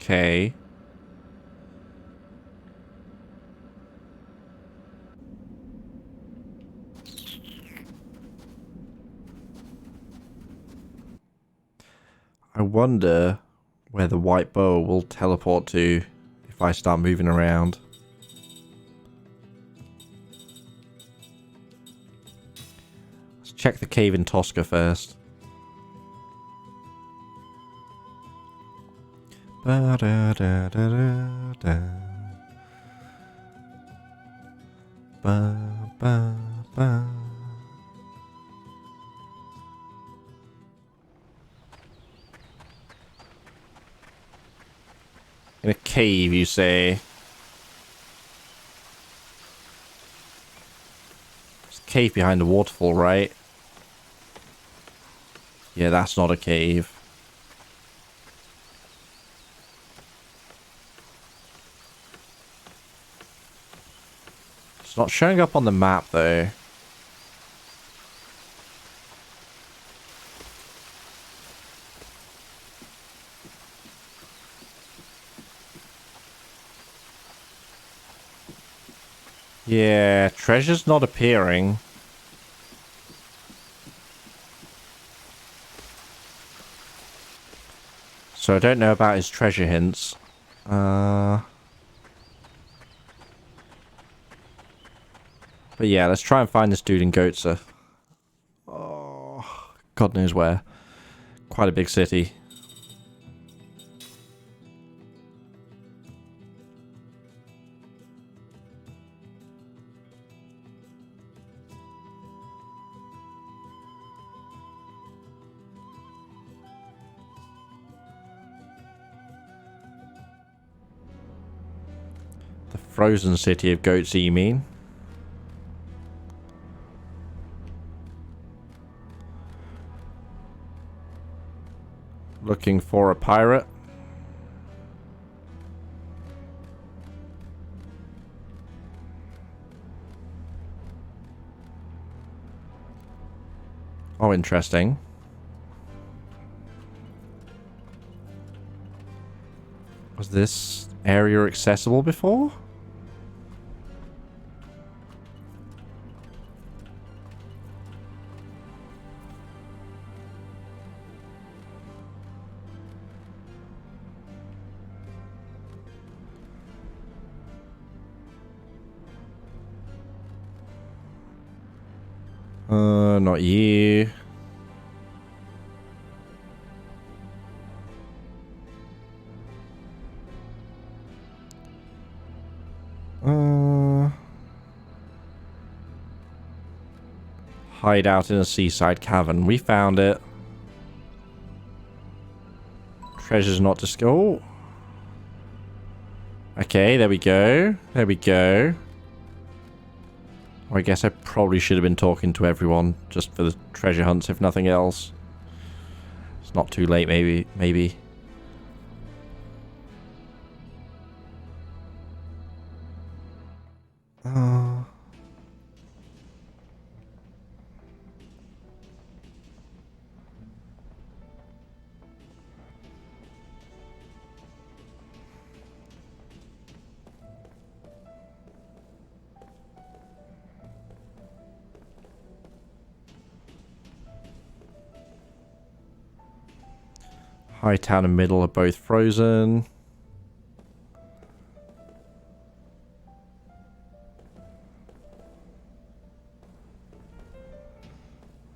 Okay. I wonder where the white boa will teleport to if I start moving around. Let's check the cave in Tosca first. Ba-da-da-da-da-da. Ba-ba-ba. In a cave, you say? There's a cave behind the waterfall, right? Yeah, that's not a cave. It's not showing up on the map, though. Yeah, treasure's not appearing. So I don't know about his treasure hints. But yeah, let's try and find this dude in Goatsa. Oh, God knows where. Quite a big city. The frozen city of Goatsa, you mean? Looking for a pirate. Oh, interesting. Was this area accessible before? Not you. Hide out in a seaside cavern. We found it. Treasure's not to go. Okay, there we go. There we go. Or I guess I probably should have been talking to everyone just for the treasure hunts, if nothing else. It's not too late, maybe. Hightown and Middle are both frozen.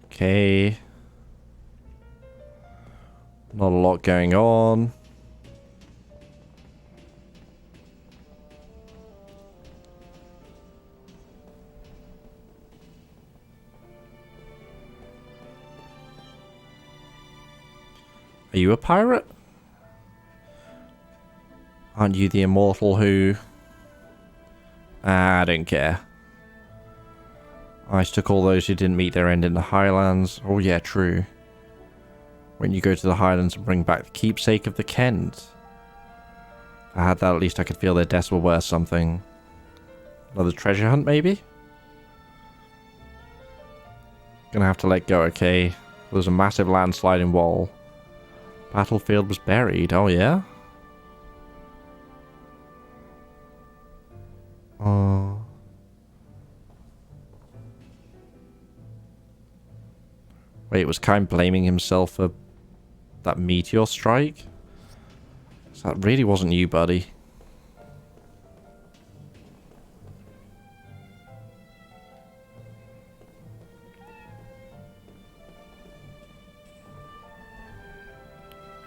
Okay. Not a lot going on. Are you a pirate? Aren't you the immortal who... I don't care. I took all those who didn't meet their end in the Highlands. Oh yeah, true. When you go to the Highlands and bring back the keepsake of the Kent. If I had that, at least I could feel their deaths were worth something. Another treasure hunt, maybe? Gonna have to let go, okay. There's a massive landsliding wall. Battlefield was buried. Oh, yeah? Oh. Wait, was Kain blaming himself for that meteor strike? So that really wasn't you, buddy.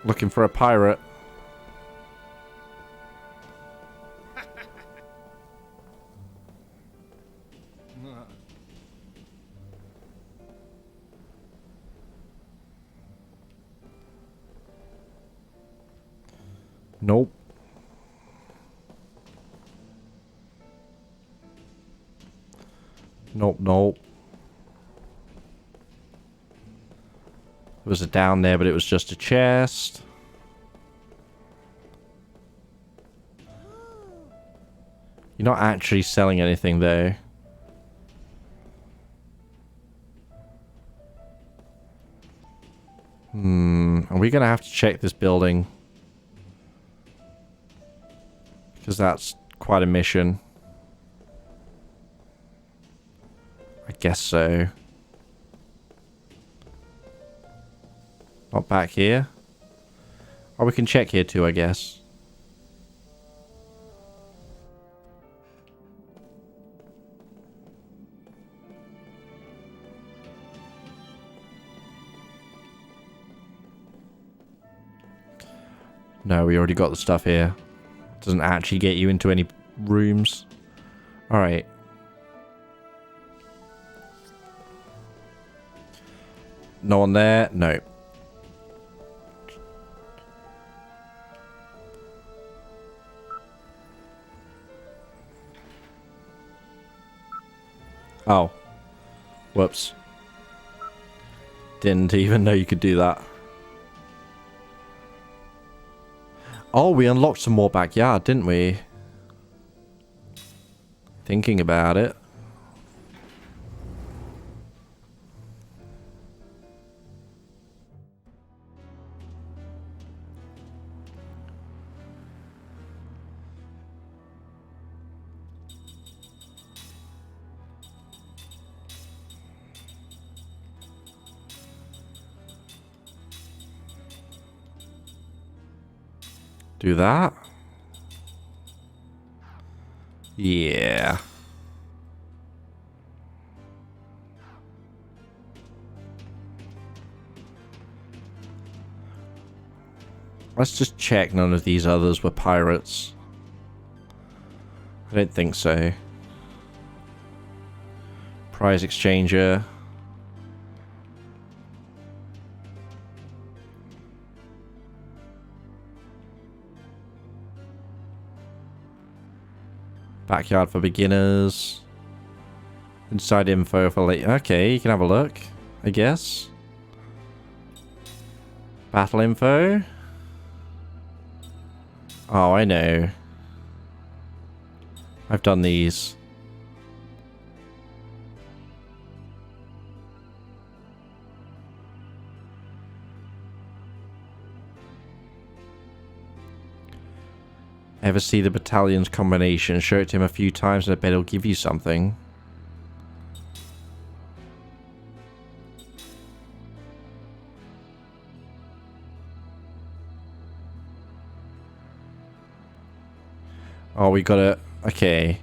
Looking for a pirate. Nope. Nope, nope. There was a down there, but it was just a chest. You're not actually selling anything, though. Are we gonna have to check this building? Because that's quite a mission. I guess so. Not back here. Or we can check here too, I guess. No, we already got the stuff here. Doesn't actually get you into any rooms. Alright. No one there? No. Oh. Whoops. Didn't even know you could do that. Oh, we unlocked some more backyard, didn't we? Thinking about it. Do that? Yeah. Let's just check none of these others were pirates. I don't think so. Prize exchanger. Backyard for beginners. Inside info for late. Okay, you can have a look, I guess. Battle info. Oh, I know. I've done these. Ever see the battalion's combination? Show it to him a few times and I bet he'll give you something. Oh, we got it. Okay.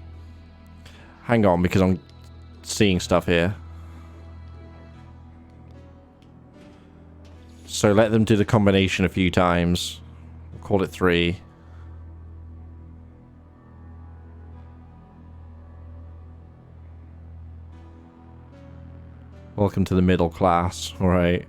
Hang on, because I'm seeing stuff here. So let them do the combination a few times. We'll call it 3. Welcome to the middle class. Alright.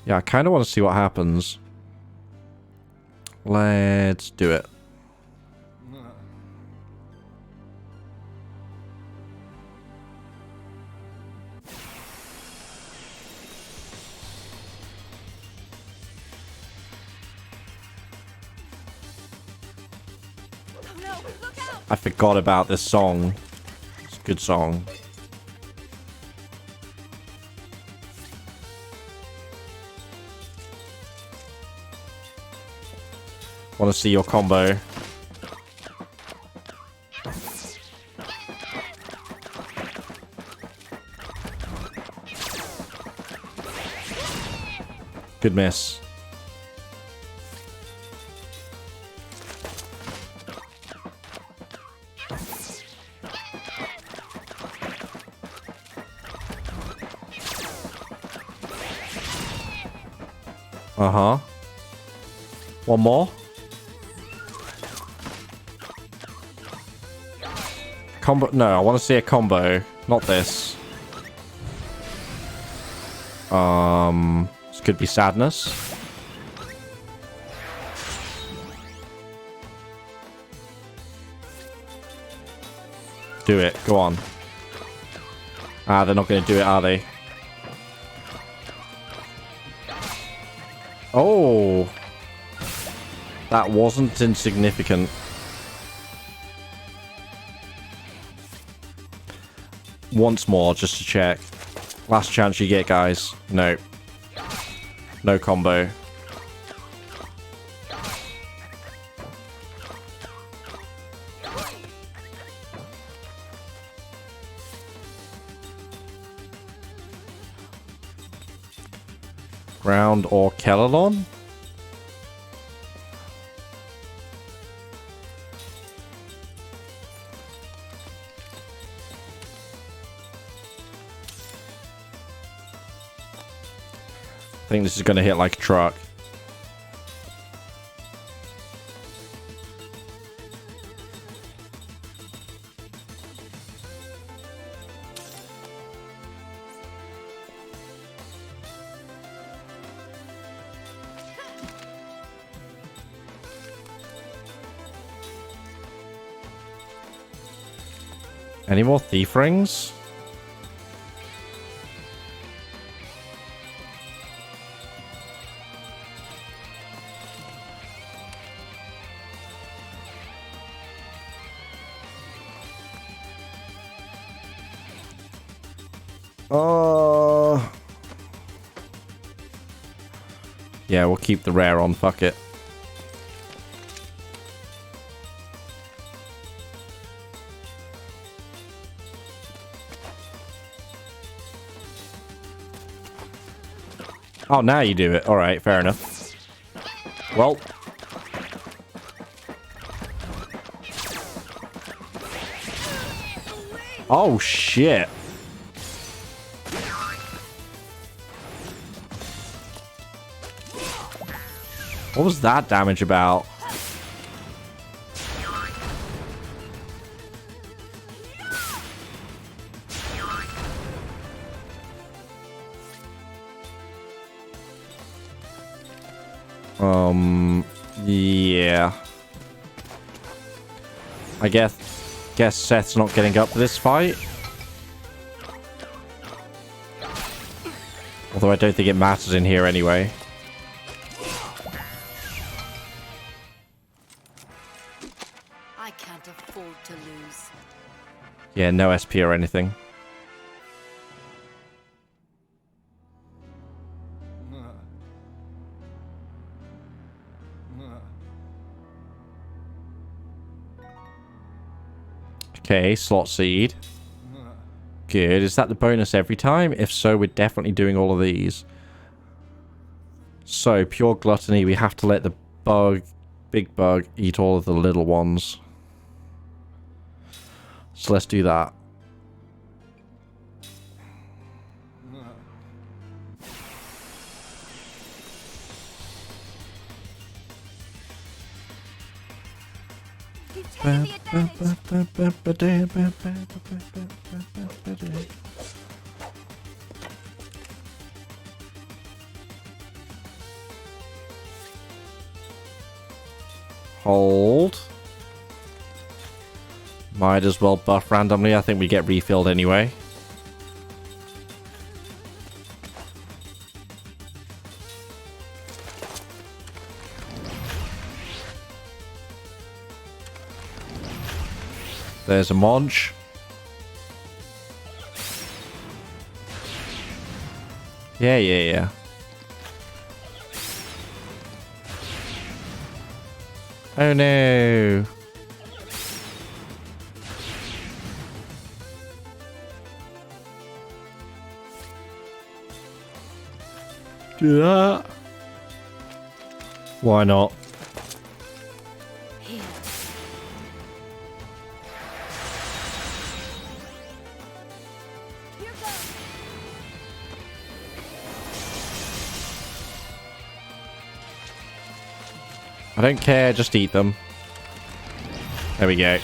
Yeah, I kind of want to see what happens. Let's do it. Oh no, look out! I forgot about this song. It's a good song. Want to see your combo. Good miss. Uh-huh. One more. Combo. No, I want to see a combo. Not this. This could be sadness. Do it. Go on. Ah, they're not going to do it, are they? Oh. That wasn't insignificant. Once more, just to check. Last chance you get, guys. No. No combo. Ground or Kellalon? I think this is going to hit like a truck. Any more thief rings? Yeah, we'll keep the rare on. Fuck it. Oh, now you do it. Alright, fair enough. Well. Oh, shit. What was that damage about? Yeah. I guess Seth's not getting up for this fight. Although I don't think it matters in here anyway. I can't afford to lose. Yeah, no SP or anything. Okay, slot seed. good. Is that the bonus every time? If so, we're definitely doing all of these. So, pure gluttony. We have to let the big bug, eat all of the little ones. So let's do that. Keep taking the advantage. Hold. Might as well buff randomly. I think we get refilled anyway. There's a Monch. Yeah. Oh no. Do that. Why not? Here. Here goes. I don't care, just eat them. There we go.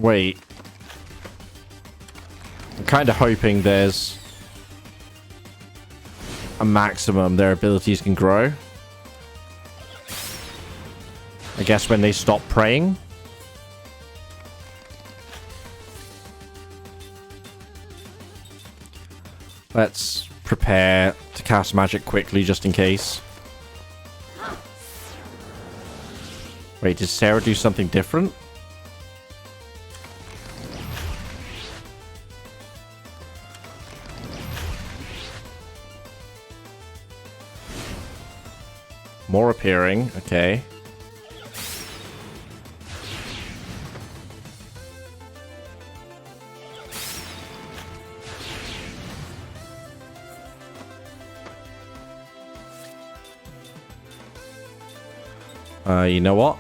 Wait. I'm kind of hoping there's a maximum their abilities can grow. I guess when they stop praying. Let's prepare to cast magic quickly just in case. Wait, did Sarah do something different? More appearing, okay. You know what?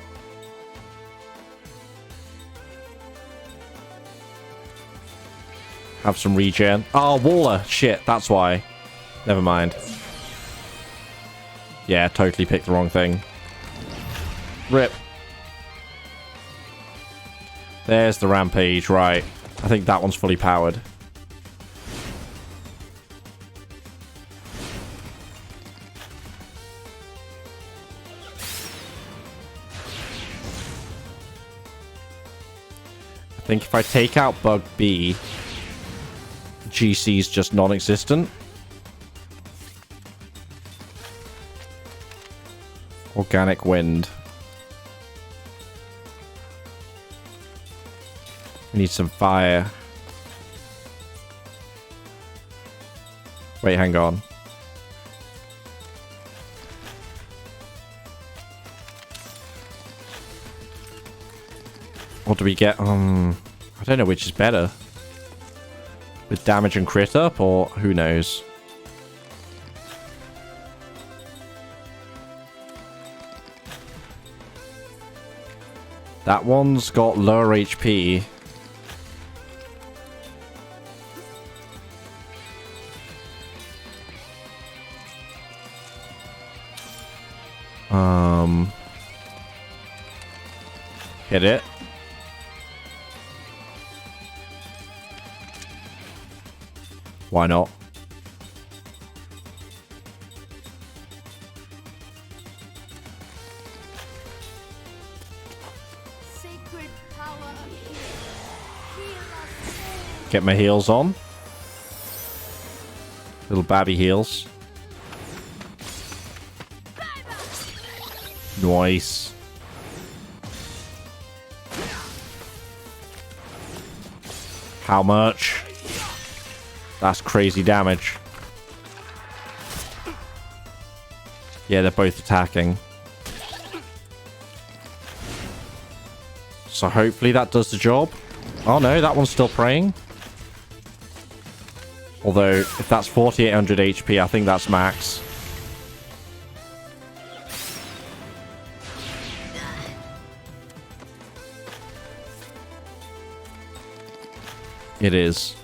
Have some regen. Oh, Waller. Shit, that's why. Never mind. Yeah, totally picked the wrong thing. Rip. There's the rampage, right. I think that one's fully powered. I think if I take out Bug B, GC's just non-existent. Organic wind. We need some fire. Wait, hang on. What do we get? I don't know which is better. With damage and crit up, or who knows? That one's got lower HP. Hit it. Why not? Sacred power of heal. Heal us. Get my heals on. Little babby heals. Nice. How much? That's crazy damage. Yeah, they're both attacking. So hopefully that does the job. Oh no, that one's still praying. Although, if that's 4800 HP, I think that's max. It is.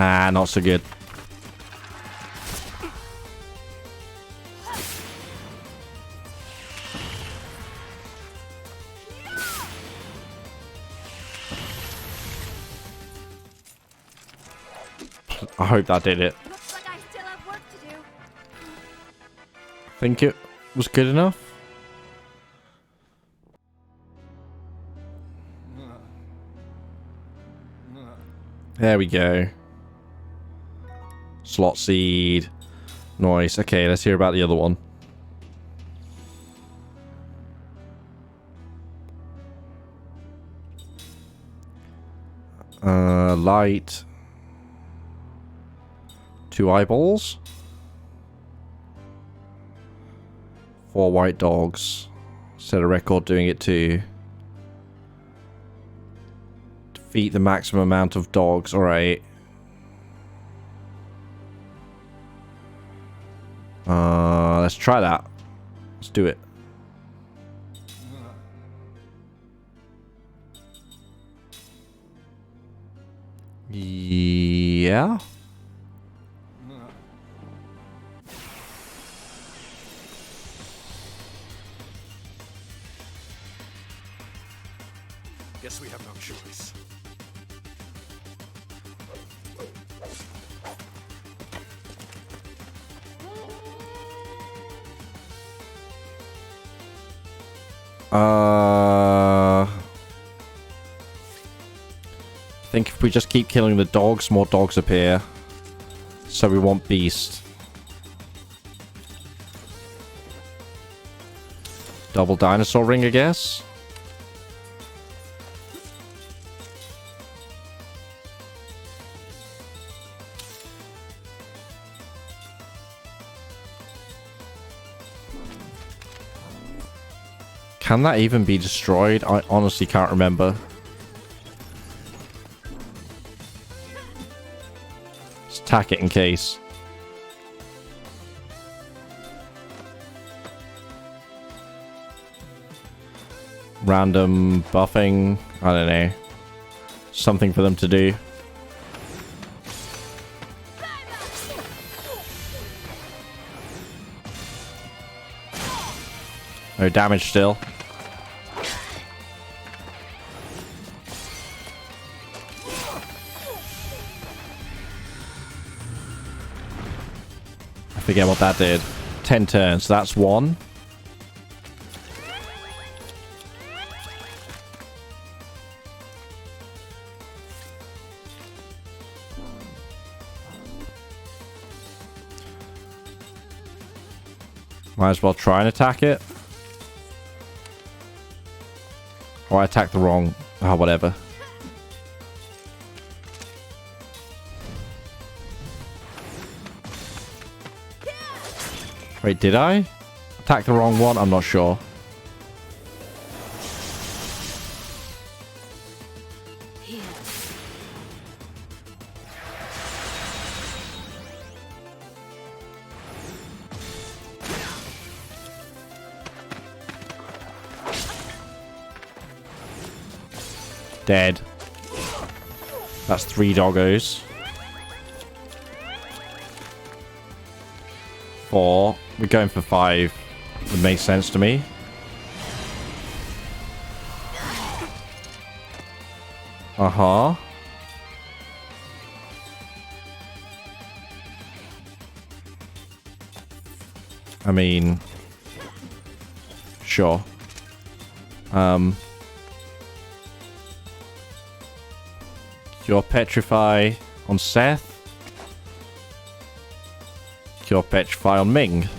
Ah, not so good. I hope that did it. Looks like I still have work to do. Think it was good enough? There we go. Slot seed. Nice. Okay, let's hear about the other one. Light. 2 eyeballs. 4 white dogs. Set a record doing it too. Defeat the maximum amount of dogs. Alright. Let's try that. Let's do it. Yeah. Guess we have no choice. I think if we just keep killing the dogs, more dogs appear. So we want beast. Double dinosaur ring, I guess. Can that even be destroyed? I honestly can't remember. Let's attack it in case. Random buffing. I don't know. Something for them to do. No damage still. I forget what that did. 10 turns. So that's 1. Might as well try and attack it. Or I attacked the wrong... Oh, whatever. Wait, did I? Attack the wrong one? I'm not sure. Dead. That's 3 doggos. 4. We're going for 5. It makes sense to me. Uh-huh. I mean... Sure. Cure Petrify on Seth. Cure Petrify on Ming.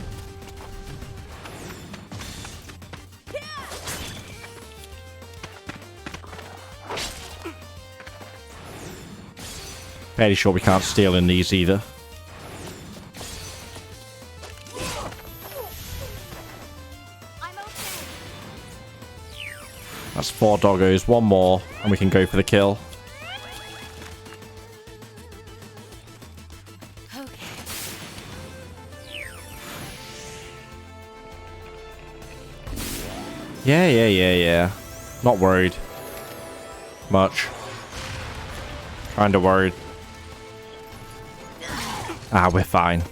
Fairly sure we can't steal in these either. I'm okay. That's 4 doggos. One more, and we can go for the kill. Yeah. Not worried. Much. Kinda worried. Ah, we're fine.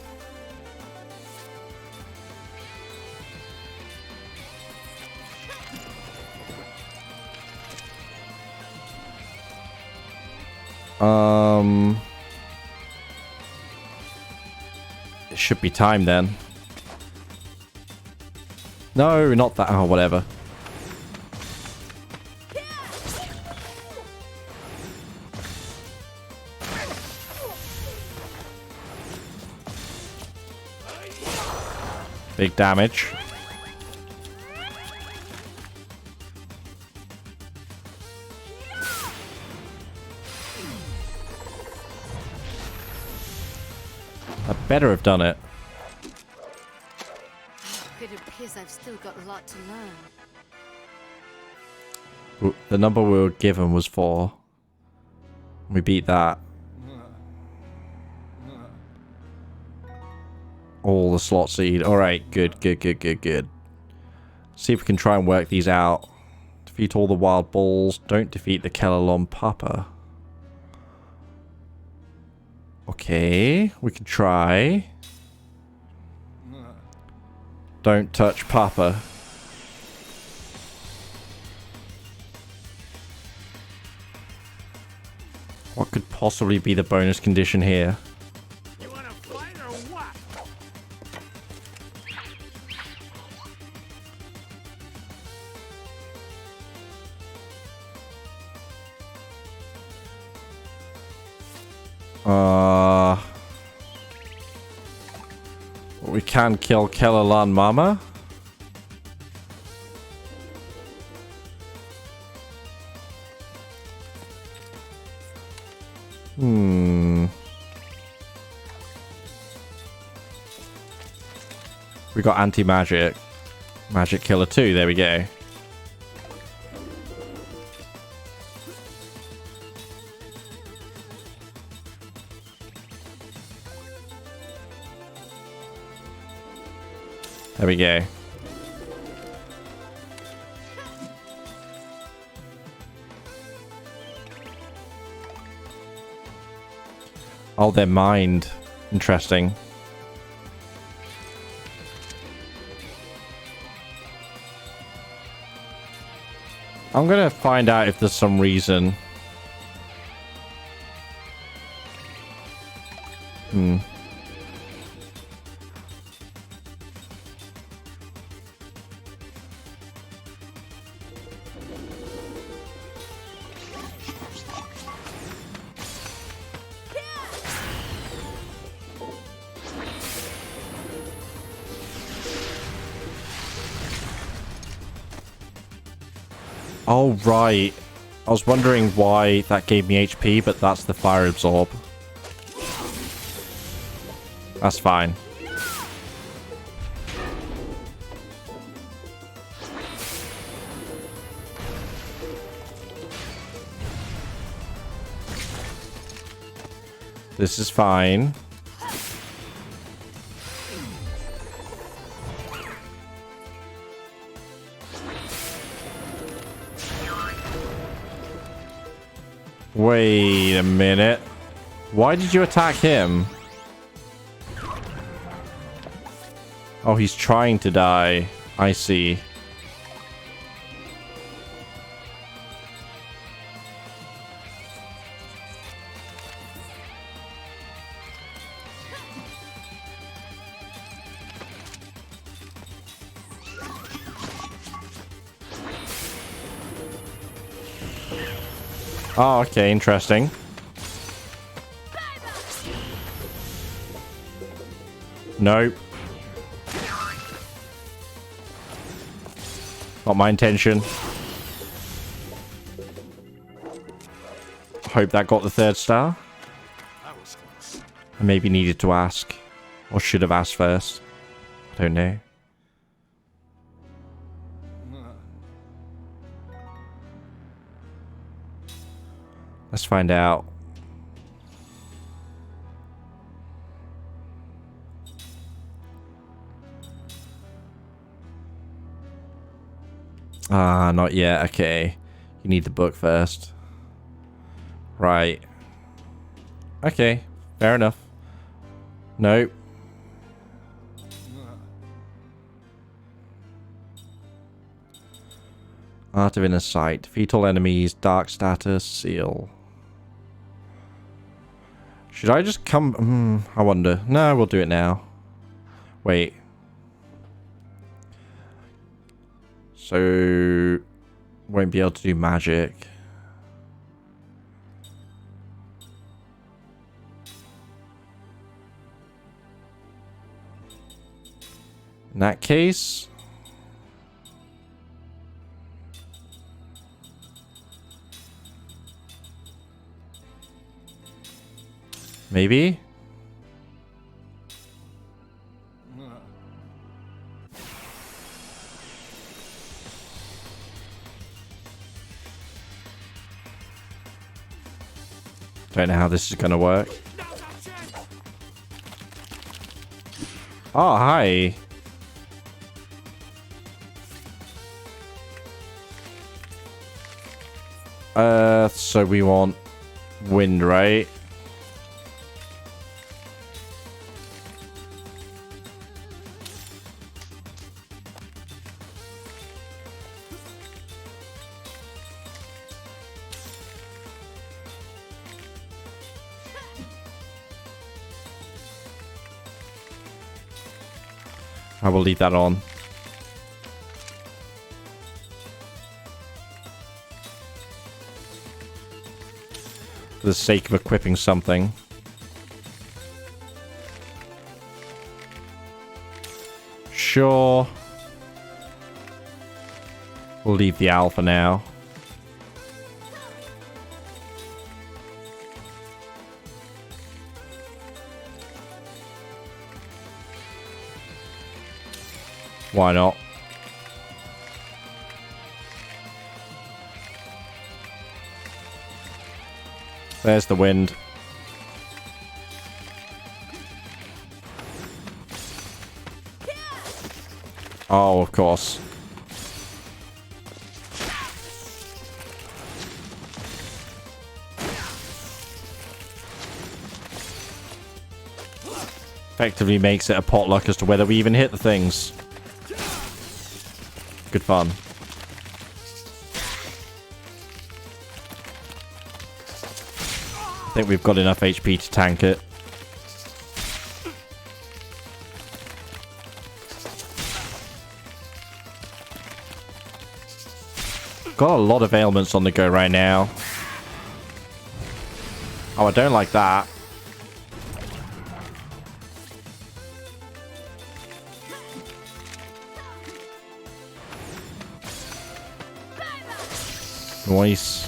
It should be time then. No, not that. Oh, whatever. Big damage. I better have done it. It appears I've still got a lot to learn. The number we were given was 4. We beat that. All the slot seed. Alright, good. See if we can try and work these out. Defeat all the wild bulls. Don't defeat the Kellalon Papa. Okay, we can try. Don't touch Papa. What could possibly be the bonus condition here? You wanna fight or what? We can kill Kellalon Mama. We got anti-magic. Magic killer 2, there we go. There we go. Oh, they're mined. Interesting. I'm gonna find out if there's some reason. Oh, right. I was wondering why that gave me HP, but that's the fire absorb. That's fine. This is fine. Wait a minute. Why did you attack him? Oh, he's trying to die. I see. Oh, okay, interesting. Nope. Not my intention. Hope that got the 3rd star. I maybe needed to ask. Or should have asked first. I don't know. Let's find out. Ah, not yet. Okay. You need the book first. Right. Okay. Fair enough. Nope. Art of Inner Sight. Defeat all enemies. Dark status. Seal. Should I just come... I wonder. No, we'll do it now. Wait. So... Won't be able to do magic. In that case... Maybe? Don't know how this is gonna work. Oh, hi. So we want wind, right? I will leave that on. For the sake of equipping something. Sure. We'll leave the owl for now. Why not? There's the wind. Oh, of course. Effectively makes it a potluck as to whether we even hit the things. Good fun. I think we've got enough HP to tank it. Got a lot of ailments on the go right now. Oh, I don't like that. Nice.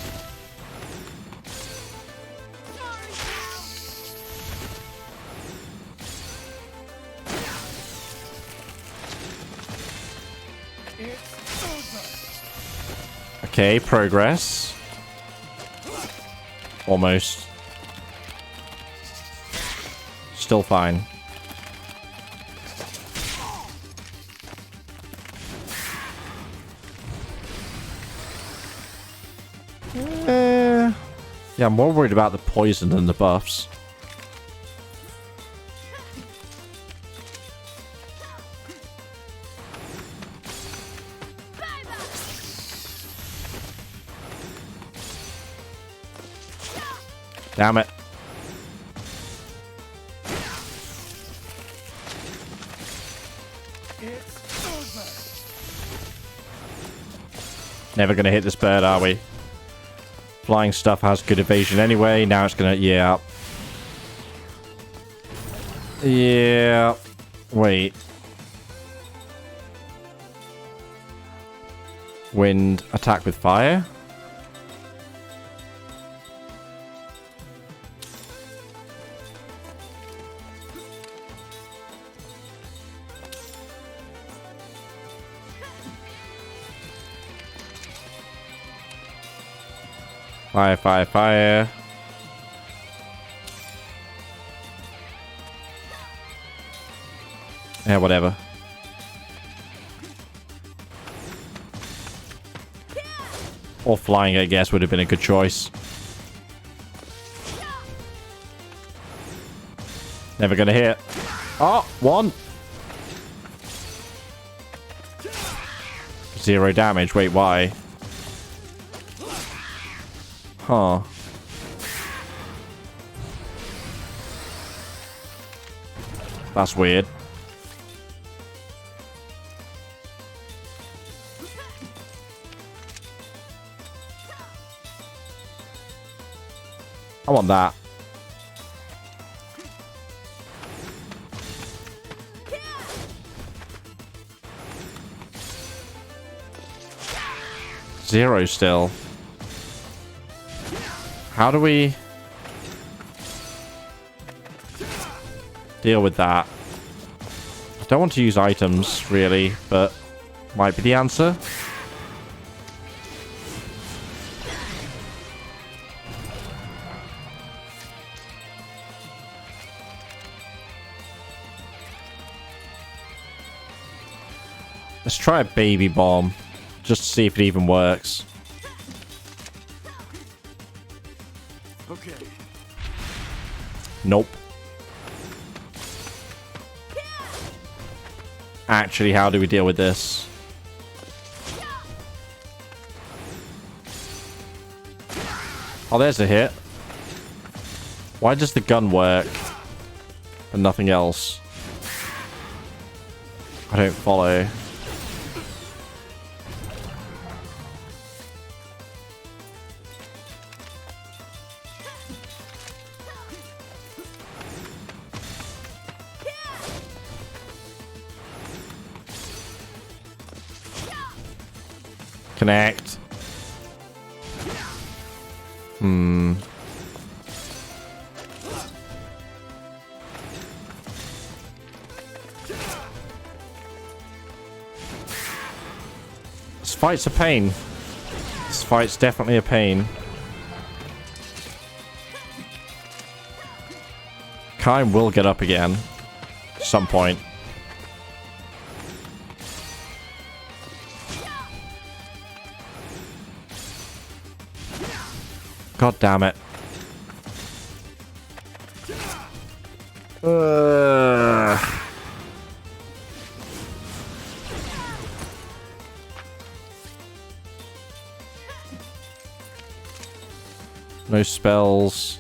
Okay, progress. Almost. Still fine. Yeah, I'm more worried about the poison than the buffs. Damn it. Never gonna hit this bird, are we? Flying stuff has good evasion anyway. Now it's gonna... Yeah. Yeah. Wait. Wind. Attack with fire? Fire, fire, fire. Yeah, whatever. Or flying, I guess, would have been a good choice. Never gonna hit. Oh, one. 0 damage. Wait, why? Huh. That's weird. I want that. Zero still. How do we deal with that? I don't want to use items, really, but might be the answer. Let's try a baby bomb, just to see if it even works. Okay. Nope. Actually, how do we deal with this? Oh, there's a hit. Why does the gun work and nothing else? I don't follow. Connect. This fight's a pain. This fight's definitely a pain. Kime will get up again. At some point. God damn it. No spells.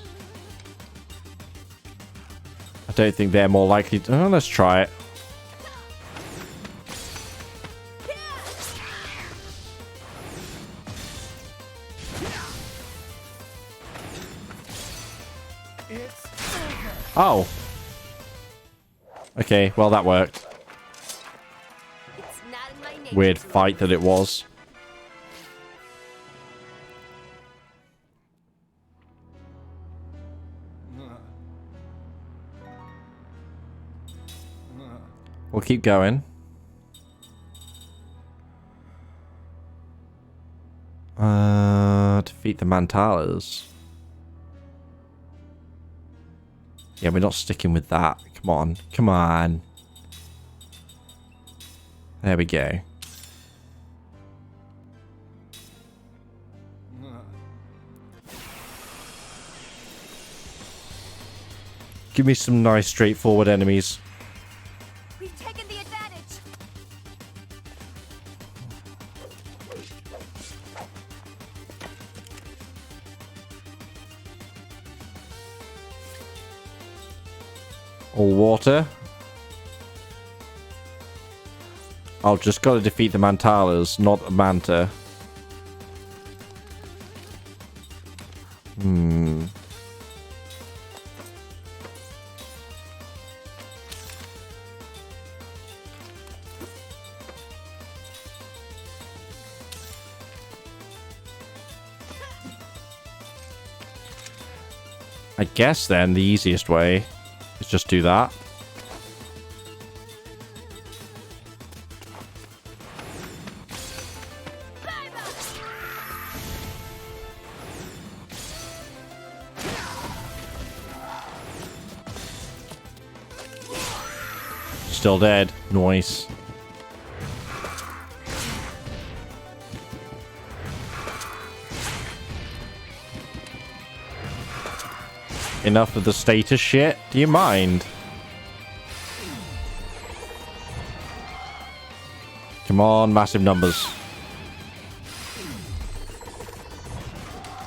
I don't think they're more likely to... Oh, let's try it. Oh. Okay, well that worked. It's not in my nature Weird to fight that it was. We'll keep going. Defeat the Mantalas. Yeah, we're not sticking with that. Come on. Come on. There we go. Give me some nice straightforward enemies. We've taken the advantage. All water. I've just got to defeat the Mantalas, not the Manta. I guess then the easiest way is just do that. still dead. Nice. Enough of the status shit. Do you mind? Come on, massive numbers.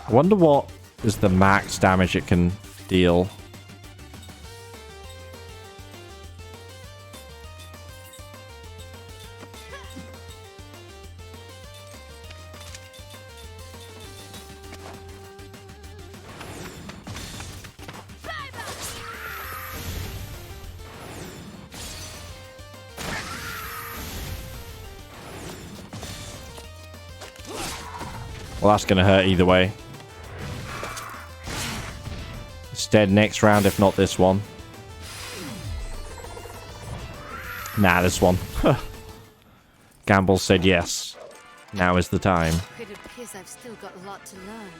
I wonder what is the max damage it can deal. Well, that's going to hurt either way. It's dead next round, if not this one. Nah, this one. Gamble said yes. Now is the time. It appears I've still got a lot to learn.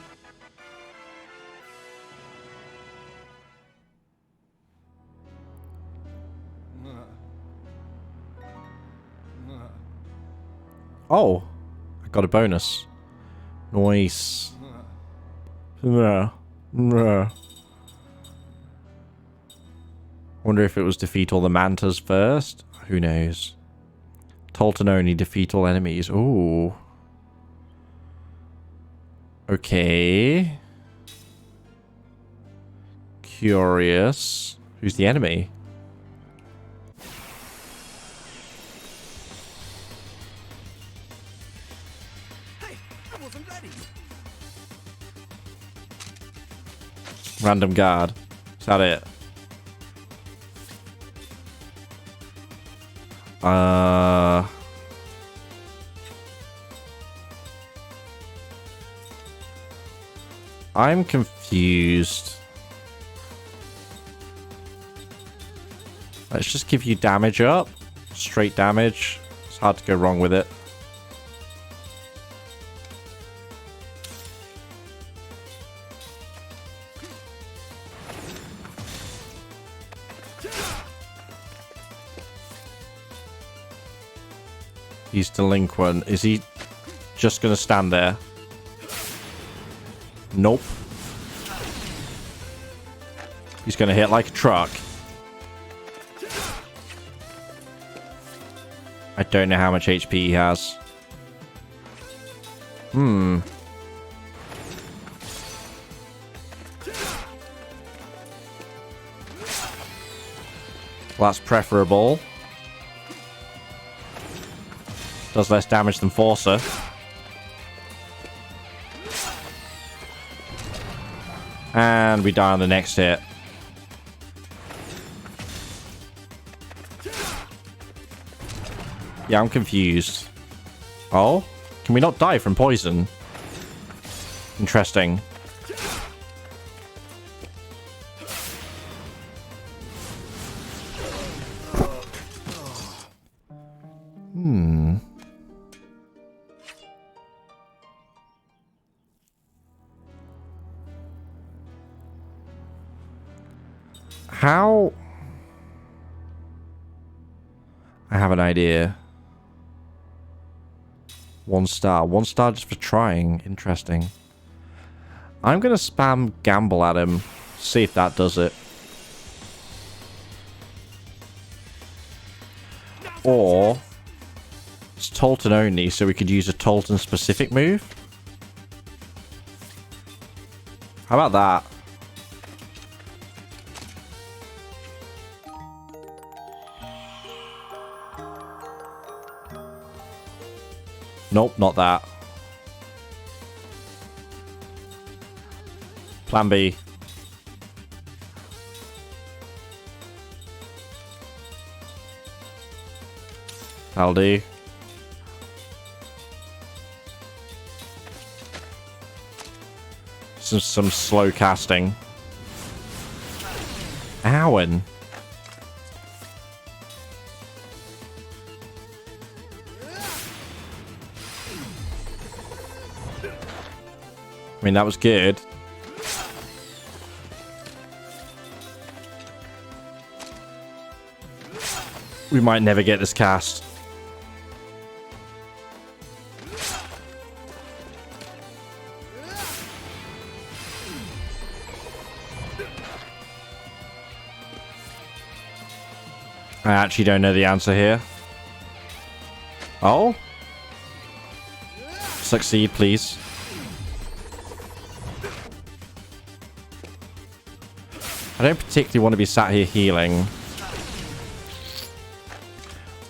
Oh, I got a bonus. Nice. Wonder if it was defeat all the mantas first? Who knows? Tolton only, defeat all enemies. Ooh. Okay. Curious. Who's the enemy? Hey, I wasn't ready. Random guard. Is that it? I'm confused. Let's just give you damage up. Straight damage. It's hard to go wrong with it. He's delinquent. Is he just going to stand there? Nope. He's going to hit like a truck. I don't know how much HP he has. Well, that's preferable. Does less damage than Forcer. And we die on the next hit. Yeah, I'm confused. Oh? Can we not die from poison? Interesting. How? I have an idea. 1 star. 1 star just for trying. Interesting. I'm going to spam gamble at him. See if that does it. Or it's Tolton only, so we could use a Tolton specific move. How about that? Nope, not that. Plan B. That'll do. Some slow casting. Owen. I mean, that was good. we might never get this cast. I actually don't know the answer here. Oh? Succeed, please. I don't particularly want to be sat here healing.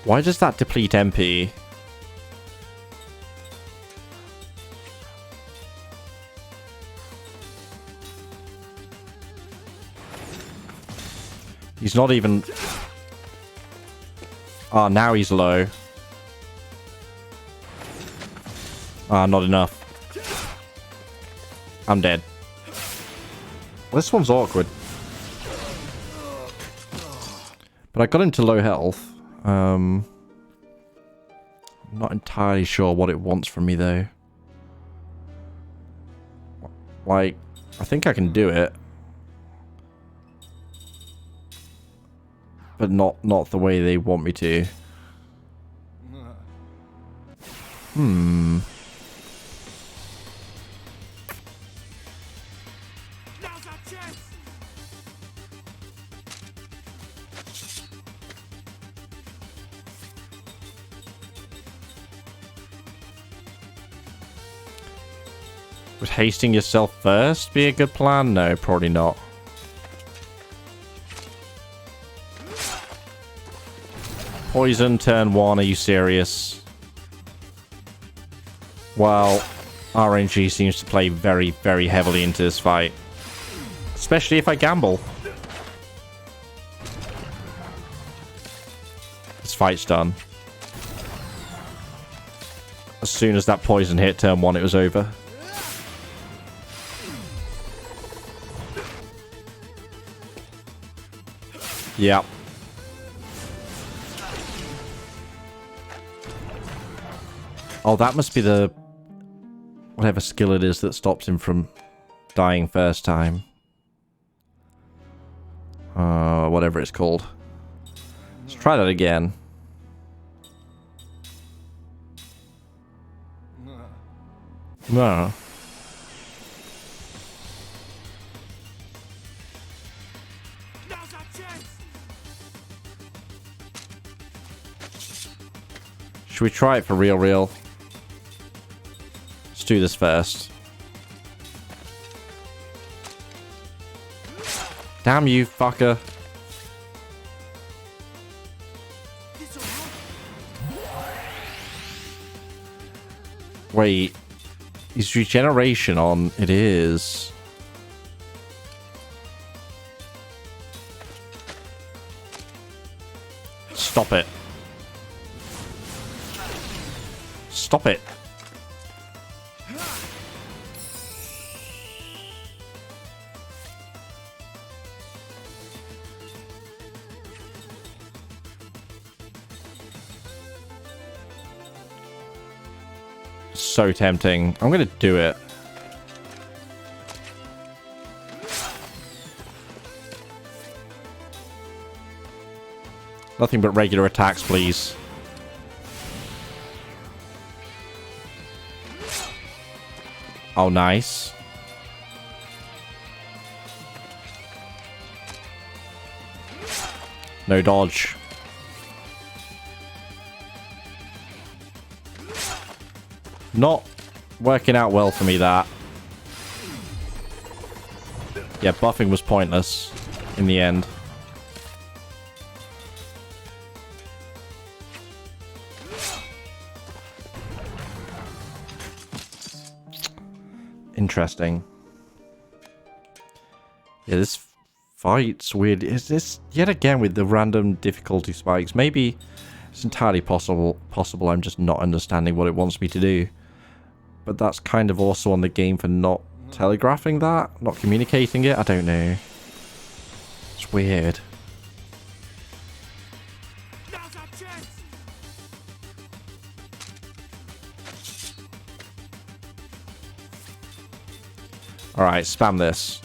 Why does that deplete MP? He's not even... Ah, now he's low. Ah, not enough. I'm dead. This one's awkward. But I got into low health. I'm not entirely sure what it wants from me, though. Like, I think I can do it. But not the way they want me to. Hmm. Would hasting yourself first be a good plan? No, probably not. Poison, turn 1, are you serious? Well, RNG seems to play very, very heavily into this fight. Especially if I gamble. This fight's done. As soon as that poison hit turn 1, it was over. Yep. Oh, that must be the... whatever skill it is that stops him from dying first time. Whatever it's called. Let's try that again. No. Should we try it for real? Let's do this first. Damn you, fucker. Wait. Is regeneration on? It is. Stop it. Stop it. So tempting. I'm gonna do it. Nothing but regular attacks, please. Oh, nice. No dodge. Not working out well for me, that. Yeah, buffing was pointless in the end. Interesting. Yeah, this fight's weird. Is this yet again with the random difficulty spikes? Maybe it's entirely possible I'm just not understanding what it wants me to do. But that's kind of also on the game for not telegraphing that, not communicating it. I don't know. It's weird. Alright, spam this.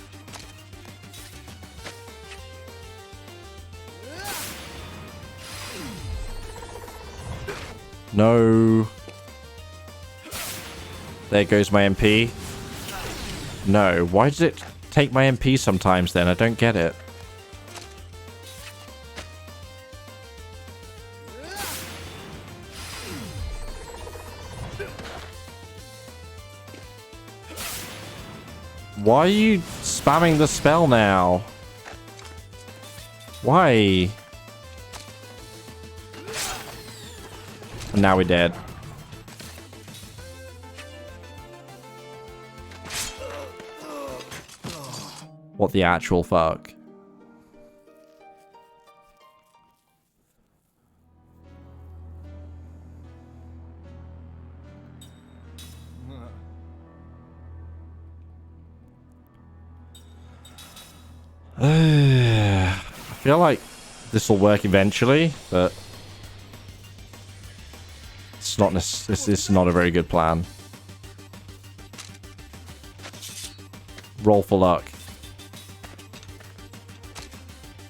No. There goes my MP. No. Why does it take my MP sometimes then? I don't get it. Why are you spamming the spell now? Why? And now we're dead. What the actual fuck? I feel like this will work eventually, but it's not. This is not a very good plan. Roll for luck.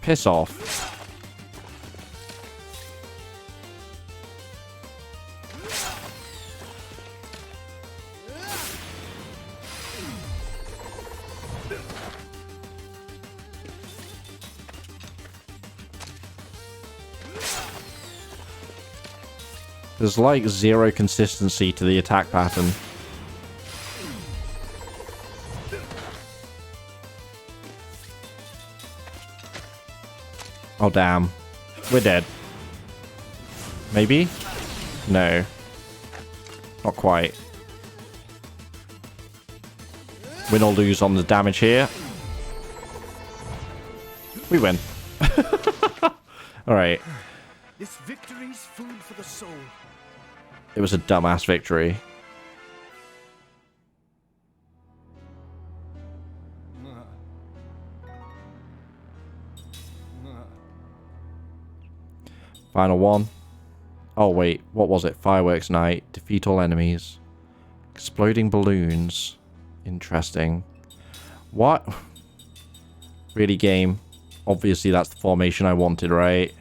Piss off. There's like zero consistency to the attack pattern. Oh damn. We're dead. Maybe? No. Not quite. Win or lose on the damage here. We win. Alright. This victory's food for the soul. It was a dumbass victory. Final one. Oh wait, what was it? Fireworks night. Defeat all enemies. Exploding balloons. Interesting. What? Really, game? Obviously that's the formation I wanted, right?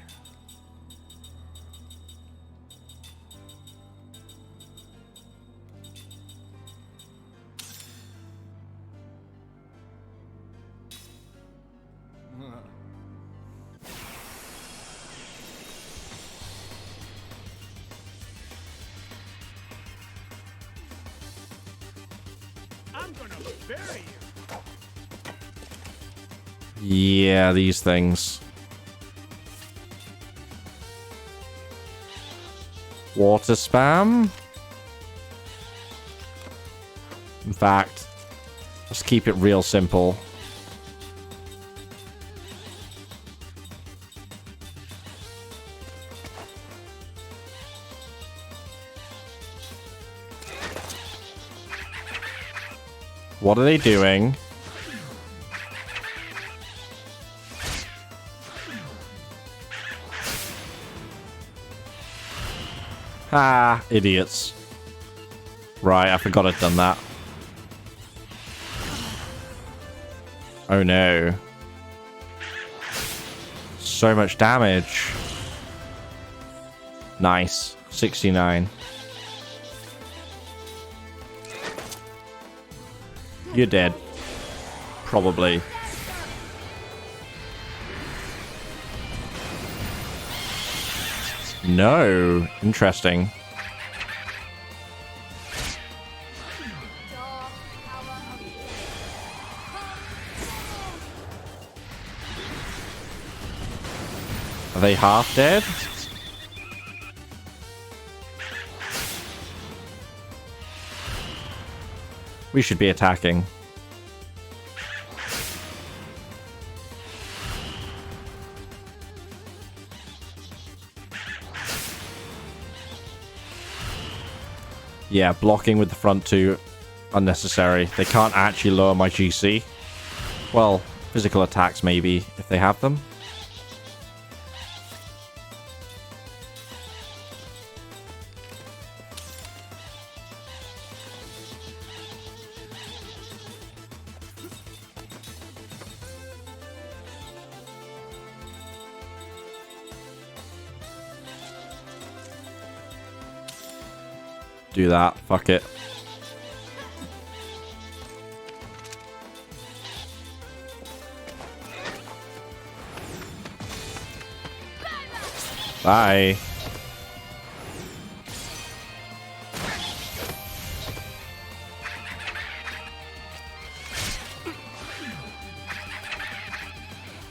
I'm gonna bury you. Yeah, these things. Water spam? In fact, let's keep it real simple. What are they doing? Ah, idiots. Right, I forgot I'd done that. Oh no. So much damage. Nice. 69. You're dead. Probably. No. Interesting. Are they half dead? We should be attacking. Yeah, blocking with the front two, unnecessary. They can't actually lower my GC. Well, physical attacks maybe, if they have them. do that. Fuck it. Bye.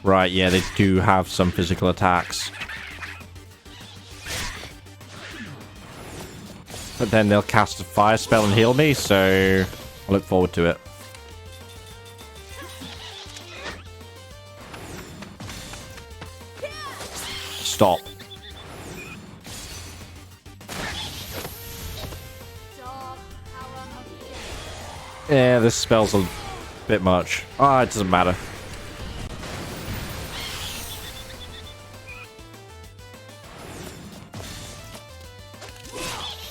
Right, yeah, they do have some physical attacks. But then they'll cast a fire spell and heal me, so I look forward to it. Stop. Yeah, this spell's a bit much. Ah, it doesn't matter.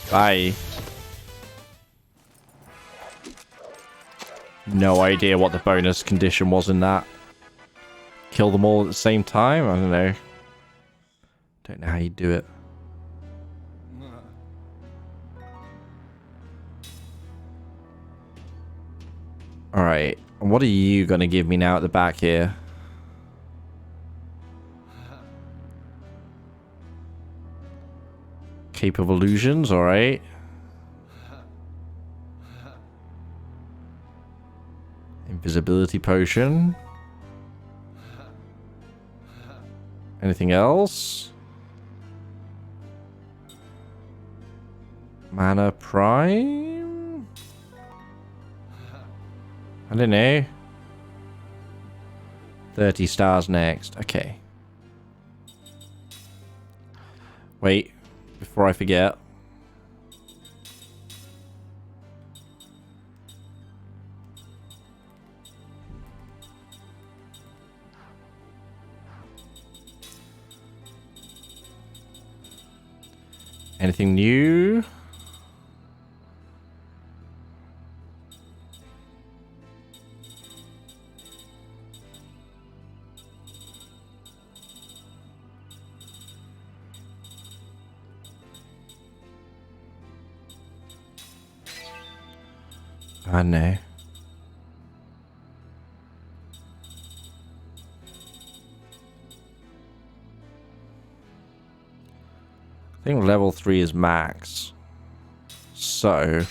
Bye. No idea what the bonus condition was in that. Kill them all at the same time? I don't know. Don't know how you do it. Alright. What are you going to give me now at the back here? Cape of Illusions, alright. Invisibility potion. Anything else? Mana Prime? I don't know. 30 stars next. Okay. Wait. Before I forget. Anything new? I know. I think level 3 is max. So...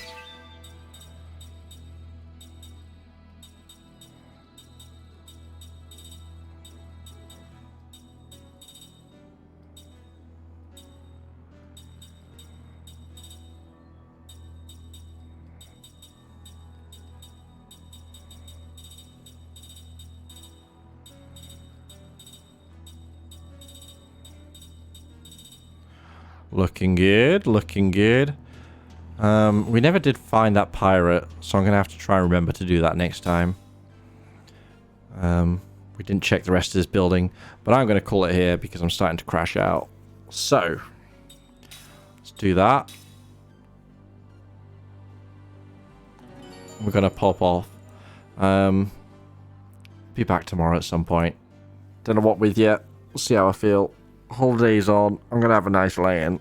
looking good, looking good. We never did find that pirate, so I'm going to have to try and remember to do that next time. We didn't check the rest of this building, but I'm going to call it here because I'm starting to crash out. So, let's do that. We're going to pop off. Be back tomorrow at some point. Don't know what with yet. We'll see how I feel. Holiday's on. I'm going to have a nice lay-in.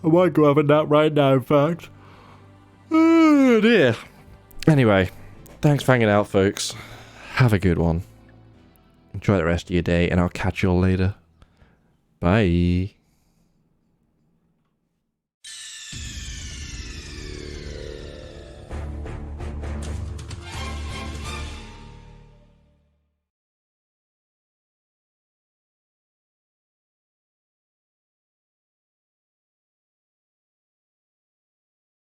I might go have a nap right now, in fact. Oh, dear. Anyway, thanks for hanging out, folks. Have a good one. Enjoy the rest of your day, and I'll catch you all later. Bye.